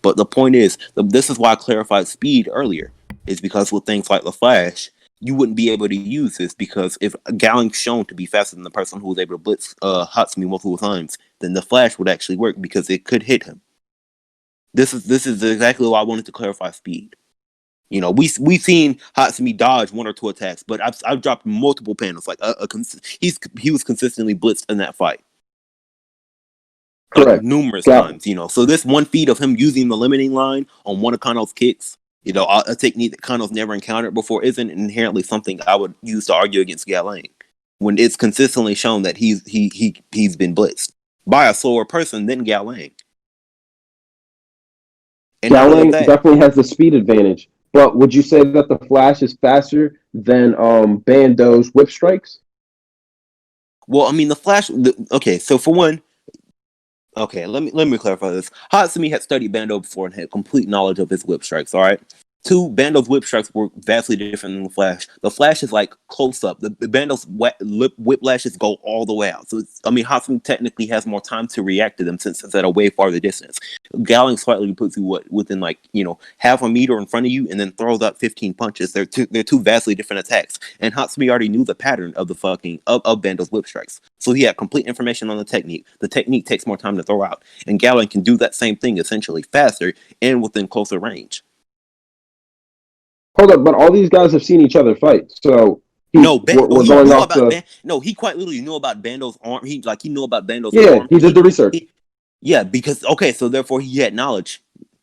But the point is, this is why I clarified speed earlier, is because with things like the Flash, you wouldn't be able to use this, because if Gaolang's shown to be faster than the person who was able to blitz Hatsumi multiple times, then the Flash would actually work because it could hit him. This is exactly why I wanted to clarify speed. We've seen Hatsumi dodge one or two attacks, but I've dropped multiple panels. Like he was consistently blitzed in that fight. Correct. Like, numerous times, So this one feat of him using the limiting line on one of Kano's kicks, a technique that Kano's never encountered before, isn't inherently something I would use to argue against Gaolang, when it's consistently shown that he's been blitzed by a slower person than Gaolang. And Gaolang definitely has the speed advantage. But would you say that the Flash is faster than Bando's whip strikes? Well, I mean, the Flash... okay, so for one... Okay, let me clarify this. Hatsumi had studied Bando before and had complete knowledge of his whip strikes, alright? 2, Bando's whip strikes were vastly different than the Flash. The Flash is like close up. The Bando's whip lashes go all the way out. So Hatsumi technically has more time to react to them since it's at a way farther distance. Gaolang slightly puts you within half a meter in front of you and then throws out 15 punches. They're two vastly different attacks. And Hatsumi already knew the pattern of the of Bando's whip strikes. So he had complete information on the technique. The technique takes more time to throw out. And Gaolang can do that same thing essentially faster and within closer range. Hold up, but all these guys have seen each other fight, so he quite literally knew about Bando's arm. He knew about Bando's arm. He did the research. Because so therefore he had knowledge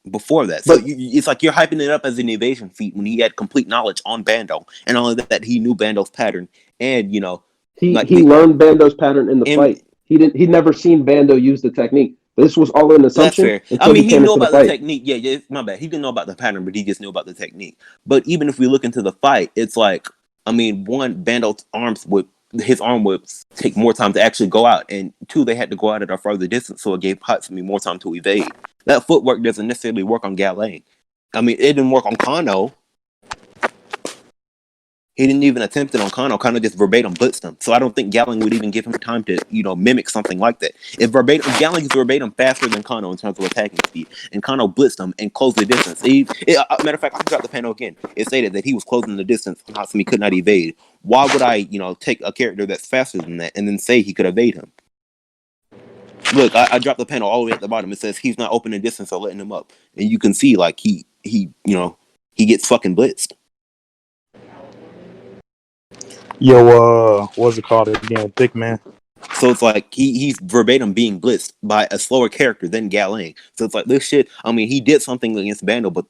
before that. So it's like you're hyping it up as an evasion feat when he had complete knowledge on Bando, and only that he knew Bando's pattern, and he learned Bando's pattern in the fight. He'd never seen Bando use the technique. This was all an assumption. That's fair. He knew about the technique. Yeah, my bad. He didn't know about the pattern, but he just knew about the technique. But even if we look into the fight, it's like, one, Bando's his arm whips take more time to actually go out, and 2, they had to go out at a further distance, so it gave Hatsumi more time to evade. That footwork doesn't necessarily work on Gaolang. It didn't work on Kano. He didn't even attempt it on Kano. Kano just verbatim blitzed him. So I don't think Gaolang would even give him time to, mimic something like that. If Gaolang is verbatim faster than Kano in terms of attacking speed, and Kano blitzed him and closed the distance. Matter of fact, I forgot the panel again. It stated that he was closing the distance and Hatsumi could not evade. Why would I, take a character that's faster than that and then say he could evade him? Look, I dropped the panel all the way at the bottom. It says he's not opening distance or letting him up. And you can see, like, he gets fucking blitzed. Yo, what's it called again? Thick man. So it's like he's verbatim being blitzed by a slower character than Gaolang. So it's like this shit. I mean, he did something against Bando, but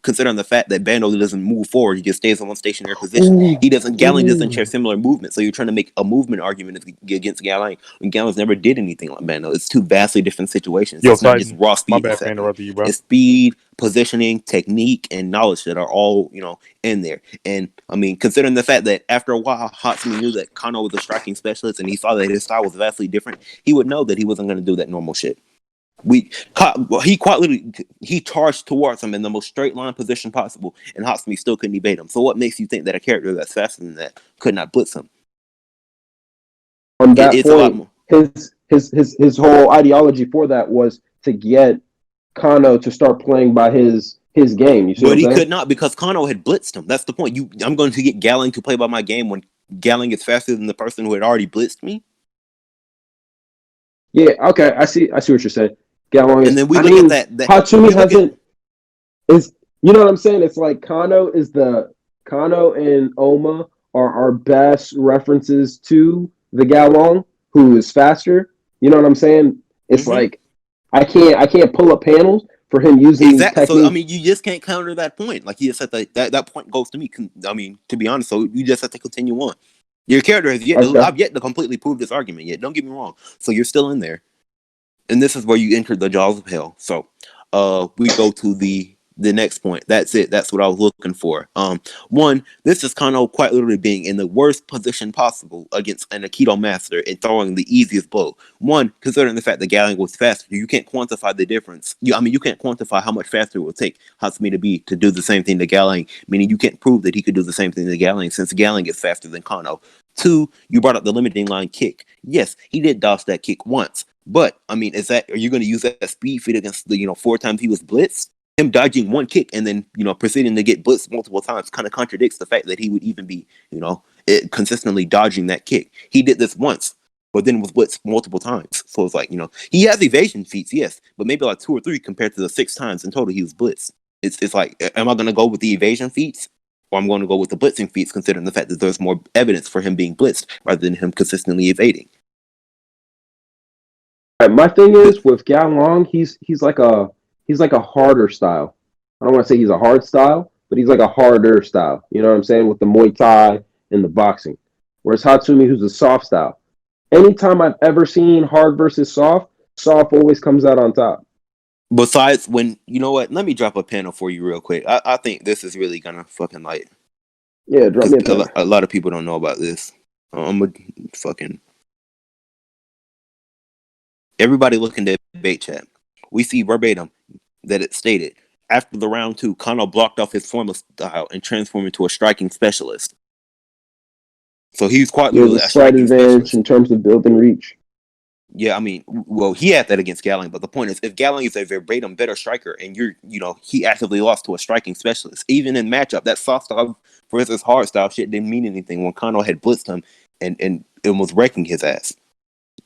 considering the fact that Bando doesn't move forward, he just stays in one stationary position. Gaolang doesn't share similar movement. So you're trying to make a movement argument against Gaolang when Gaolang's never did anything like Bando. It's two vastly different situations. Yo, It's not just Titan. raw My speed. bad for interrupting you, bro. It's speed, positioning, technique, and knowledge that are all in there. And I mean, considering the fact that after a while, Hatsumi knew that Kano was a striking specialist, and he saw that his style was vastly different, he would know that he wasn't going to do that normal shit. He quite literally he charged towards him in the most straight line position possible, and Hatsumi still couldn't evade him. So what makes you think that a character that's faster than that could not blitz him? On that point, his whole ideology for that was to get Kano to start playing by his game. You see but he could not, because Kano had blitzed him. That's the point. I'm going to get Gaolang to play by my game when Gaolang is faster than the person who had already blitzed me. Yeah, okay, I see what you're saying. Gaolang and then we look at that Hatsumi hasn't is you know what I'm saying? It's like Kano and Oma are our best references to the Gaolang, who is faster. You know what I'm saying? It's like I can't pull up panels for him using exactly. So I mean, you just can't counter that point. Like you said, that point goes to me. I mean, to be honest, so you just have to continue on. Your character has I've yet to completely prove this argument yet. Don't get me wrong. So you're still in there, and this is where you enter the jaws of hell. So, we go to the next point. That's it. That's what I was looking for. One, this is Kano quite literally being in the worst position possible against an Aikido master and throwing the easiest blow. One, considering the fact that Gaolang was faster, you can't quantify the difference. You can't quantify how much faster it will take Hatsumi to do the same thing to Gaolang, meaning you can't prove that he could do the same thing to Gaolang since Gaolang is faster than Kano. Two, you brought up the limiting line kick. Yes, he did dodge that kick once. But I mean, are you going to use that speed feat against the 4 times he was blitzed? Him dodging one kick and then proceeding to get blitzed multiple times kind of contradicts the fact that he would even be consistently dodging that kick. He did this once, but then was blitzed multiple times. So it's like he has evasion feats, yes, but maybe like 2 or 3 compared to the 6 times in total he was blitzed. It's like, am I going to go with the evasion feats? Or I'm going to go with the blitzing feats, considering the fact that there's more evidence for him being blitzed rather than him consistently evading. My thing is with Gaolang, he's like a harder style. I don't want to say he's a hard style, but he's like a harder style. You know what I'm saying? With the Muay Thai and the boxing. Whereas Hatsumi, who's a soft style. Anytime I've ever seen hard versus soft always comes out on top. Besides when, let me drop a panel for you real quick. I think this is really gonna fucking light. Yeah, drop me a panel. A lot of people don't know about this. I'm a fucking... Everybody look in the debate chat. We see verbatim that it stated, after the round 2, Kano blocked off his former style and transformed into a striking specialist. So he's quite literally a slight advantage in terms of build and reach. Yeah, I mean, well, he had that against Gaolang, but the point is, if Gaolang is a verbatim better striker, and he actively lost to a striking specialist, even in matchup, that soft style versus hard style shit didn't mean anything when Kano had blitzed him and it was wrecking his ass.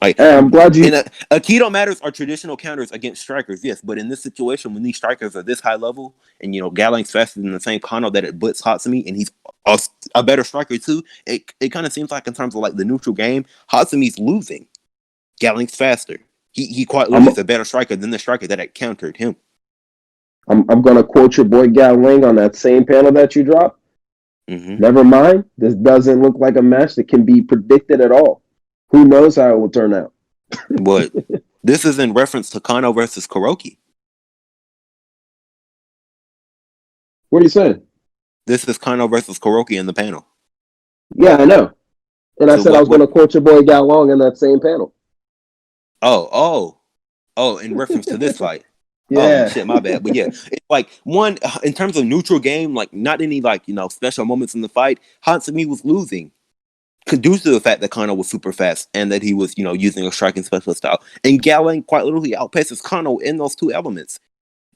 Like, hey, I'm glad you. Aikido matters are traditional counters against strikers, yes, but in this situation, when these strikers are this high level, and Gaolang's faster than the same Kano that it blitzed Hatsumi, and he's a better striker too, it kind of seems like in terms of like the neutral game, Hatsumi's losing. Gaolang's faster. He quite literally is a better striker than the striker that had countered him. I'm gonna quote your boy Gaolang on that same panel that you dropped. Mm-hmm. Never mind. This doesn't look like a match that can be predicted at all. Who knows how it will turn out? But this is in reference to Kano versus Kuroki. What are you saying? This is Kano versus Kuroki in the panel. Yeah, I know. And I said I was going to quote your boy Gaolang in that same panel. Oh, in reference to this fight. Yeah. Oh, shit, my bad. But yeah, it's like, one, in terms of neutral game, like not any special moments in the fight, Hatsumi was losing. Due to the fact that Kano was super fast and that he was, using a striking specialist style. And Gaolang quite literally outpaces Kano in those 2 elements.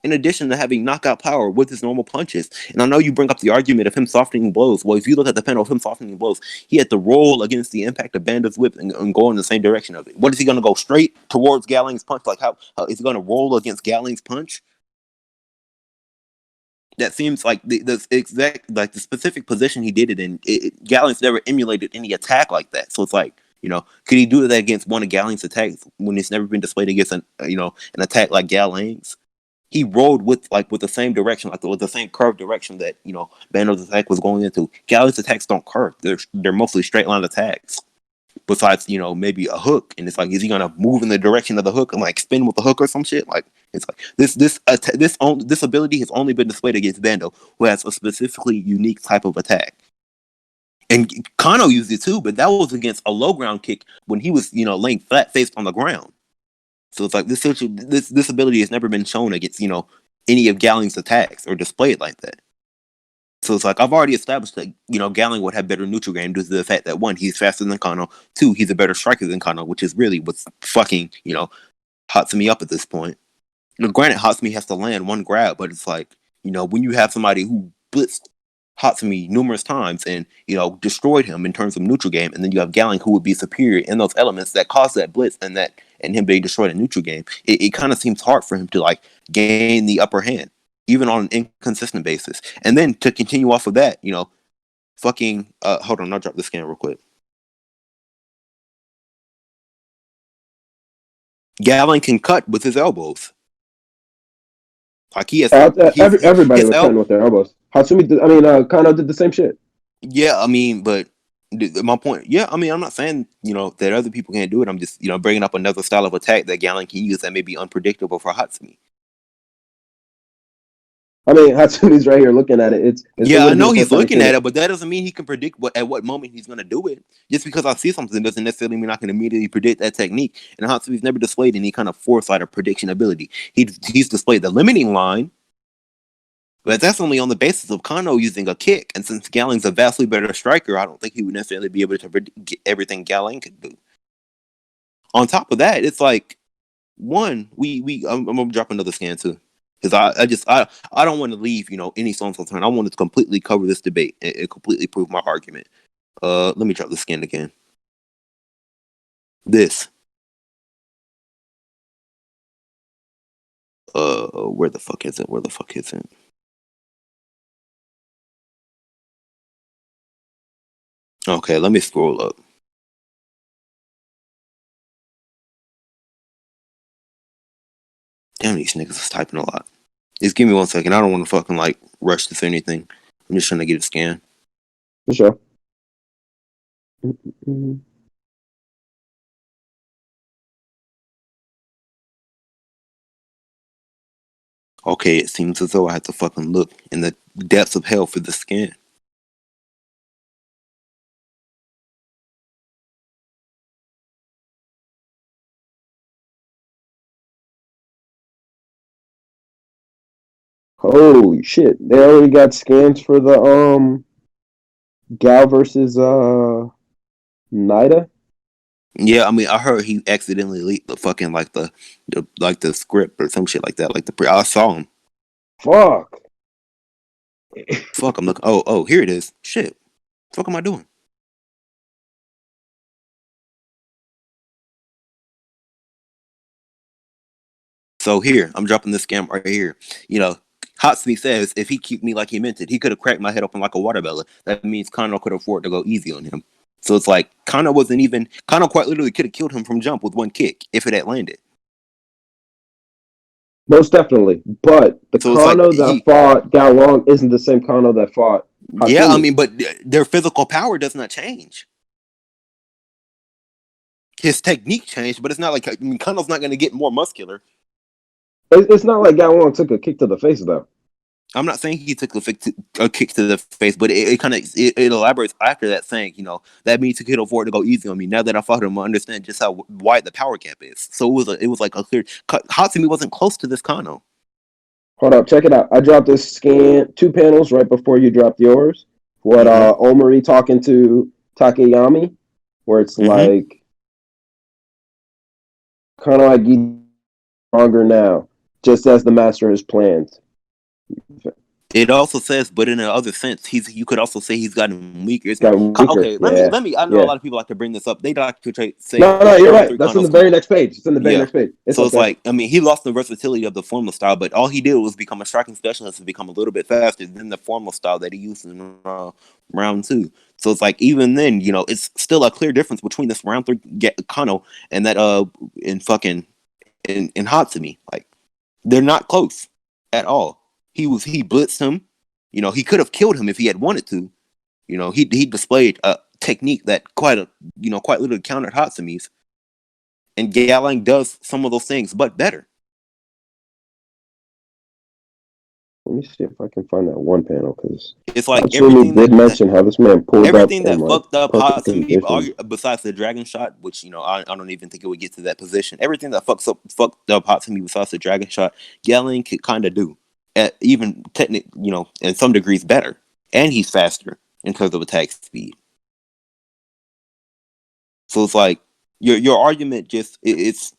In addition to having knockout power with his normal punches. And I know you bring up the argument of him softening blows. Well, if you look at the panel of him softening blows, he had to roll against the impact of Bando's whip and go in the same direction of it. What is he going to go straight towards Gaolang's punch? Like, how is he going to roll against Gaolang's punch? That seems like the exact, like the specific position he did it in. Gaolang's never emulated any attack like that. So it's like, You know, could he do that against one of Galang's attacks when it's never been displayed against an attack like Galang's? He rolled with the same direction, with the same curved direction that Bando's attack was going into. Galang's attacks don't curve; they're mostly straight line attacks. Besides, maybe a hook, and it's like, is he gonna move in the direction of the hook and like spin with the hook or some shit? Like, it's like this ability has only been displayed against Bando, who has a specifically unique type of attack. And Kano used it too, but that was against a low ground kick when he was, laying flat faced on the ground. So it's like this ability has never been shown against, any of Galang's attacks or displayed like that. So it's like, I've already established that, Galang would have better neutral game due to the fact that 1, he's faster than Kano, 2, he's a better striker than Kano, which is really what's fucking, Hatsumi up at this point. Granted, Hatsumi has to land one grab, but it's like, when you have somebody who blitzed Hatsumi numerous times and, destroyed him in terms of neutral game, and then you have Galang who would be superior in those elements that caused that blitz and him being destroyed in neutral game, it kind of seems hard for him to like gain the upper hand, even on an inconsistent basis. And then to continue off of that, hold on, I'll drop the scan real quick. Galang can cut with his elbows. Like he has everybody was cutting with their elbows. Kano did the same shit. Yeah, but my point. Yeah, I'm not saying that other people can't do it. I'm just bringing up another style of attack that Galang can use that may be unpredictable for Hatsumi. Hatsumi's right here looking at it. It's I know he's looking at it, but that doesn't mean he can predict at what moment he's going to do it. Just because I see something doesn't necessarily mean I can immediately predict that technique. And Hatsumi's never displayed any kind of foresight or prediction ability. He's displayed the limiting line, but that's only on the basis of Kano using a kick. And since Galang's a vastly better striker, I don't think he would necessarily be able to predict everything Galang could do. On top of that, it's like, one, I'm gonna drop another scan too. Because I don't want to leave, any stones unturned. I want to completely cover this debate and completely prove my argument. Let me drop the skin again. This. Where the fuck is it? Okay, let me scroll up. Damn, these niggas is typing a lot. Just give me 1 second. I don't want to fucking like rush this or anything. I'm just trying to get a scan. For sure. Okay, it seems as though I have to fucking look in the depths of hell for the scan. Holy shit. They already got scans for the Gal versus Nida? Yeah, I heard he accidentally leaked the fucking the script or some shit like that. I saw him. Fuck. Fuck, I'm looking. Oh, here it is. Shit. The fuck am I doing? So here, I'm dropping this scam right here. Hatsumi says if he keep me like he meant it, he could have cracked my head open like a watermelon. That means Kano could afford to go easy on him. So it's like Kano quite literally could have killed him from jump with one kick if it had landed. Most definitely. But the Kano that fought Gaolang isn't the same Kano that fought Hatsumi. Yeah, but their physical power does not change. His technique changed, but it's not like Kano's not going to get more muscular. It's not like Gaolang took a kick to the face, though. I'm not saying he took a kick to the face, but it kind of elaborates after that, saying, that means he could afford to go easy on me. Now that I fought him, I understand just how wide the power gap is. So it was like a clear. Hatsumi wasn't close to this Kano. Hold up, check it out. I dropped this scan 2 panels right before you dropped yours. What Omori talking to Takeyami, where it's like Kano Agi stronger now, just as the master has planned. It also says, but in another sense, you could also say he's gotten weaker. Got weaker. Okay, let me. I know a lot of people like to bring this up. They like to say No, you're round right. 3 That's in the Kano's very next page. It's in the very next page. It's so up it's there. like, I mean, he lost the versatility of the formal style, but all he did was become a striking specialist and become a little bit faster than the formal style that he used in round 2. So it's like, even then, it's still a clear difference between this round 3 Kano and that in fucking in Hatsumi. Like, they're not close at all. He blitzed him. He could have killed him if he had wanted to. He displayed a technique that quite literally countered Hatsumi's. And Gaolang does some of those things, but better. Let me see if I can find that one panel, because it's like everything did mention how this man pulled everything up that fucked up Hatsumi, besides the dragon shot, which I don't even think it would get to that position. Everything that fucked up Hatsumi besides the dragon shot, Gaolang could kind of do, even in some degrees better, and he's faster in terms of attack speed. So it's like your argument it's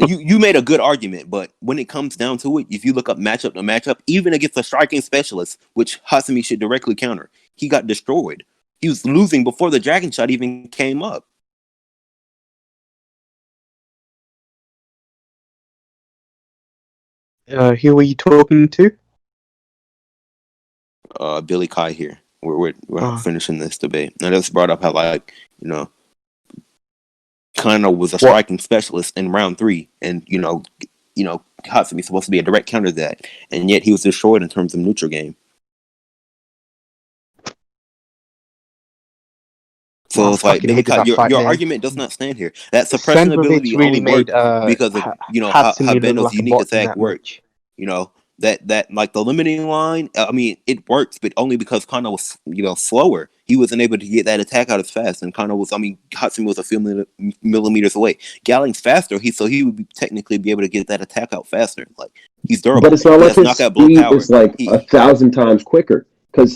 you made a good argument, but when it comes down to it, if you look up matchup to matchup, even against a striking specialist, which Hatsumi should directly counter, he got destroyed. He was losing before the dragon shot even came up. Who were you talking to? Billiekai here. We're finishing this debate. Now that's brought up how Kano was a striking specialist in round 3, and Hatsumi's supposed to be a direct counter to that, and yet he was destroyed in terms of neutral game. So it's like your argument does not stand here. That suppression ability only worked because of how Bendo's unique attack worked. That like the limiting line. I mean, it works, but only because Kano was slower. He wasn't able to get that attack out as fast, and Kano was. I mean, Hatsumi was a few millimeters away. Gaolang's faster, he would technically be able to get that attack out faster. Like, he's durable. But it's not like his speed is like 1,000 times quicker.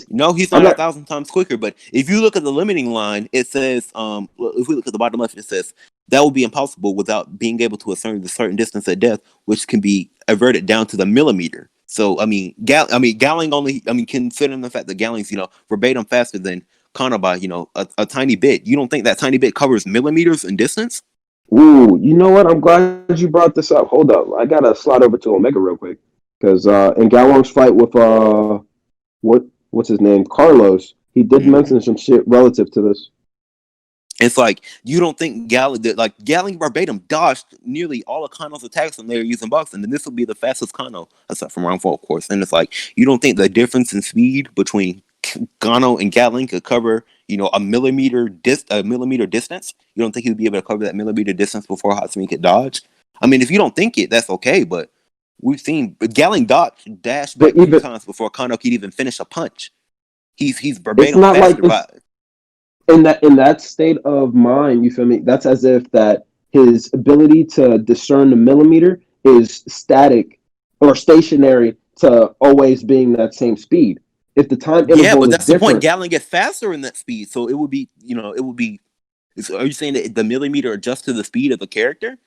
No, he's not 1,000 times quicker. But if you look at the limiting line, it says, if we look at the bottom left, it says that will be impossible without being able to ascertain the certain distance at depth, which can be averted down to the millimeter. So I mean, Gaolang only. I mean, considering the fact that Gaolang's verbatim faster than Kano by a tiny bit. You don't think that tiny bit covers millimeters in distance? Ooh, you know what? I'm glad you brought this up. Hold up, I gotta slide over to Omega real quick, because in Gaolang's fight with what's his name, Carlos, he did mention some shit relative to this. It's like, you don't think Gaolang verbatim dodged nearly all of Kano's attacks when they were using boxing, and this will be the fastest Kano, aside from round 4, of course. And it's like, you don't think the difference in speed between Kano and Gaolang could cover, a millimeter distance? You don't think he would be able to cover that millimeter distance before Hatsumi could dodge? I mean, if you don't think it, that's okay, but we've seen Gaolang dash back 2 times before Kano could even finish a punch. He's verbatim faster by. In that state of mind, you feel me? That's as if that his ability to discern the millimeter is static or stationary to always being that same speed. If the time interval but that's the point. different, Gaolang gets faster in that speed, so it would be, Are you saying that the millimeter adjusts to the speed of the character?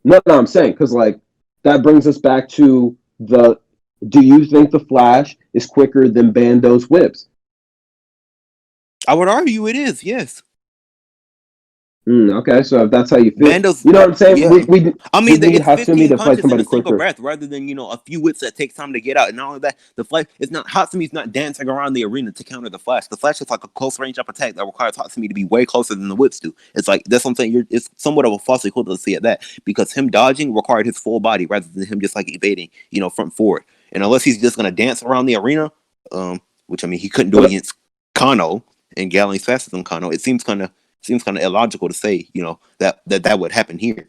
No, I'm saying, because like that brings us back to do you think the Flash is quicker than Bando's whips? I would argue it is, yes. Okay, so if that's how you feel, Bando's, you know what I'm saying? Yeah. We they get 15 punches in a single quicker. breath, rather than a few whips that take time to get out. And all of that, the Flash is not Hatsumi's not dancing around the arena to counter the Flash. The Flash is like a close range up attack that requires Hatsumi to be way closer than the whips do. It's like, that's what I'm saying. It's somewhat of a false equivalency at that, because him dodging required his full body rather than him just like evading, front forward. And unless he's just gonna dance around the arena, which I mean he couldn't do against Kano, and Gaolang's faster than Kano, it seems kind of illogical to say, that would happen here.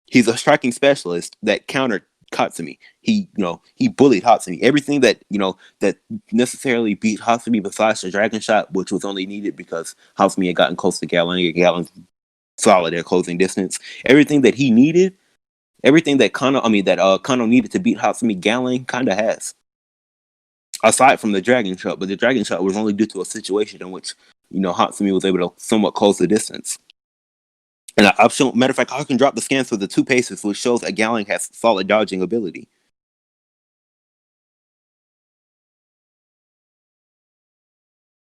He's a striking specialist that countered Hatsumi. He bullied Hatsumi. Everything that that necessarily beat Hatsumi besides the dragon shot, which was only needed because Hatsumi had gotten close to Gaolang, and Gaolang's solid at closing distance. Everything that he needed, everything that Kano needed to beat Hatsumi, Gaolang kind of has. Aside from the dragon shot, but the dragon shot was only due to a situation in which Hatsumi was able to somewhat close the distance. And I've shown, matter of fact, I can drop the scans for the 2 paces, which shows that Gaolang has solid dodging ability.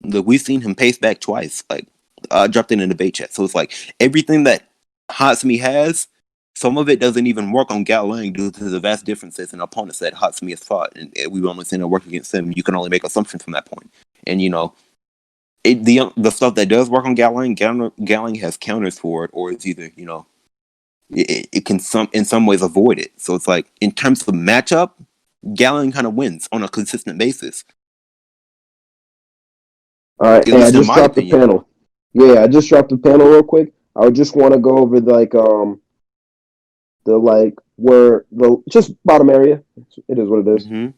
We've seen him pace back twice. Like, I dropped it in the debate chat. So it's like everything that Hatsumi has, some of it doesn't even work on Gaolang due to the vast differences in opponents that Hatsumi has fought, and we've only seen it work against him. You can only make assumptions from that point. And the stuff that does work on Gaolang has counters for it, or it's either it can in some ways avoid it. So it's like in terms of matchup, Gaolang kind of wins on a consistent basis. All right, and I just dropped the panel. Yeah, I just dropped the panel real quick. I would just want to go over just bottom area. It is what it is. Mm-hmm.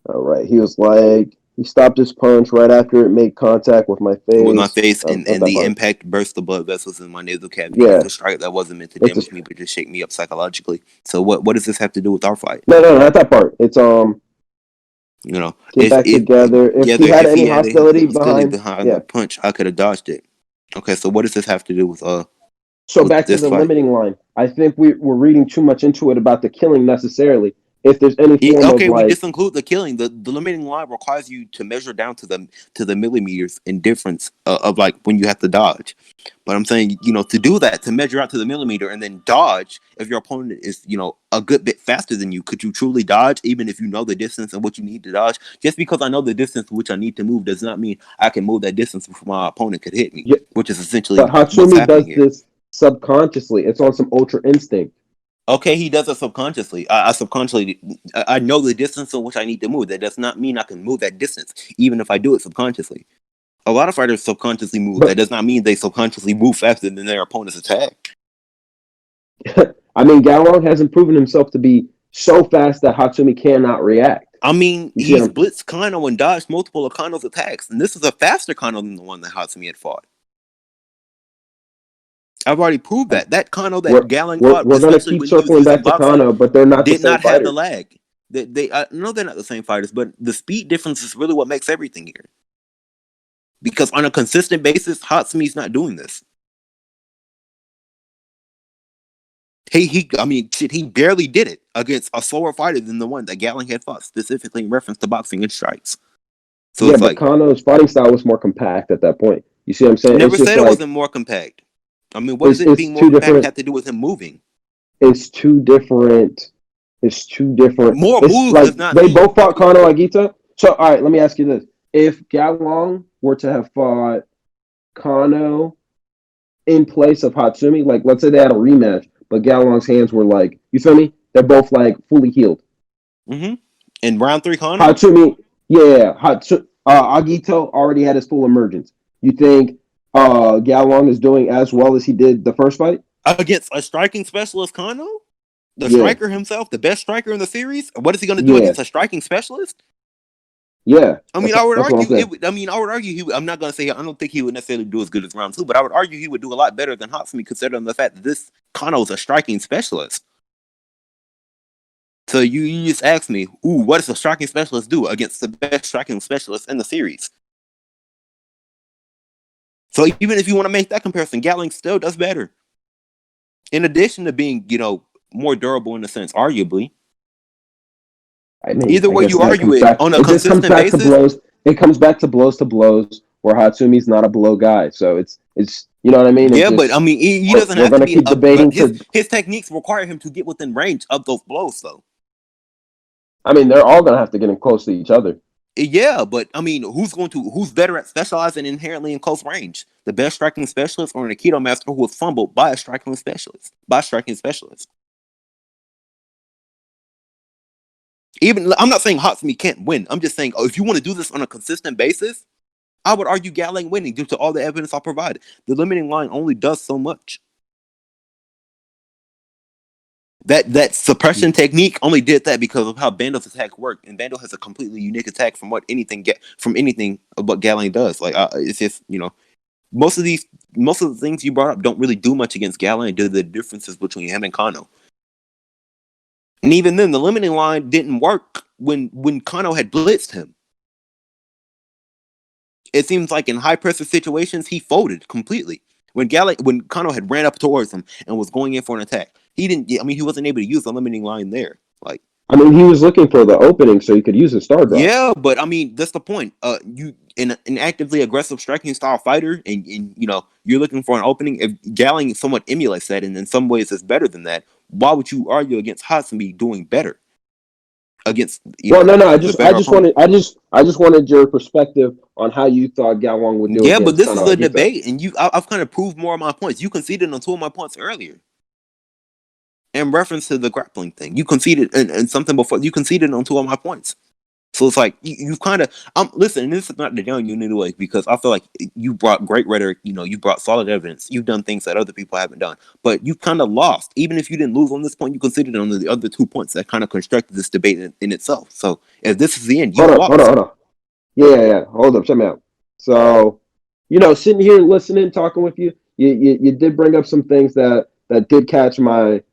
All right, he was like, he stopped his punch right after it made contact with my face. With my face, and the impact burst the blood vessels in my nasal cavity. Yeah. It's a strike that wasn't meant to damage me, but just shake me up psychologically. So what does this have to do with our fight? No, not that part. It's get back together. If he had any hostility behind the punch, I could have dodged it. Okay, so what does this have to do with So back to the limiting line. I think we're reading too much into it about the killing necessarily. If there's any form of we just include the killing. The limiting line requires you to measure down to the millimeters in difference of like when you have to dodge. But I'm saying, to do that, to measure out to the millimeter and then dodge, if your opponent is, a good bit faster than you, could you truly dodge even if you know the distance and what you need to dodge? Just because I know the distance which I need to move does not mean I can move that distance before my opponent could hit me, which is essentially but Hatsumi does this subconsciously. It's on some ultra instinct. Okay, he does it subconsciously. I know the distance in which I need to move. That does not mean I can move that distance, even if I do it subconsciously. A lot of fighters subconsciously move. That does not mean they subconsciously move faster than their opponent's attack. I mean, Gaolang hasn't proven himself to be so fast that Hatsumi cannot react. I mean, he's blitzed Kano and dodged multiple of Kano's attacks, and this is a faster Kano than the one that Hatsumi had fought. I've already proved that. That Kano that Gaolang fought, we're going to keep circling back to Kano, but they're not the same fighters. Have the lag. I know they're not the same fighters, but the speed difference is really what makes everything here. Because on a consistent basis, Hatsumi's not doing this. He barely did it against a slower fighter than the one that Gaolang had fought, specifically in reference to boxing and strikes. So yeah, but Kano's fighting style was more compact at that point. You see what I'm saying? Never said it wasn't more compact. I mean, what does it being more compact have to do with him moving? It's two different. More moves does not. They both fought Kano Agita. So, all right, let me ask you this: if Gaolang were to have fought Kano in place of Hatsumi, like let's say they had a rematch, but Gaolang's hands were like, you feel me? They're both like fully healed. Mm-hmm. In round 3, Kano. Hatsumi, Agito already had his full emergence. You think Gaolang is doing as well as he did the first fight? Against a striking specialist, Kano? The striker himself, the best striker in the series? What is he going to do against a striking specialist? Yeah. I mean, I would argue I'm not going to say, I don't think he would necessarily do as good as round 2, but I would argue he would do a lot better than Hatsumi, considering the fact that this Kano is a striking specialist. So you just asked me, what does a striking specialist do against the best striking specialist in the series? So even if you want to make that comparison, Gaolang still does better. In addition to being, more durable in a sense, arguably. I mean, either way you argue it on a consistent basis. It comes back to blows where Hatsumi's not a blow guy. So it's you know what I mean? Yeah, but I mean, he doesn't have to be debating. His techniques require him to get within range of those blows, though. I mean, they're all going to have to get in close to each other. Yeah, but I mean, who's better at specializing inherently in close range? The best striking specialist or an Titanmaster who was fumbled by a striking specialist? Even I'm not saying Hatsumi can't win. I'm just saying, if you want to do this on a consistent basis, I would argue Gaolang winning due to all the evidence I provided. The limiting line only does so much. That suppression technique only did that because of how Bando's attack worked, and Bando has a completely unique attack from anything what Gaolang does. Like it's just most of the things you brought up don't really do much against Gaolang due to the differences between him and Kano. And even then, the limiting line didn't work when Kano had blitzed him. It seems like in high pressure situations he folded completely. When Kano had ran up towards him and was going in for an attack, he wasn't able to use the limiting line there. Like, I mean, he was looking for the opening so he could use his star drop. Yeah, but I mean, that's the point. You an actively aggressive striking style fighter, and you know you're looking for an opening. If Gaolang somewhat emulates that, and in some ways is better than that, why would you argue against Hatsumi doing better against? No. I just wanted your perspective on how you thought Gaolang would do. Yeah, but this is a debate, and I've kind of proved more of my points. You conceded on 2 of my points earlier. In reference to the grappling thing, you conceded and something before. You conceded on 2 of my points, so it's like you kind of. Listen, this is not the down you anyway because I feel like you brought great rhetoric. You know, you brought solid evidence. You've done things that other people haven't done, but you kind of lost. Even if you didn't lose on this point, you conceded on the other 2 points that kind of constructed this debate in itself. So if this is the end, you lost. Hold on. Yeah. Hold up, check me out. So, you know, sitting here listening, talking with you, you did bring up some things that did catch my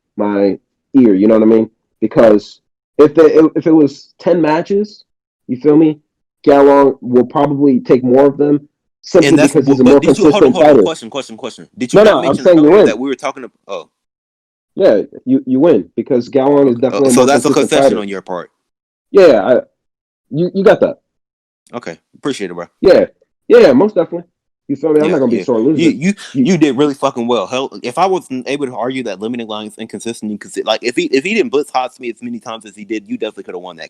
ear. You know what I mean? Because if it was 10 matches, you feel me? Gaolang will probably take more of them simply because he's a more consistent fighter. Question. Did you not mention earlier that we were talking about? Oh, yeah, you win because Gaolang is definitely so more that's a concession fighter. on your part. Yeah, you got that. Okay, appreciate it, bro. Yeah, most definitely. You feel me? I'm not gonna be sore losing. You did really fucking well. Hell, if I wasn't able to argue that limiting line is inconsistent, like if he didn't blitz Hatsumi as many times as he did, you definitely could have won that